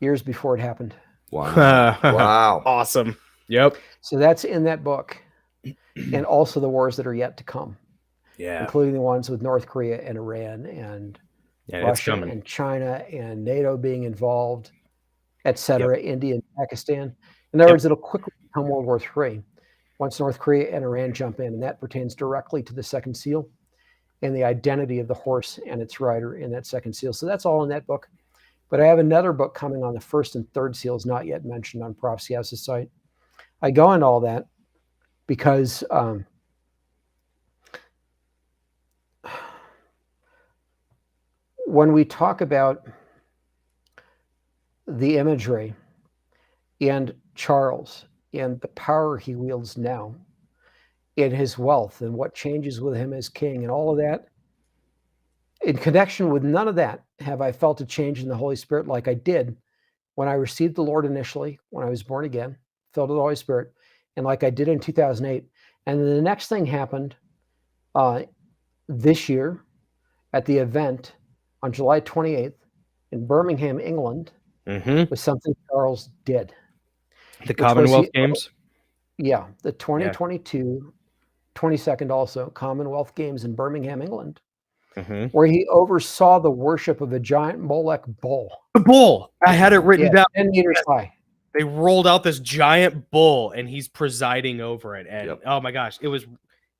years before it happened. Wow. Wow. Awesome. Yep. So that's in that book. And also the wars that are yet to come. Yeah. Including the ones with North Korea and Iran and Russia and China and NATO being involved, etc., India and Pakistan. In other words, it'll quickly become World War III once North Korea and Iran jump in. And that pertains directly to the second seal and the identity of the horse and its rider in that second seal. So that's all in that book. But I have another book coming on the first and third seals, not yet mentioned on Prophecy House's site. I go into all that because when we talk about the imagery and Charles and the power he wields now and his wealth and what changes with him as king and all of that, in connection with none of that have I felt a change in the Holy Spirit like I did when I received the Lord initially, when I was born again, filled with the Holy Spirit, and like I did in 2008. And then the next thing happened this year at the event on July 28th in Birmingham, England, was something Charles did. The Commonwealth Games. Yeah, the 2022, 22nd also, Commonwealth Games in Birmingham, England, where he oversaw the worship of a giant Molech bull. The bull. I had it written down. 10 meters high. They rolled out this giant bull, and he's presiding over it. And oh my gosh, it was.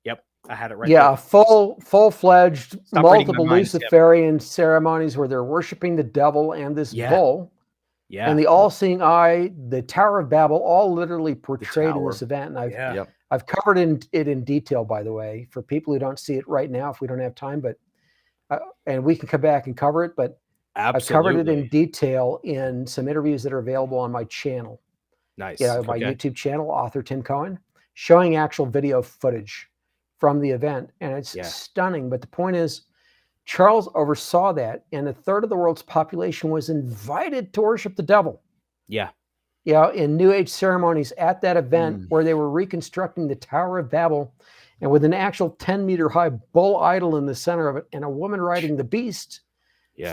Yep, I had it right. Yeah, there. full-fledged, Stop reading multiple my mind. Luciferian ceremonies where they're worshiping the devil and this bull. Yeah. And the all-seeing eye, the Tower of Babel, all literally portrayed in this event. And I've covered it in detail, by the way, for people who don't see it right now, if we don't have time. But and we can come back and cover it. But I've covered it in detail in some interviews that are available on my channel. Nice. My YouTube channel, Author Tim Cohen, showing actual video footage from the event, and it's stunning. But the point is, Charles oversaw that, and a third of the world's population was invited to worship the devil. Yeah. In New Age ceremonies at that event where they were reconstructing the Tower of Babel, and with an actual 10-meter high bull idol in the center of it, and a woman riding the beast,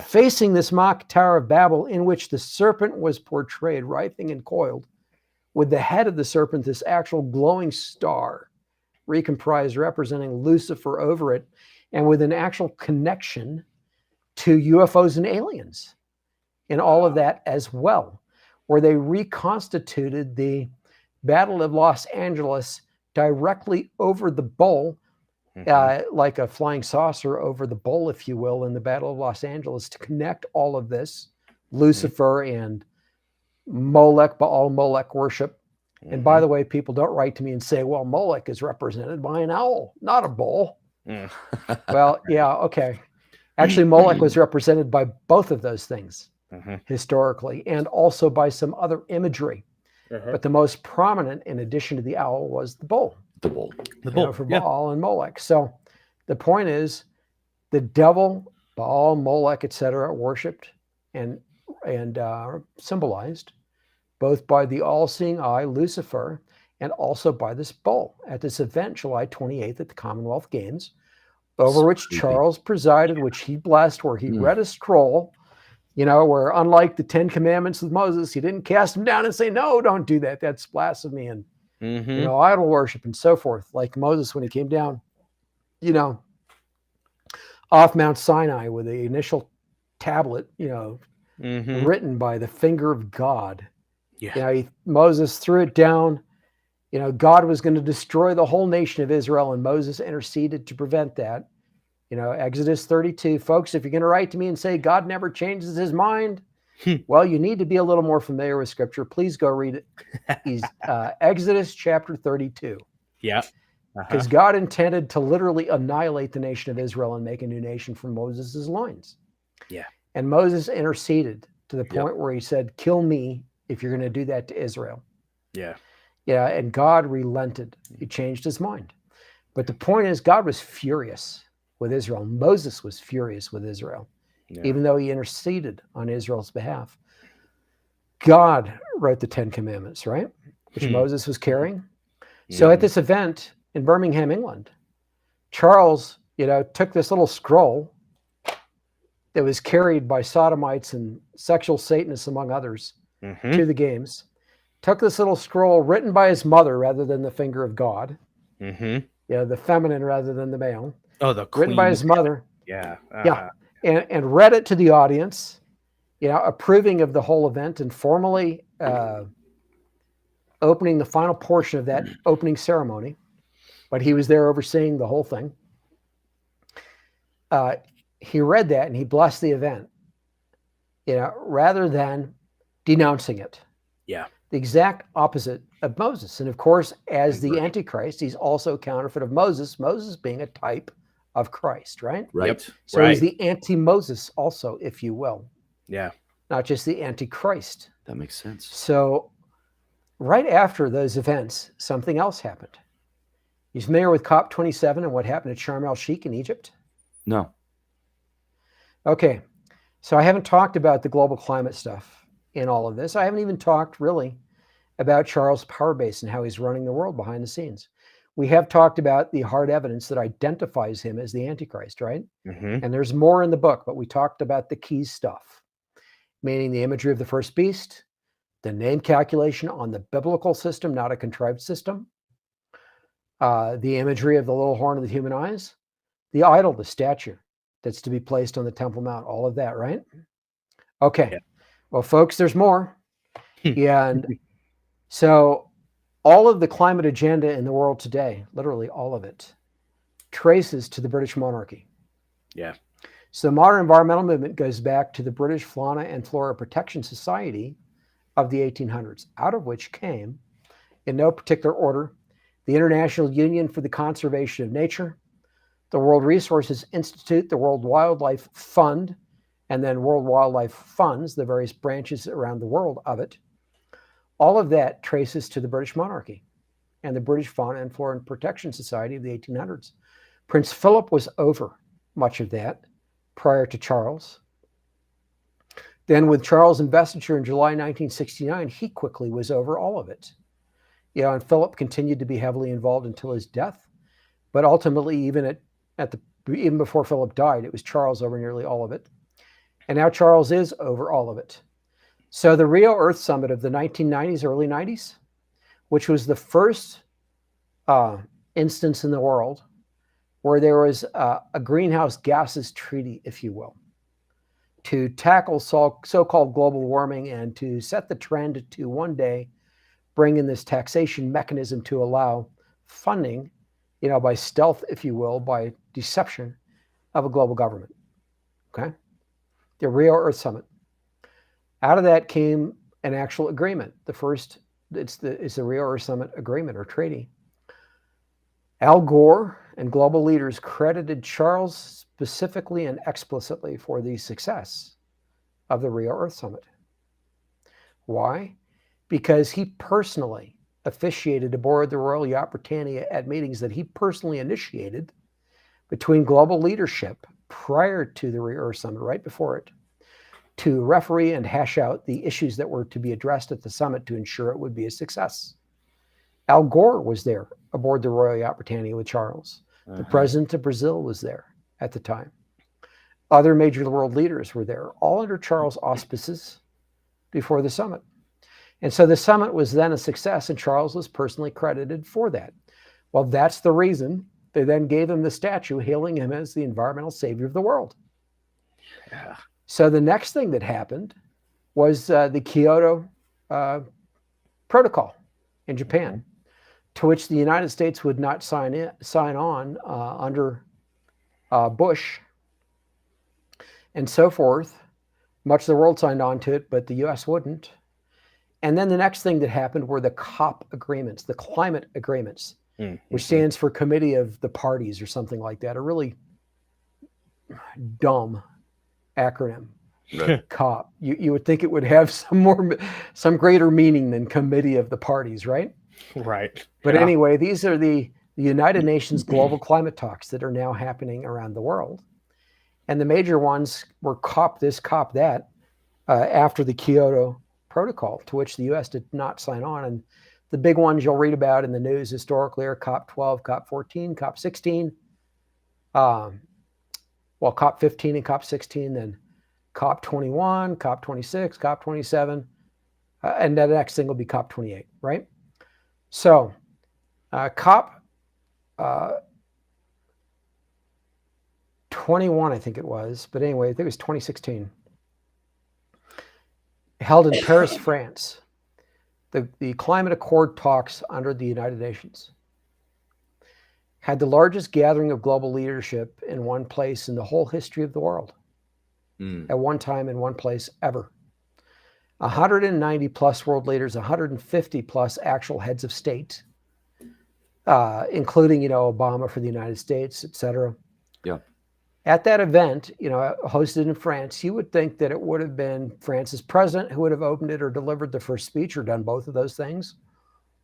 facing this mock Tower of Babel, in which the serpent was portrayed, writhing and coiled, with the head of the serpent, this actual glowing star, recomprised, representing Lucifer over it, and with an actual connection to UFOs and aliens in all of that as well, where they reconstituted the Battle of Los Angeles directly over the bull, like a flying saucer over the bull, if you will, in the Battle of Los Angeles, to connect all of this, Lucifer and Molech, Baal Molech worship. And by the way, people don't write to me and say, well, Molech is represented by an owl, not a bull. Well, okay. Actually, Molech was represented by both of those things historically, and also by some other imagery. But the most prominent, in addition to the owl, was the bull. The bull. For Baal and Molech. So the point is, the devil, Baal, Molech, etc., worshipped and symbolized both by the all-seeing eye, Lucifer, and also by this bull at this event, July 28th at the Commonwealth Games, over which Charles presided, which he blessed, where he read a scroll, where unlike the 10 Commandments with Moses, he didn't cast him down and say, no, don't do that. That's blasphemy and, idol worship and so forth. Like Moses, when he came down, off Mount Sinai with the initial tablet, written by the finger of God. Moses threw it down. God was going to destroy the whole nation of Israel, and Moses interceded to prevent that. Exodus 32. Folks, if you're going to write to me and say God never changes his mind, well, you need to be a little more familiar with Scripture. Please go read it. Exodus chapter 32. Yeah. Because God intended to literally annihilate the nation of Israel and make a new nation from Moses' loins. Yeah. And Moses interceded to the point where he said, kill me if you're going to do that to Israel. Yeah. Yeah. And God relented. He changed his mind. But the point is, God was furious with Israel. Moses was furious with Israel, even though he interceded on Israel's behalf. God wrote the 10 Commandments, right? Which Moses was carrying. So at this event in Birmingham, England, Charles, took this little scroll that was carried by sodomites and sexual Satanists, among others, to the games, took this little scroll written by his mother rather than the finger of God, the feminine rather than the male. Oh, the queen. Written by his mother. Yeah. And read it to the audience, approving of the whole event and formally opening the final portion of that opening ceremony. But he was there overseeing the whole thing. He read that and he blessed the event, rather than denouncing it. Yeah. The exact opposite of Moses. And of course, as the Antichrist, he's also counterfeit of Moses, Moses being a type of Christ, right? Right. So he's the anti-Moses also, if you will. Yeah. Not just the Antichrist. That makes sense. So right after those events, something else happened. You familiar with COP27 and what happened at Sharm el-Sheikh in Egypt? No. Okay. So I haven't talked about the global climate stuff in all of this. I haven't even talked really about Charles' power base and how he's running the world behind the scenes. We have talked about the hard evidence that identifies him as the Antichrist, right? And there's more in the book, but we talked about the key stuff, meaning the imagery of the first beast, the name calculation on the biblical system, not a contrived system, the imagery of the little horn of the human eyes, the idol, the statue that's to be placed on the Temple Mount, all of that, right? Okay. Yeah. Well, folks, there's more. And so all of the climate agenda in the world today, literally all of it, traces to the British monarchy. Yeah. So the modern environmental movement goes back to the British Fauna and Flora Protection Society of the 1800s, out of which came, in no particular order, the International Union for the Conservation of Nature, the World Resources Institute, the World Wildlife Fund, and then World Wildlife Funds, the various branches around the world of it. All of that traces to the British monarchy and the British Fauna and Flora Protection Society of the 1800s. Prince Philip was over much of that prior to Charles. Then with Charles' investiture in July 1969, he quickly was over all of it. And Philip continued to be heavily involved until his death. But ultimately, even before Philip died, it was Charles over nearly all of it. And now Charles is over all of it. So the Rio Earth Summit of the 1990s, early 90s, which was the first instance in the world where there was a greenhouse gases treaty, if you will, to tackle so-called global warming and to set the trend to one day bring in this taxation mechanism to allow funding, by stealth, if you will, by deception of a global government. Okay? The Rio Earth Summit. Out of that came an actual agreement. The first, it's the Rio Earth Summit agreement or treaty. Al Gore and global leaders credited Charles specifically and explicitly for the success of the Rio Earth Summit. Why? Because he personally officiated aboard the Royal Yacht Britannia at meetings that he personally initiated between global leadership prior to the Rio Earth Summit, right before it, to referee and hash out the issues that were to be addressed at the summit to ensure it would be a success. Al Gore was there aboard the Royal Yacht Britannia with Charles. The president of Brazil was there at the time. Other major world leaders were there, all under Charles' auspices before the summit. And so the summit was then a success, and Charles was personally credited for that. Well, that's the reason they then gave him the statue hailing him as the environmental savior of the world. Yeah. So the next thing that happened was the Kyoto Protocol in Japan, to which the United States would not sign on under Bush and so forth. Much of the world signed on to it, but the U.S. wouldn't. And then the next thing that happened were the COP agreements, the climate agreements, which stands for Committee of the Parties or something like that, a really dumb acronym. Right. COP. You would think it would have some greater meaning than Committee of the Parties, right? Right. But anyway, these are the United Nations global climate talks that are now happening around the world. And the major ones were COP this, COP that, after the Kyoto Protocol, to which the U.S. did not sign on. And the big ones you'll read about in the news historically are COP 12, COP 14, COP 16. COP 15 and COP 16, then COP 21, COP 26, COP 27, and the next thing will be COP 28, right? So COP 21, I think it was, but anyway, I think it was 2016, held in Paris, France. The Climate Accord talks under the United Nations had the largest gathering of global leadership in one place in the whole history of the world. At one time in one place ever. 190 plus world leaders, 150 plus actual heads of state, including, Obama for the United States, et cetera. Yeah. At that event, hosted in France, you would think that it would have been France's president who would have opened it or delivered the first speech or done both of those things.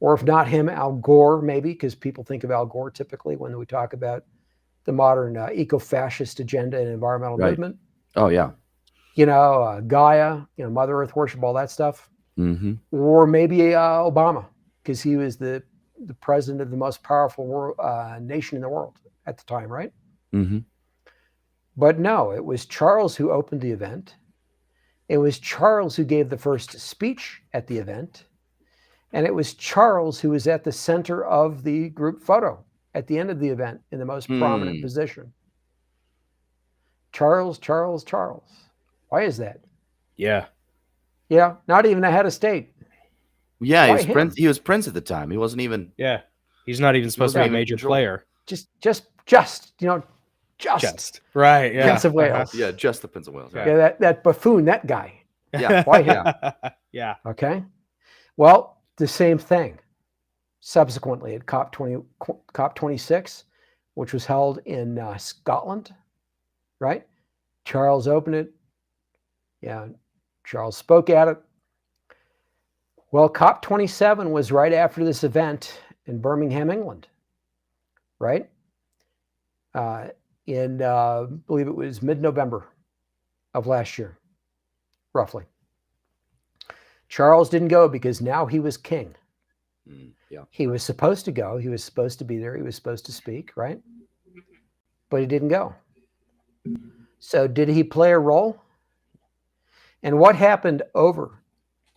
Or if not him, Al Gore, maybe, because people think of Al Gore typically when we talk about the modern eco-fascist agenda and environmental movement. Oh, yeah. Gaia, Mother Earth worship, all that stuff. Mm-hmm. Or maybe Obama, because he was the president of the most powerful nation in the world at the time, right? Mm-hmm. But no, it was Charles who opened the event. It was Charles who gave the first speech at the event. And it was Charles who was at the center of the group photo at the end of the event in the most prominent position. Charles, Charles, Charles. Why is that? Yeah. Yeah, not even a head of state. Yeah, he Why was him? prince. He was prince at the time. He wasn't even. Yeah. He's not even supposed to be a even major control. player. Just, you know, just. Right. Yeah. Prince of Wales. Yeah, just the Prince of Wales. Right? Yeah, that buffoon, that guy. Yeah. Why him? Yeah. Okay. Well, the same thing. Subsequently at COP26, which was held in Scotland, right? Charles opened it. Yeah, Charles spoke at it. Well, COP27 was right after this event in Birmingham, England, right? I believe it was mid-November of last year, roughly. Charles didn't go because now he was king. Yeah. He was supposed to go. He was supposed to be there. He was supposed to speak, right? But he didn't go. So did he play a role? And what happened over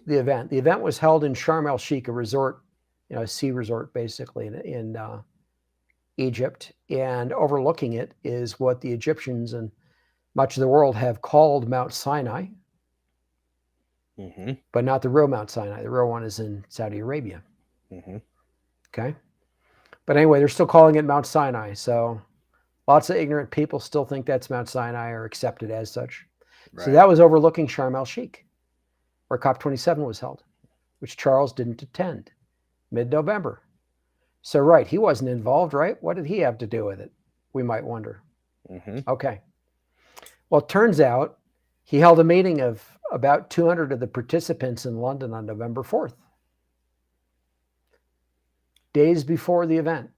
the event? The event was held in Sharm el-Sheikh, a resort, a sea resort basically in Egypt. And overlooking it is what the Egyptians and much of the world have called Mount Sinai, but not the real Mount Sinai. The real one is in Saudi Arabia. Okay. But anyway, they're still calling it Mount Sinai. So lots of ignorant people still think that's Mount Sinai or accept it as such. Right. So that was overlooking Sharm el-Sheikh, where COP27 was held, which Charles didn't attend, mid-November. So, right, he wasn't involved, right? What did he have to do with it? We might wonder. Okay. Well, it turns out he held a meeting of about 200 of the participants in London on November 4th. Days before the event.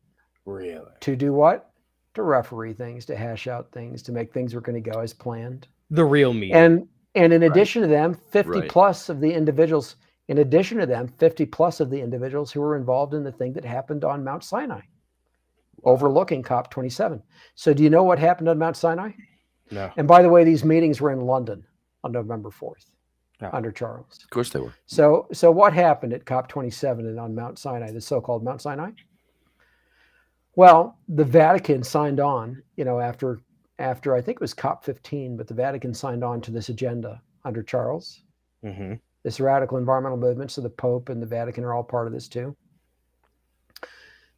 Really? To do what? To referee things, to hash out things, to make things were going to go as planned. The real meeting. And in addition to them, 50 plus of the individuals, in addition to them, 50 plus of the individuals who were involved in the thing that happened on Mount Sinai, overlooking COP27. So do you know what happened on Mount Sinai? No. And by the way, these meetings were in London on November 4th under Charles. Of course they were. So what happened at COP27 and on Mount Sinai, the so-called Mount Sinai? Well, the Vatican signed on, after I think it was COP15, but the Vatican signed on to this agenda under Charles. This radical environmental movement, so the Pope and the Vatican are all part of this too.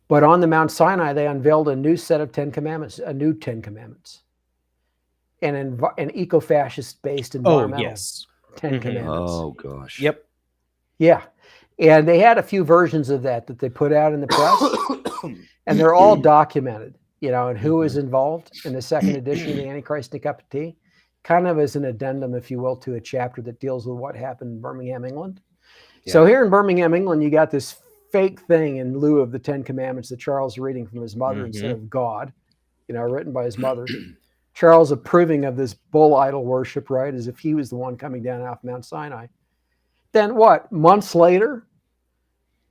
But on the Mount Sinai, they unveiled a new set of 10 commandments, a new 10 commandments. An eco-fascist based environmental 10 commandments. Oh, gosh. Yep. Yeah. And they had a few versions of that they put out in the press. And they're all documented, and who was involved in the second edition of the AntiChrist and a Cup of Tea, kind of as an addendum, if you will, to a chapter that deals with what happened in Birmingham, England. Yeah. So here in Birmingham, England, you got this fake thing in lieu of the 10 commandments that Charles is reading from his mother instead of God, written by his mother. Charles approving of this bull idol worship, right, as if he was the one coming down off Mount Sinai. Then what? Months later,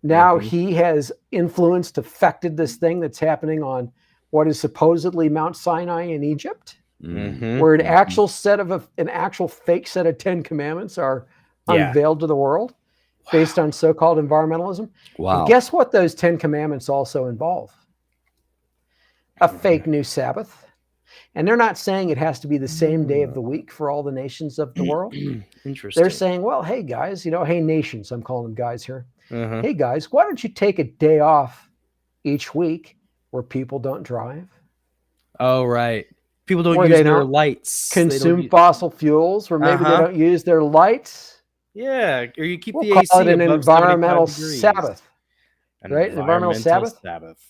now he has affected this thing that's happening on what is supposedly Mount Sinai in Egypt, where an actual fake set of 10 commandments are unveiled to the world based on so-called environmentalism. Wow. And guess what those 10 commandments also involve? A fake new Sabbath. And they're not saying it has to be the same day of the week for all the nations of the world. Interesting. They're saying, well, hey, guys, hey, nations, I'm calling them guys here. Hey, guys, why don't you take a day off each week where people don't drive? Oh, right. People don't use their lights. Consume fossil fuels, or maybe they don't use their lights. Yeah, or you keep the call AC it an above environmental 75 degrees. Sabbath. Right? An environmental Sabbath?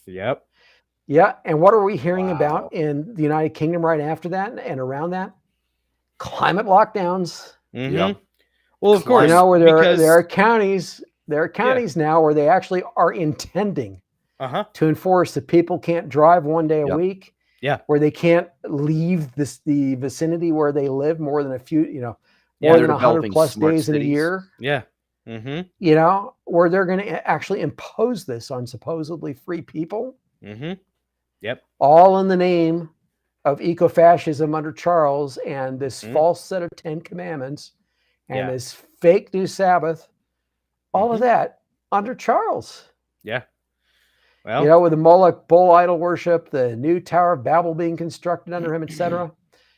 Yep. Yeah, and what are we hearing about in the United Kingdom right after that and around that? Climate lockdowns. Yep. Well, of course. Where there are counties now where they actually are intending to enforce that people can't drive one day a week. Yeah. Where they can't leave the vicinity where they live more than a few, more than 100 plus days in a year. Yeah. Where they're going to actually impose this on supposedly free people. Yep. All in the name of eco-fascism under Charles and this false set of 10 commandments and this fake new Sabbath, all of that under Charles. Yeah. Well, You know, with the Moloch bull idol worship, the new Tower of Babel being constructed under him, etc.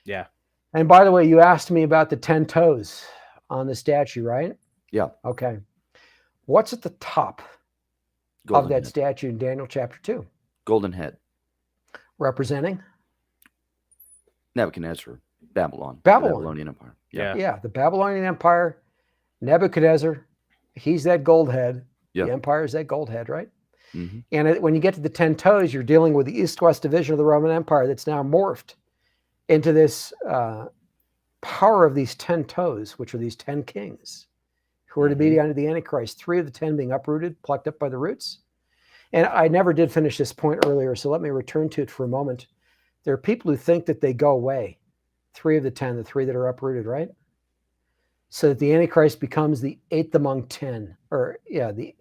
yeah. And by the way, you asked me about the 10 toes on the statue, right? Yeah. Okay. What's at the top Golden of that head. statue in Daniel chapter 2? Golden head. Representing? Nebuchadnezzar. Babylon. the Babylon. Babylonian Empire. Yeah. Yeah, the Babylonian Empire, Nebuchadnezzar, he's that gold head. Yeah. The empire is that gold head, right? Mhm. And when you get to the 10 toes, you're dealing with the east-west division of the Roman Empire that's now morphed into this power of these 10 toes, which are these 10 kings who are to be under the Antichrist, 3 of the 10 being uprooted, plucked up by the roots. And I never did finish this point earlier, so let me return to it for a moment. There are people who think that they go away, 3 of the 10, the 3 that are uprooted, right? So that the Antichrist becomes the 8th among 10, the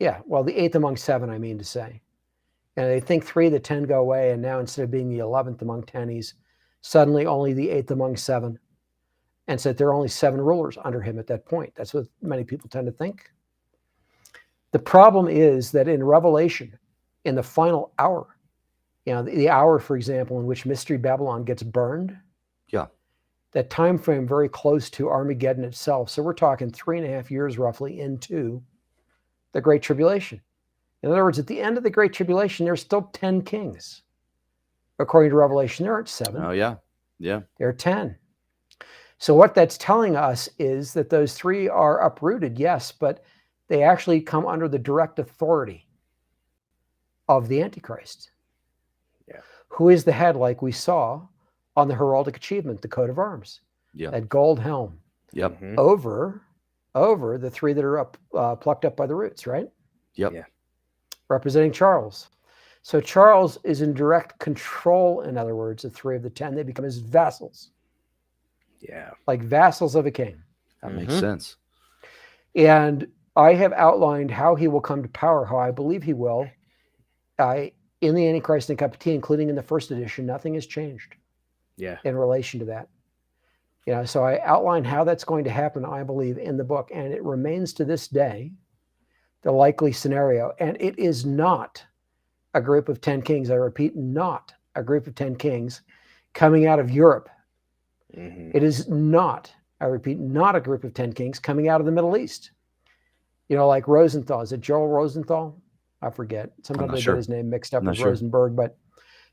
8th among 7, I mean to say. And they think 3 of the 10 go away, and now instead of being the 11th among 10, he's suddenly only the 8th among 7. And so there are only 7 rulers under him at that point. That's what many people tend to think. The problem is that in Revelation, in the final hour, you know, the hour, for example, in which Mystery Babylon gets burned, that time frame very close to Armageddon itself. So we're talking 3.5 years roughly into the Great Tribulation. In other words, at the end of the Great Tribulation, there's still 10 kings. According to Revelation, there aren't 7. Oh, yeah. Yeah. There are 10. So what that's telling us is that those 3 are uprooted, yes, but they actually come under the direct authority of the Antichrist. Yeah. Who is the head, like we saw on the heraldic achievement, the coat of arms, Yeah. that gold helm, Yep. over the 3 that are plucked up by the roots, right? Yep. Yeah. Representing Charles. So Charles is in direct control, in other words, of 3 of the 10. They become his vassals, Yeah. like vassals of a king. That makes sense. And I have outlined how he will come to power, how I believe he will. In the Antichrist and Cup of Tea, including in the first edition, nothing has changed Yeah. in relation to that. You know, so I outline how that's going to happen, I believe, in the book, and it remains to this day the likely scenario. And it is not a group of 10 kings, I repeat, not a group of 10 kings coming out of Europe. It is not, I repeat, not a group of 10 kings coming out of the Middle East. You know, like Rosenthal. Is it Joel Rosenthal? I forget. Sometimes I get his name mixed up with Rosenberg, but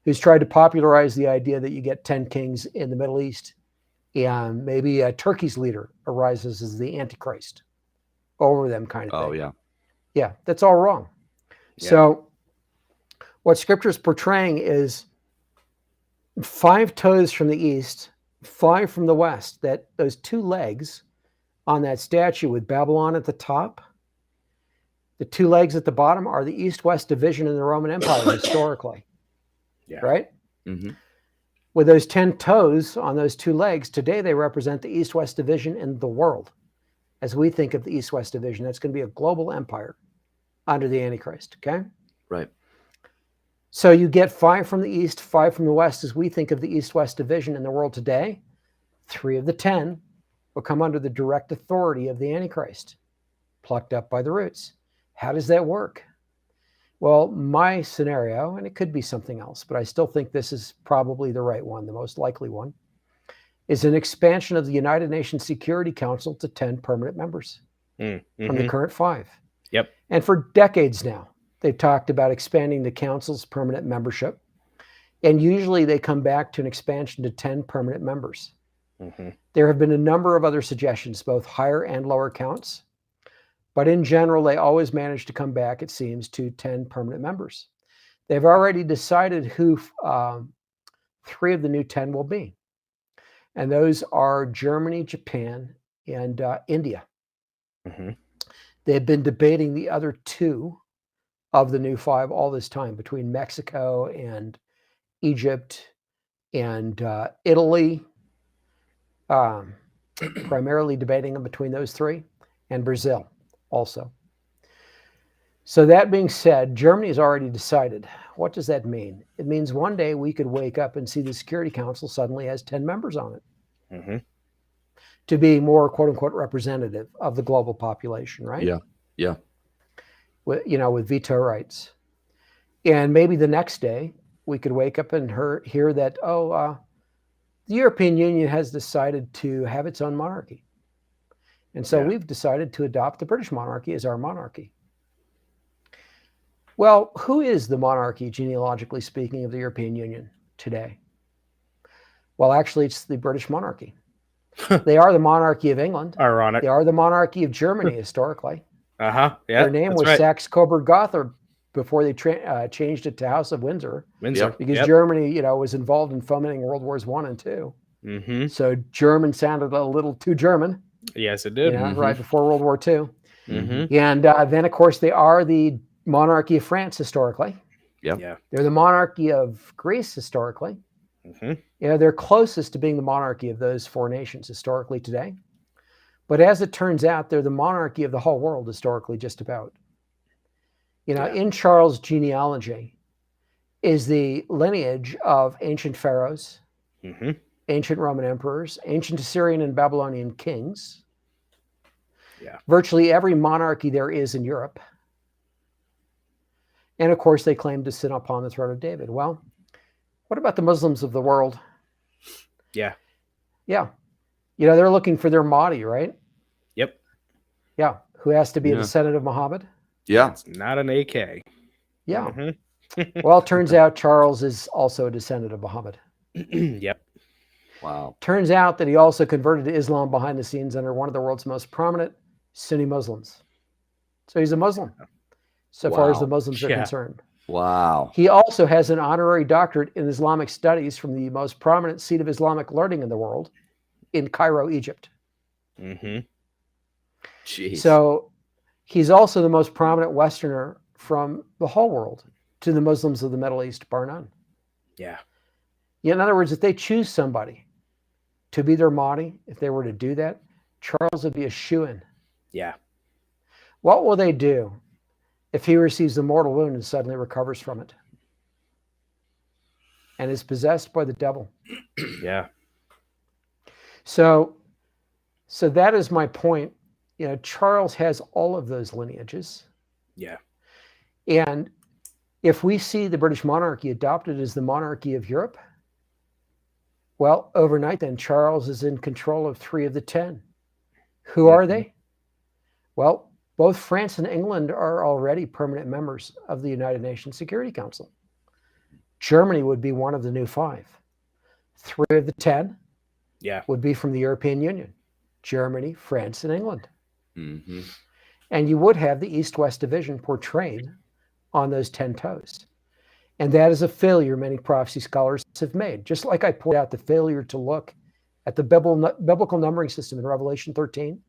who's tried to popularize the idea that you get 10 kings in the Middle East, and maybe Turkey's leader arises as the Antichrist over them, kind of thing. Oh, yeah. Yeah, that's all wrong. Yeah. So what Scripture is portraying is 5 toes from the east, 5 from the west, that those 2 legs on that statue with Babylon at the top, the 2 legs at the bottom are the east-west division in the Roman Empire historically. Yeah. Right? Mm-hmm. With those 10 toes on those 2 legs, today they represent the east-west division in the world. As we think of the east-west division, that's going to be a global empire under the Antichrist, okay? Right. So you get 5 from the east, 5 from the west, as we think of the east-west division in the world today. 3 of the 10 will come under the direct authority of the Antichrist, plucked up by the roots. How does that work? Well, my scenario, and it could be something else, but I still think this is probably the right one, the most likely one, is an expansion of the United Nations Security Council to 10 permanent members from the current 5. Yep. And for decades now, they've talked about expanding the council's permanent membership. And usually they come back to an expansion to 10 permanent members. There have been a number of other suggestions, both higher and lower counts. But in general, they always manage to come back, it seems, to 10 permanent members. They've already decided who 3 of the new 10 will be. And those are Germany, Japan, and India. They've been debating the other 2 of the new 5 all this time, between Mexico and Egypt and Italy, primarily debating them between those 3, and Brazil also. So that being said, Germany has already decided. What does that mean? It means one day we could wake up and see the Security Council suddenly has 10 members on it. to be more quote unquote representative of the global population, right? Yeah. Yeah. With veto rights. And maybe the next day we could wake up and hear that, the European Union has decided to have its own monarchy. And so we've decided to adopt the British monarchy as our monarchy. Well, who is the monarchy, genealogically speaking, of the European Union today? Well, actually, it's the British monarchy. They are the monarchy of England. Ironic. They are the monarchy of Germany historically. Yeah. Their name was right. Saxe-Coburg-Gotha before they changed it to House of Windsor. Windsor. Because Germany, was involved in fomenting World Wars I and II. Mm-hmm. So German sounded a little too German. Yes, it did. Right before World War II. Mm-hmm. And then, of course, they are the monarchy of France historically. Yep. Yeah. They're the monarchy of Greece historically. Mm-hmm. They're closest to being the monarchy of those four nations historically today. But as it turns out, they're the monarchy of the whole world historically, just about. In Charles' genealogy is the lineage of ancient pharaohs, ancient Roman emperors, ancient Assyrian and Babylonian kings, virtually every monarchy there is in Europe. And of course, they claim to sit upon the throne of David. Well, what about the Muslims of the world? Yeah. Yeah. They're looking for their Mahdi, right? Yep. Yeah. Who has to be a descendant of Muhammad? Yeah. It's not an AK. Yeah. Mm-hmm. Well, it turns out Charles is also a descendant of Muhammad. Yep. Wow. Turns out that he also converted to Islam behind the scenes under one of the world's most prominent Sunni Muslims. So he's a Muslim, so far as the Muslims are concerned. Wow. He also has an honorary doctorate in Islamic studies from the most prominent seat of Islamic learning in the world, in Cairo, Egypt. Mm-hmm. Jeez. So he's also the most prominent Westerner from the whole world to the Muslims of the Middle East, bar none. Yeah. In other words, if they choose somebody to be their Mahdi, if they were to do that, Charles would be a shoo-in. Yeah. What will they do if he receives a mortal wound and suddenly recovers from it and is possessed by the devil? Yeah. So that is my point. Charles has all of those lineages. Yeah. And if we see the British monarchy adopted as the monarchy of Europe, well, overnight then, Charles is in control of 3 of the 10. Who are they? Well, both France and England are already permanent members of the United Nations Security Council. Germany would be one of the new 5. 3 of the 10 would be from the European Union: Germany, France, and England. Mm-hmm. And you would have the East-West division portrayed on those 10 toes. And that is a failure many prophecy scholars have made. Just like I pointed out the failure to look at the biblical numbering system in Revelation 13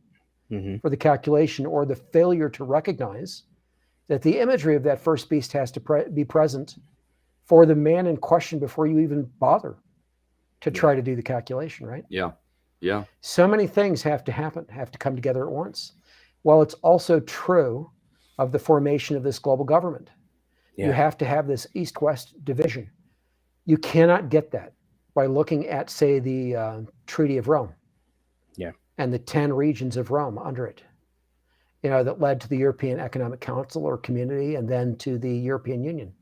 for the calculation, or the failure to recognize that the imagery of that first beast has to be present for the man in question before you even bother to try to do the calculation, right? Yeah. Yeah. So many things have to happen, have to come together at once. Well, it's also true of the formation of this global government. You have to have this East-West division. You cannot get that by looking at, say, the Treaty of Rome. And the 10 regions of Rome under it, that led to the European Economic Council or Community, and then to the European Union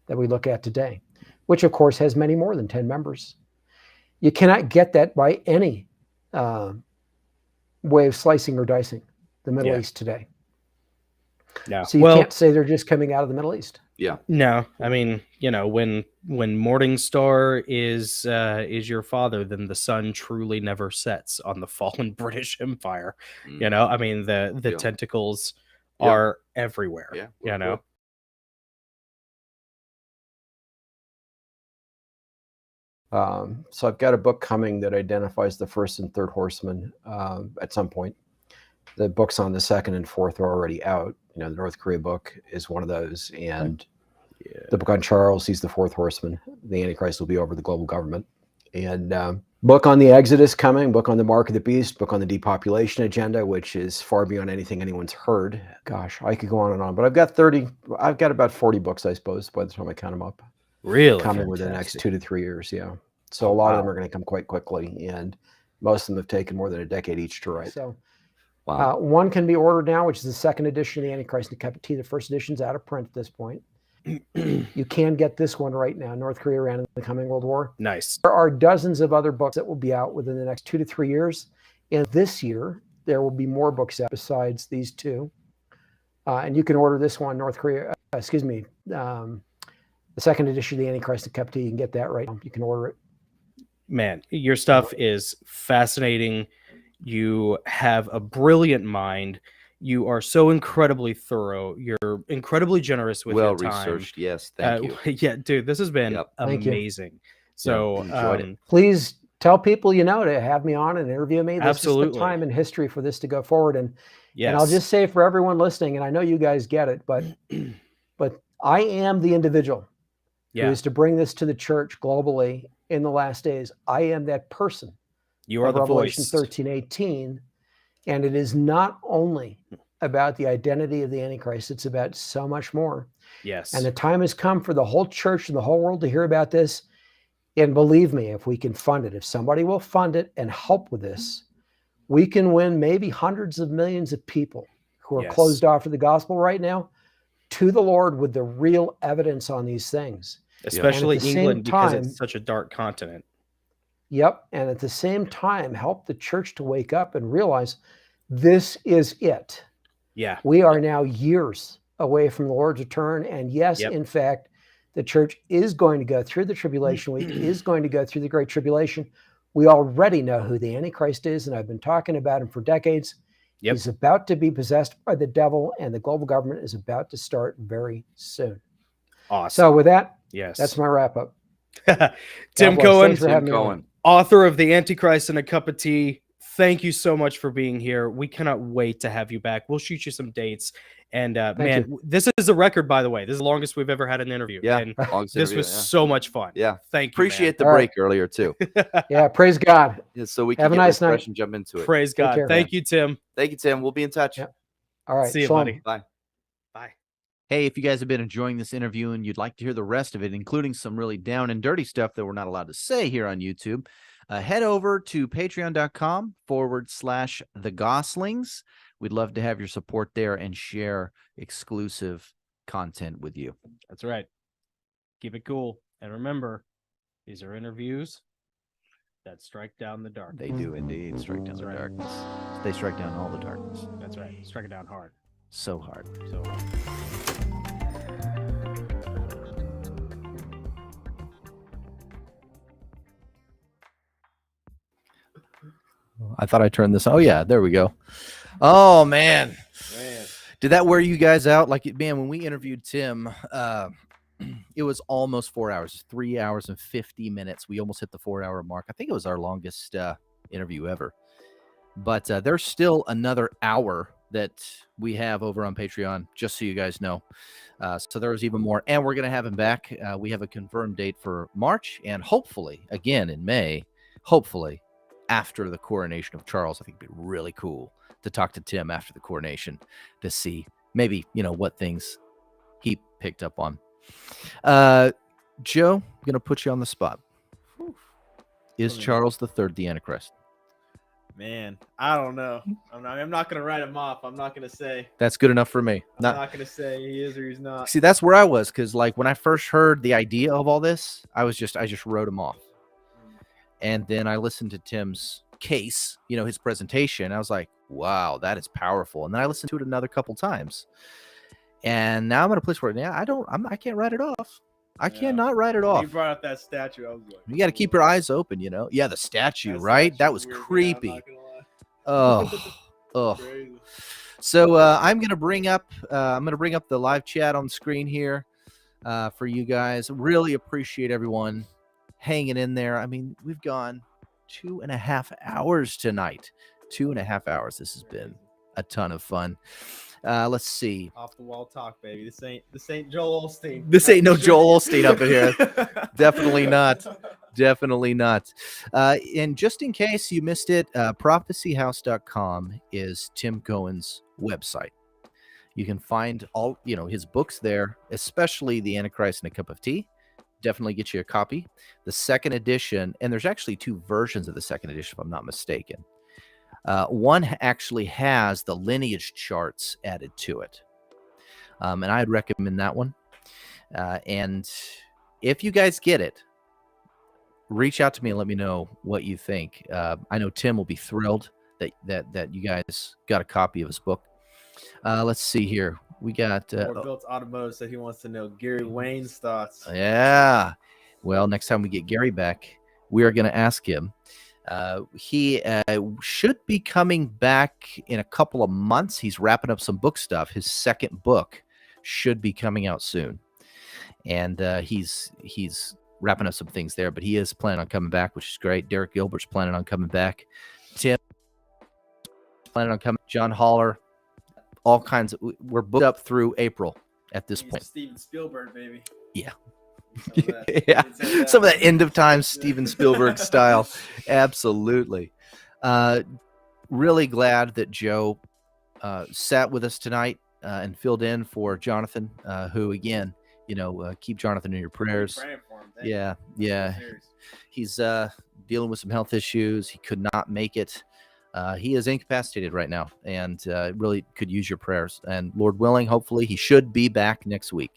that we look at today, which of course has many more than 10 members. You cannot get that by any way of slicing or dicing the Middle East today. No. So you can't say they're just coming out of the Middle East. Yeah. No, I mean, when Morningstar is your father, then the sun truly never sets on the fallen British Empire. I mean, the tentacles are everywhere. Yeah. So I've got a book coming that identifies the first and third horsemen at some point. The books on the second and fourth are already out. The North Korea book is one of those. And the book on Charles, he's the fourth horseman. The Antichrist will be over the global government. And book on the Exodus coming, book on the Mark of the Beast, book on the Depopulation Agenda, which is far beyond anything anyone's heard. Gosh, I could go on and on. But I've got about 40 books, I suppose, by the time I count them up. Really? Coming within the next 2 to 3 years, So a lot of them are going to come quite quickly. And Most of them have taken more than a decade each to write. So Wow. one can be ordered now, which is the second edition of the Antichrist and the Cup of Tea. The first edition's out of print at this point. You can get this one right now, North Korea, Iran, and the Coming World War. Nice. There are dozens of other books that will be out within the next 2 to 3 years. And this year, there will be more books out besides these two. And you can order this one, North Korea, the second edition of the Antichrist and Cup of Tea. You can get that right now. You can order it. Man, your stuff is fascinating. You have a brilliant mind. You are so incredibly thorough. You're incredibly generous with your time. Well researched. Yes. Thank you. Yeah, dude, this has been Thank you. amazing. So enjoyed it. Please tell people you know to have me on and interview me. This Absolutely. is the time in history for this to go forward. And yes. and I'll just say for everyone listening, and I know you guys get it, but I am the individual who is to bring this to the church globally in the last days. I am that person. You are the Revelation voice. 13:18. And it is not only about the identity of the Antichrist, it's about so much more. Yes. And the time has come for the whole church and the whole world to hear about this. And believe me, if we can fund it, if somebody will fund it and help with this, we can win maybe hundreds of millions of people who are closed off to the gospel right now to the Lord with the real evidence on these things. Especially And at the England, same because time- it's such a dark continent. Yep. And at the same time, help the church to wake up and realize this is it. Yeah. We are now years away from the Lord's return. And yes, in fact, the church is going to go through the tribulation week, is going to go through the Great Tribulation. We already know who the Antichrist is, and I've been talking about him for decades. Yep. He's about to be possessed by the devil, and the global government is about to start very soon. Awesome. So with that, yes. that's my wrap up. Tim God bless. Cohen, Thanks for having Tim me on. Cohen. author of The Antichrist and a Cup of Tea. Thank you so much for being here. We cannot wait to have you back. We'll shoot you some dates. And man, this is a record, by the way. This is the longest we've ever had an interview. Yeah. And Longest this interview, was so much fun. Yeah. Thank you. Appreciate the All break earlier too. Yeah, praise God. Yeah, so we Have can a get nice refreshed night. and jump into it. Praise God. care. Thank you, Tim. Thank you, Tim. We'll be in touch. Yeah. All right. See you, Shalom. buddy. Bye. Bye. Hey, if you guys have been enjoying this interview and you'd like to hear the rest of it, including some really down and dirty stuff that we're not allowed to say here on YouTube, head over to patreon.com/thegoslings. We'd love to have your support there and share exclusive content with you. That's right. Keep it cool. And remember, these are interviews that strike down the dark. They do indeed strike down That's the right. darkness. They strike down all the darkness. That's right. Strike it down hard. So hard. So I thought I turned this. Oh, yeah, there we go. Oh, man. Did that wear you guys out? Like, man, when we interviewed Tim, it was almost 4 hours, 3 hours and 50 minutes. We almost hit the 4-hour mark. I think it was our longest interview ever. But there's still another hour that we have over on Patreon, just so you guys know. So there's even more. And we're going to have him back. We have a confirmed date for March and hopefully, again in May, hopefully after the coronation of Charles. I think it'd be really cool to talk to Tim after the coronation to see maybe, what things he picked up on. Joe, I'm going to put you on the spot. Is Charles III the Antichrist? Man, I don't know. I'm not gonna write him off. I'm not gonna say. That's good enough for me. I'm not gonna say he is or he's not. See, that's where I was, because like when I first heard the idea of all this, I just wrote him off. And then I listened to Tim's case, his presentation. I was like, wow, that is powerful. And then I listened to it another couple times. And now I'm at a place where I can't write it off. I cannot write it When off. you brought up that statue, I was like, You got to keep your eyes open, Yeah, the statue, right? That was creepy. Yeah, I'm not gonna lie. Oh. Crazy. So I'm gonna bring up the live chat on the screen here for you guys. Really appreciate everyone hanging in there. I mean, we've gone 2.5 hours tonight. 2.5 hours. This has been a ton of fun. Let's see. Off the wall talk, baby. This ain't Joel Osteen. This ain't no Joel Osteen up in here. Definitely not. Definitely not. And just in case you missed it, prophecyhouse.com is Tim Cohen's website. You can find all, his books there, especially The Antichrist and a Cup of Tea. definitely get you a copy. The second edition, and there's actually 2 versions of the second edition, if I'm not mistaken. One actually has the lineage charts added to it. And I'd recommend that one. And if you guys get it, reach out to me and let me know what you think. I know Tim will be thrilled that you guys got a copy of his book. Let's see here. We got More Built Automotive said he wants to know Gary Wayne's thoughts. yeah. Well, next time we get Gary back, we are going to ask him. He should be coming back in a couple of months. He's wrapping up some book stuff. His second book should be coming out soon, and he's wrapping up some things there. But he is planning on coming back, which is great. Derek Gilbert's planning on coming back. Tim planning on coming. John Haller. All kinds of. We're booked up through April at this point. Steven Spielberg, baby. Yeah. Yeah. Some of that end of time Steven Spielberg style. Absolutely. Really glad that Joe sat with us tonight and filled in for Jonathan, who again, keep Jonathan in your prayers. Yeah. He's dealing with some health issues. He could not make it. He is incapacitated right now and really could use your prayers. And Lord willing, hopefully he should be back next week.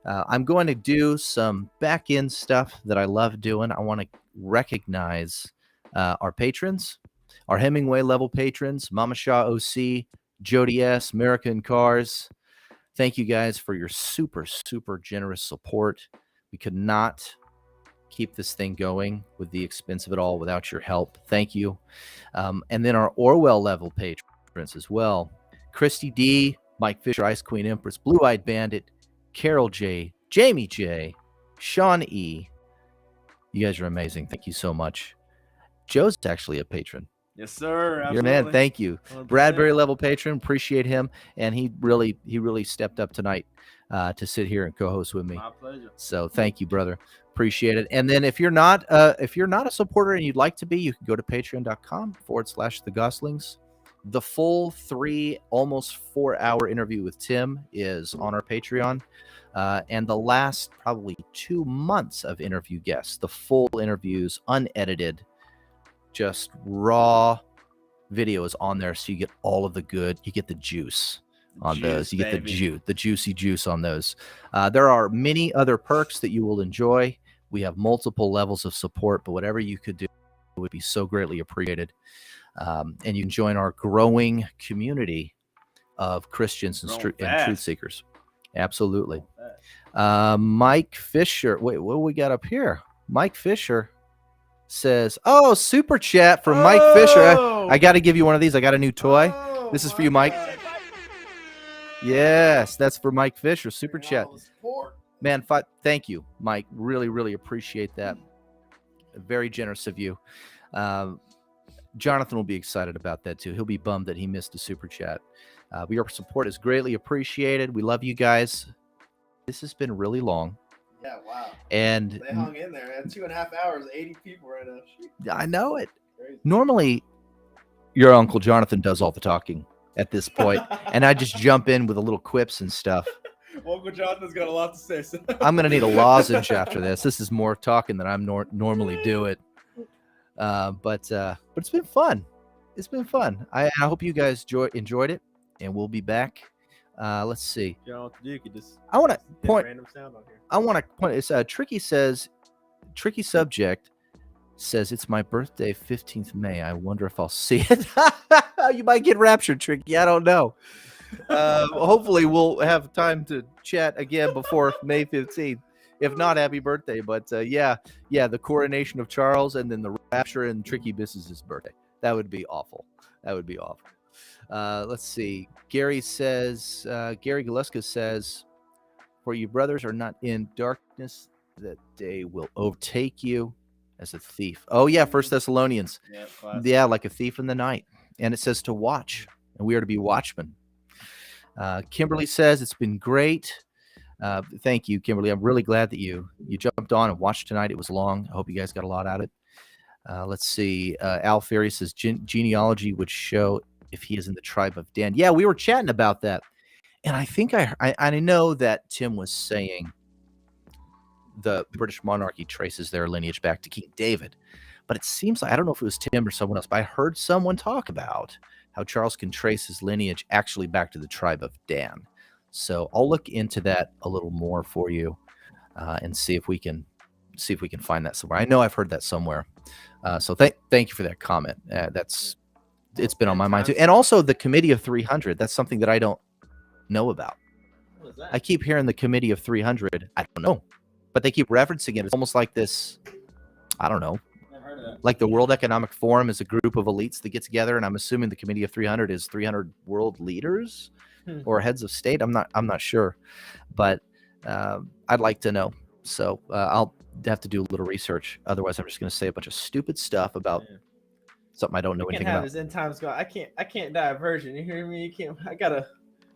I'm going to do some back end stuff that I love doing. I want to recognize our patrons, our Hemingway level patrons, Mama Shaw OC, Jody S, American Cars. Thank you guys for your super, super generous support. We could not keep this thing going with the expense of it all without your help. Thank you. And then our Orwell level patrons as well. Christy D, Mike Fisher, Ice Queen Empress, Blue Eyed Bandit, Carol J, Jamie J, Sean E. You guys are amazing. Thank you so much. Joe's actually a patron. Yes, sir. Your man. Thank you. 100%. Bradbury level patron. Appreciate him. And he really stepped up tonight to sit here and co-host with me. My pleasure. So thank you, brother. Appreciate it. And then if you're not a supporter and you'd like to be, you can go to patreon.com/the Goslings. The full 3, almost 4-hour interview with Tim is on our Patreon. And the last probably 2 months of interview guests, the full interviews, unedited, just raw video is on there. So you get all of the good, you get the juice on those. You get the juicy juice on those. There are many other perks that you will enjoy. We have multiple levels of support, but whatever you could do would be so greatly appreciated. And you can join our growing community of Christians and truth seekers. Absolutely. Mike Fisher. Wait, what do we got up here? Mike Fisher says, "Oh, super chat from Mike Fisher. I got to give you one of these. I got a new toy. This is for you, Mike." Yes, that's for Mike Fisher. Super chat. Man, thank you, Mike. Really, really appreciate that. Very generous of you. Jonathan will be excited about that too. He'll be bummed that he missed a super chat. Your support is greatly appreciated. We love you guys. This has been really long. Yeah, wow. And they hung in there, man. 2.5 hours, 80 people right now. Shoot. I know it. Crazy. Normally, your Uncle Jonathan does all the talking at this point, and I just jump in with a little quips and stuff. Uncle Jonathan's got a lot to say. So. I'm going to need a lozenge after this. This is more talking than I'm normally doing. But it's been fun. It's been fun. I hope you guys enjoyed it, and we'll be back. Let's see. You know what to do? You could just I want to point. Random sound on here. I want to point. It's Tricky subject says it's my birthday, 15th May. I wonder if I'll see it. You might get raptured, Tricky. I don't know. Hopefully we'll have time to chat again before May 15th. If not, happy birthday. But yeah, the coronation of Charles and then the rapture and Tricky misses his birthday. That would be awful. Let's see. Gary Gillespie says, "For you brothers are not in darkness, that day will overtake you as a thief." Oh yeah, 1 Thessalonians. Yeah, like a thief in the night. And it says to watch, and we are to be watchmen. Kimberly says, "It's been great." Thank you, Kimberly. I'm really glad that you jumped on and watched tonight. It was long. I hope you guys got a lot out of it. Let's see. Al Ferry says genealogy would show if he is in the tribe of Dan. Yeah, we were chatting about that. And I think I know that Tim was saying the British monarchy traces their lineage back to King David. But it seems like, I don't know if it was Tim or someone else, but I heard someone talk about how Charles can trace his lineage actually back to the tribe of Dan. So I'll look into that a little more for you and see if we can find that somewhere. I know I've heard that somewhere. So thank you for that comment. It's been on my mind too. And also the Committee of 300. That's something that I don't know about. What is that? I keep hearing the Committee of 300. I don't know, but they keep referencing it. It's almost like this, I don't know, Never heard of that. like the World Economic Forum is a group of elites that get together, and I'm assuming the Committee of 300 is 300 world leaders or heads of state. I'm not sure, but I'd like to know. So I'll have to do a little research. Otherwise, I'm just going to say a bunch of stupid stuff about something I don't know We can't anything have about. his end times go. I can't die a virgin. You hear me?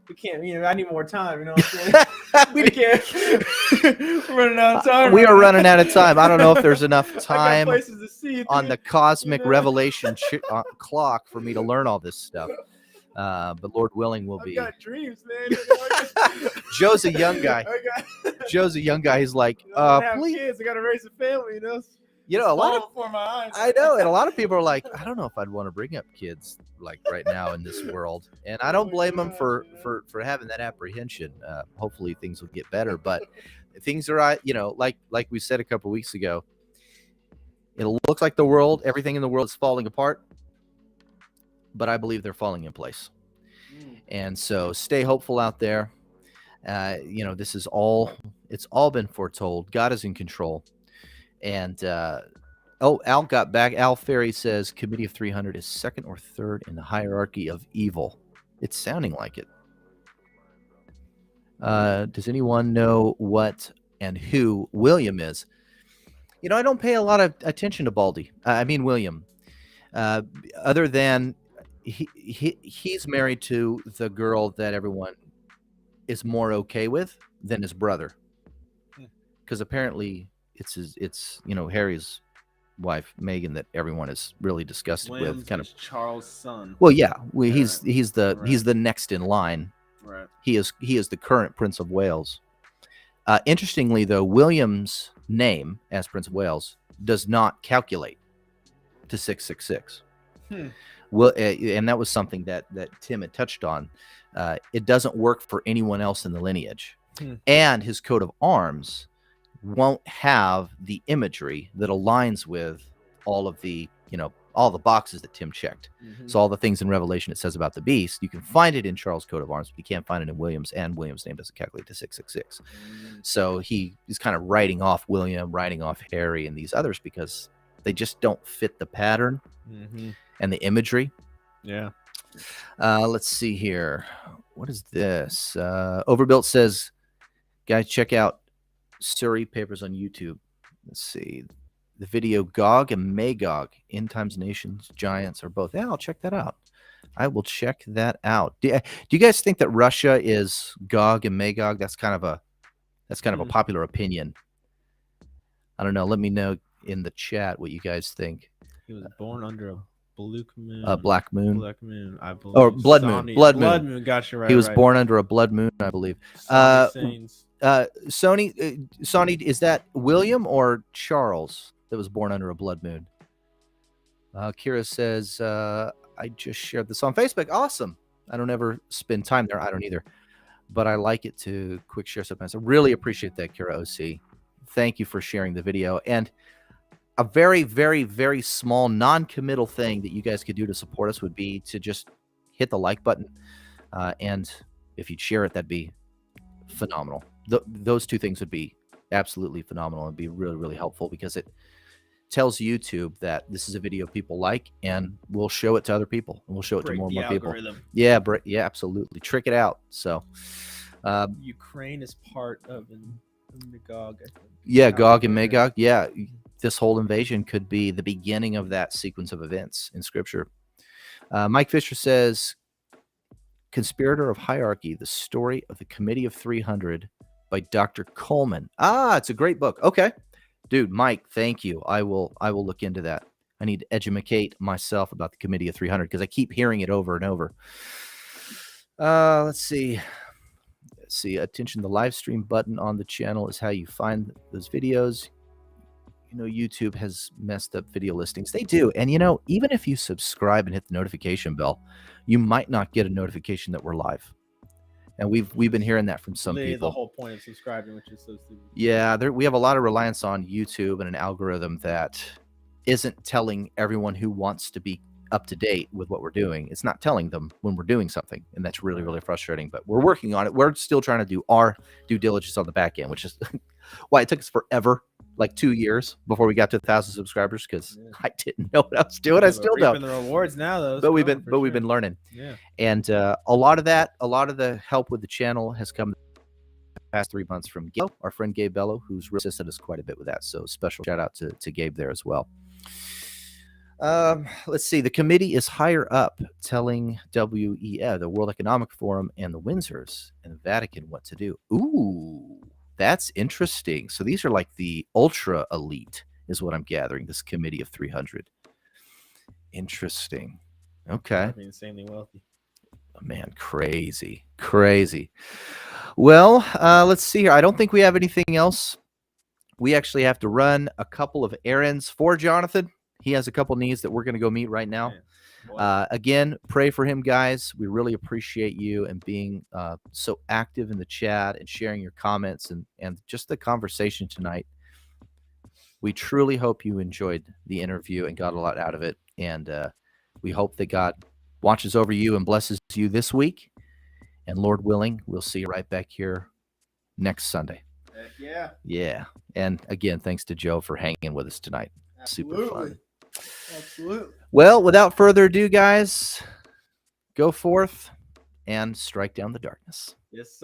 We can't, I need more time, you know what I'm saying? we can't. We're running out of time. We are running out of time. I don't know if there's enough I got time places to see, on the dude. cosmic You know? revelation clock for me to learn all this stuff. But Lord willing, we'll I've be. got dreams, man. Joe's a young guy. Joe's a young guy. He's like, I have please. kids. I got to raise a family, You know, a lot of before my eyes. I know, and a lot of people are like, I don't know if I'd want to bring up kids like right now in this world, and I don't blame them for having that apprehension. Hopefully, things will get better, but things are, like we said a couple weeks ago. It looks like everything in the world is falling apart, but I believe they're falling in place. And so, stay hopeful out there. This is it's all been foretold. God is in control. And Al got back. Al Ferry says Committee of 300 is second or third in the hierarchy of evil. It's sounding like it. Does anyone know what and who William is? I don't pay a lot of attention to William. Other than he's married to the girl that everyone is more okay with than his brother, because apparently it's Harry's wife Meghan that everyone is really disgusted with. Kind of Charles' son. Well, yeah, he's the next in line. Right. He is the current Prince of Wales. Interestingly, though, William's name as Prince of Wales does not calculate to 666. Well, and that was something that Tim had touched on. It doesn't work for anyone else in the lineage, and his coat of arms won't have the imagery that aligns with all of the boxes that Tim checked. So all the things in Revelation it says about the beast, you can find it in Charles' coat of arms, but you can't find it in William's, and William's name doesn't calculate to 666. So he's kind of writing off William, writing off Harry and these others because they just don't fit the pattern and the imagery. Yeah. Let's see here. What is this? Overbuilt says, guys, check out Surrey Papers on YouTube. Let's see. The video Gog and Magog, End Times Nations, Giants are both. Yeah, I'll check that out. I will check that out. Do you guys think that Russia is Gog and Magog? That's kind of a popular opinion. I don't know. Let me know in the chat what you guys think. He was born under a blue moon. Black moon. Black moon, I believe. Or blood moon. Sony- Blood blood moon. moon. Got you right. He was right. born under a blood moon, I believe. Sony, is that William or Charles that was born under a blood moon? Kira says, I just shared this on Facebook. Awesome. I don't ever spend time there. I don't either. But I like it to quick share sometimes. I really appreciate that, Kira OC. Thank you for sharing the video. And a very, very, very small non-committal thing that you guys could do to support us would be to just hit the like button. And if you'd share it, that'd be phenomenal. Those two things would be absolutely phenomenal and be really, really helpful, because it tells YouTube that this is a video people like, and we'll show it to other people, and we'll show it to more and more people. Yeah, absolutely. Trick it out. So Ukraine is part of Magog, I think. Yeah, Gog and Magog. Yeah, this whole invasion could be the beginning of that sequence of events in Scripture. Mike Fisher says, Conspirator of Hierarchy, The Story of the Committee of 300 by Dr. Coleman. It's a great book. Okay. Dude, Mike, thank you. I will look into that. I need to educate myself about the Committee of 300 because I keep hearing it over and over. Let's see. Let's see. Attention, the live stream button on the channel is how you find those videos. You know, YouTube has messed up video listings. They do. And, you know, even if you subscribe and hit the notification bell, you might not get a notification that we're live. And we've been hearing that from some people. The whole point of subscribing, which is so stupid. Yeah, we have a lot of reliance on YouTube and an algorithm that isn't telling everyone who wants to be up to date with what we're doing. It's not telling them when we're doing something, and that's really, really frustrating. But we're working on it. We're still trying to do our due diligence on the back end, which is why it took us forever, like 2 years before we got to 1,000 subscribers, because I didn't know what I was doing. I still don't. The rewards now, though. But we've been learning. Yeah. And a lot of the help with the channel has come the past 3 months from Gabe, our friend Gabe Bello, who's assisted us quite a bit with that. So special shout out to Gabe there as well. Let's see. The committee is higher up telling WEF, the World Economic Forum, and the Windsors and the Vatican what to do. Ooh, that's interesting. So these are like the ultra elite, is what I'm gathering. This committee of 300. Interesting. Okay. Insanely wealthy. Man, crazy. Well, let's see here. I don't think we have anything else. We actually have to run a couple of errands for Jonathan. He has a couple needs that we're going to go meet right now. Again, pray for him, guys. We really appreciate you and being so active in the chat and sharing your comments and just the conversation tonight. We truly hope you enjoyed the interview and got a lot out of it. And we hope that God watches over you and blesses you this week. And Lord willing, we'll see you right back here next Sunday. Heck yeah. Yeah. And again, thanks to Joe for hanging with us tonight. Super fun. Absolutely. Well, without further ado, guys, go forth and strike down the darkness. Yes, sir.